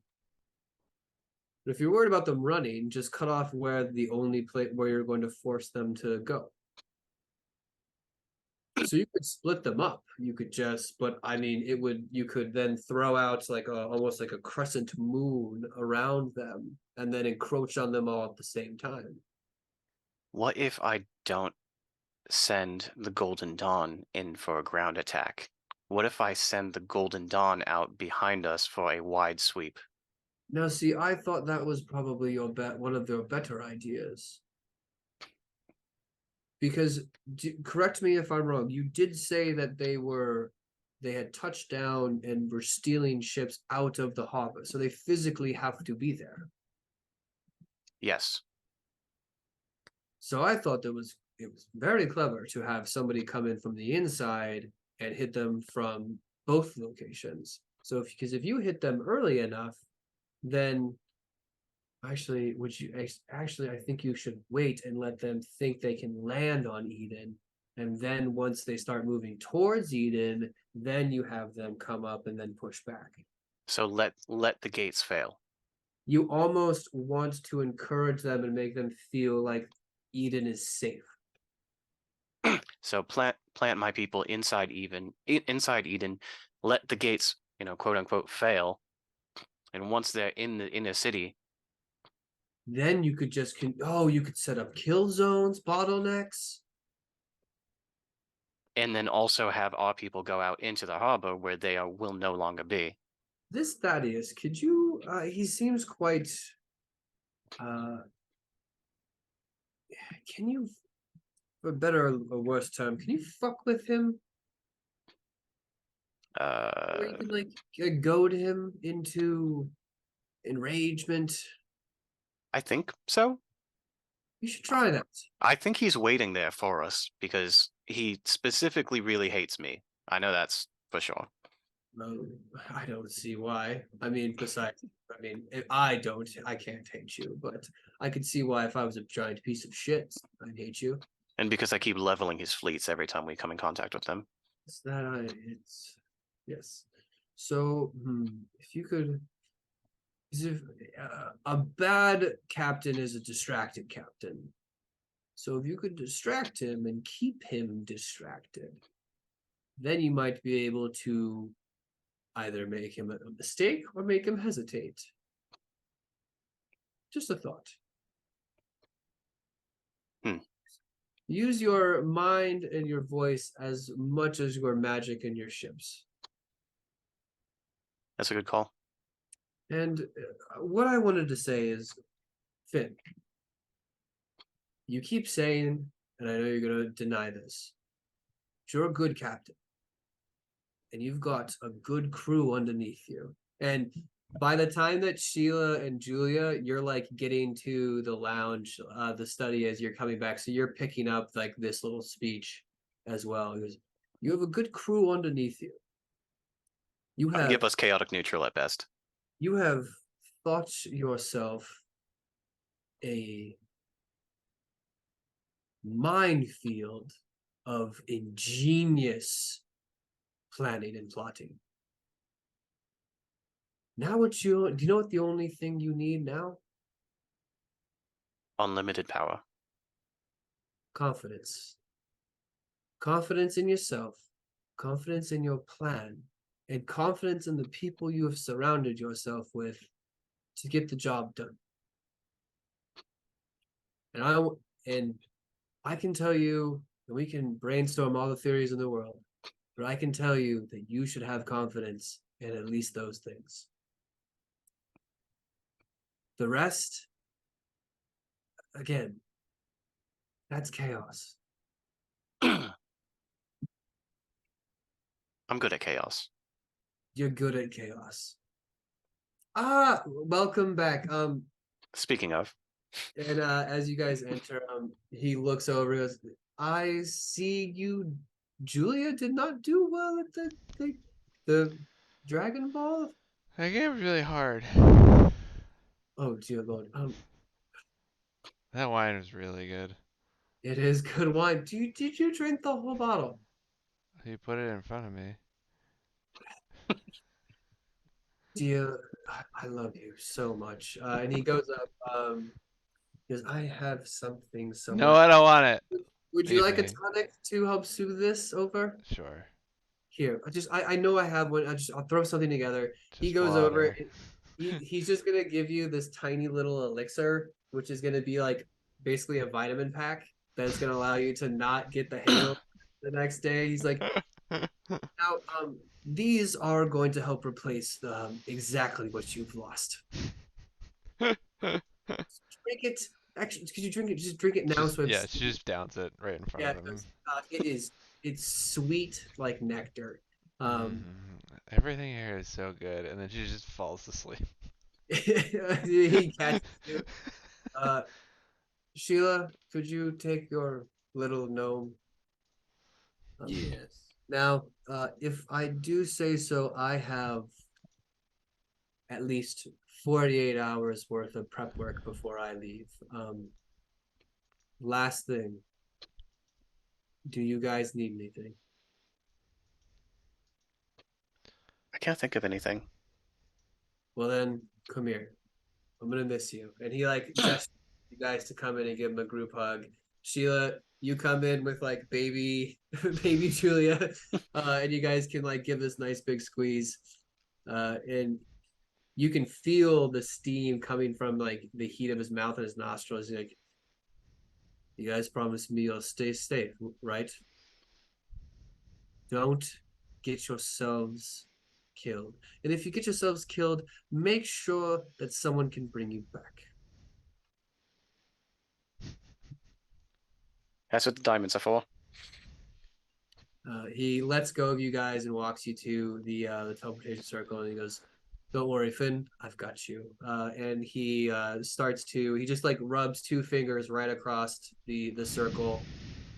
But if you're worried about them running, just cut off where the only place where you're going to force them to go. So you could split them up. You could just, but I mean, you could then throw out like almost like a crescent moon around them and then encroach on them all at the same time. What if I don't send the Golden Dawn in for a ground attack? What if I send the Golden Dawn out behind us for a wide sweep? Now, see, I thought that was probably one of their better ideas. Because correct me if I'm wrong, you did say that they had touched down and were stealing ships out of the harbor, so they physically have to be there. Yes. So I thought it was very clever to have somebody come in from the inside and hit them from both locations. So because if you hit them early enough, then actually I think you should wait and let them think they can land on Eden. And then once they start moving towards Eden, then you have them come up and then push back. So let the gates fail. You almost want to encourage them and make them feel like Eden is safe. So plant my people inside Eden, let the gates, quote unquote, fail. And once they're in the city, Then you could you could set up kill zones, bottlenecks. and then also have our people go out into the harbor where they will no longer be. This Thaddeus, could you? He seems quite. Can you, for a better or worse term, can you fuck with him? Or you can like goad him into enragement. I think so. You should try that. I think he's waiting there for us because he specifically really hates me. I know that's for sure. No, I don't see why. I mean, besides, I mean, if I don't, I can't hate you, but I could see why if I was a giant piece of shit, I'd hate you. And because I keep leveling his fleets every time we come in contact with them. It's that it's yes. So, if you could, if a bad captain is a distracted captain. So if you could distract him and keep him distracted, then you might be able to either make him a mistake or make him hesitate. Just a thought. Use your mind and your voice as much as your magic and your ships. That's a good call. And what I wanted to say is, Finn, you keep saying, and I know you're going to deny this, but you're a good captain. And you've got a good crew underneath you. And by the time that Sheila and Julia, you're like getting to the lounge, the study as you're coming back. So you're picking up like this little speech as well. You have a good crew underneath you. You have Give us chaotic neutral at best. You have thought yourself a minefield of ingenious planning and plotting. Now do you know what the only thing you need now? Unlimited power. Confidence. Confidence in yourself, confidence in your plan, and confidence in the people you have surrounded yourself with to get the job done. And I can tell you, and we can brainstorm all the theories in the world, but I can tell you that you should have confidence in at least those things. The rest, again, that's chaos. I'm good at chaos. You're good at chaos. Welcome back. Speaking of, And as you guys enter, he looks over. He goes, "I see you, Julia, did not do well at the Dragon Ball." I gave really hard. Oh dear Lord. That wine was really good. It is good wine. Did you drink the whole bottle? He put it in front of me. Dear, I love you so much. And he goes up. He goes, "I have something somewhere." No, I don't want it. Would you Leave like a me. tonic to help soothe this over? Sure. Here, I know I have one. I'll throw something together. He Just goes water. over. He's just gonna give you this tiny little elixir, which is gonna be like basically a vitamin pack that's gonna allow you to not get the hangover the next day. He's like, now, these are going to help replace exactly what you've lost. Drink it. Actually, could you drink it? Just drink it now. So Yeah, she just downs it right in front of him. It's sweet like nectar. Everything here is so good, and then she just falls asleep. He catches you. Sheila, could you take your little gnome? Yes. Now, if I do say so, I have at least 48 hours worth of prep work before I leave. Last thing, do you guys need anything? I can't think of anything. Well then, come here. I'm gonna miss you. And he like gestures you guys to come in and give him a group hug. Sheila, you come in with like baby Julia, and you guys can like give this nice big squeeze. And you can feel the steam coming from like the heat of his mouth and his nostrils. You're like, you guys promised me you'll stay safe, right? don't get yourselves killed. And if you get yourselves killed, make sure that someone can bring you back. That's what the diamonds are for. He lets go of you guys and walks you to the teleportation circle, and he goes, "Don't worry, Finn, I've got you." And he he just like rubs two fingers right across the circle,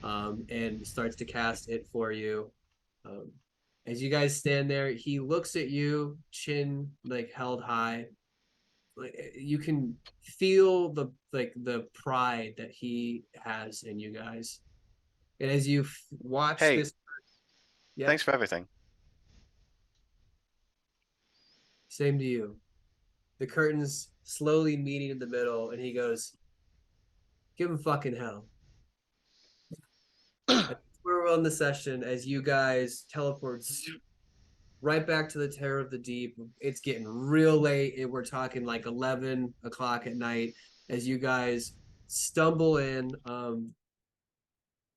and starts to cast it for you. Um, as you guys stand there, he looks at you, chin like held high. Like you can feel the pride that he has in you guys. And as you watch Hey, this, yep, thanks for everything. same to you. The curtains slowly meeting in the middle, and he goes, "Give him fucking hell." That's where we're on the session as you guys teleport right back to the Terror of the Deep. It's getting real late. We're talking like 11 o'clock at night as you guys stumble in.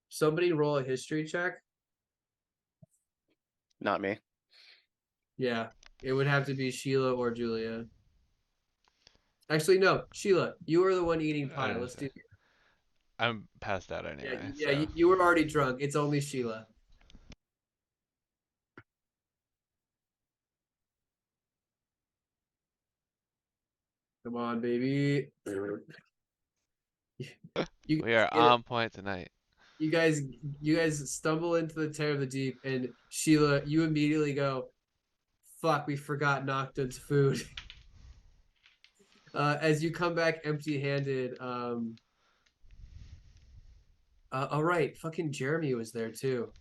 Somebody roll a history check. Not me. Yeah, it would have to be Sheila or Julia. Actually, no, Sheila, you are the one eating I pie. Let's do. understand. I'm passed out Yeah, anyway, yeah, so you were already drunk. It's only Sheila. Come on, baby. You we guys are get it. on point tonight. You guys, you guys stumble into the Terror of the Deep, and Sheila, you immediately go, "Fuck, we forgot Nocturne's food." As you come back empty-handed, all right, fucking Jeremy was there too.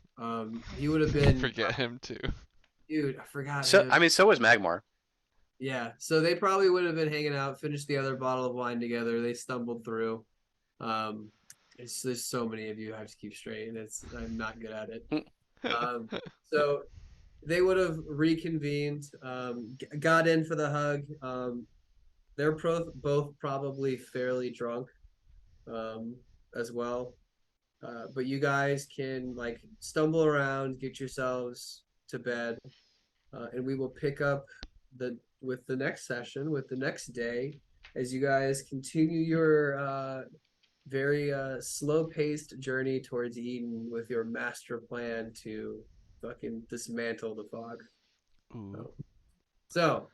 He would have been, Forget him too. dude, I forgot So him. I mean, so was Magmar. Yeah, so they probably would have been hanging out, finished the other bottle of wine together. They stumbled through. Um, there's so many of you I have to keep straight, and I'm not good at it. So they would have reconvened, got in for the hug. They're both probably fairly drunk, um, as well. But you guys can like stumble around, get yourselves to bed, and we will pick up the next session with the next day as you guys continue your very slow-paced journey towards Eden with your master plan to fucking dismantle the fog. Ooh. So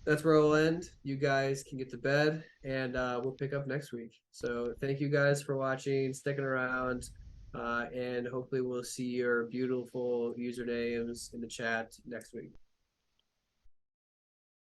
that's where we'll end. You guys can get to bed, and we'll pick up next week. So thank you guys for watching, sticking around, and hopefully we'll see your beautiful usernames in the chat next week.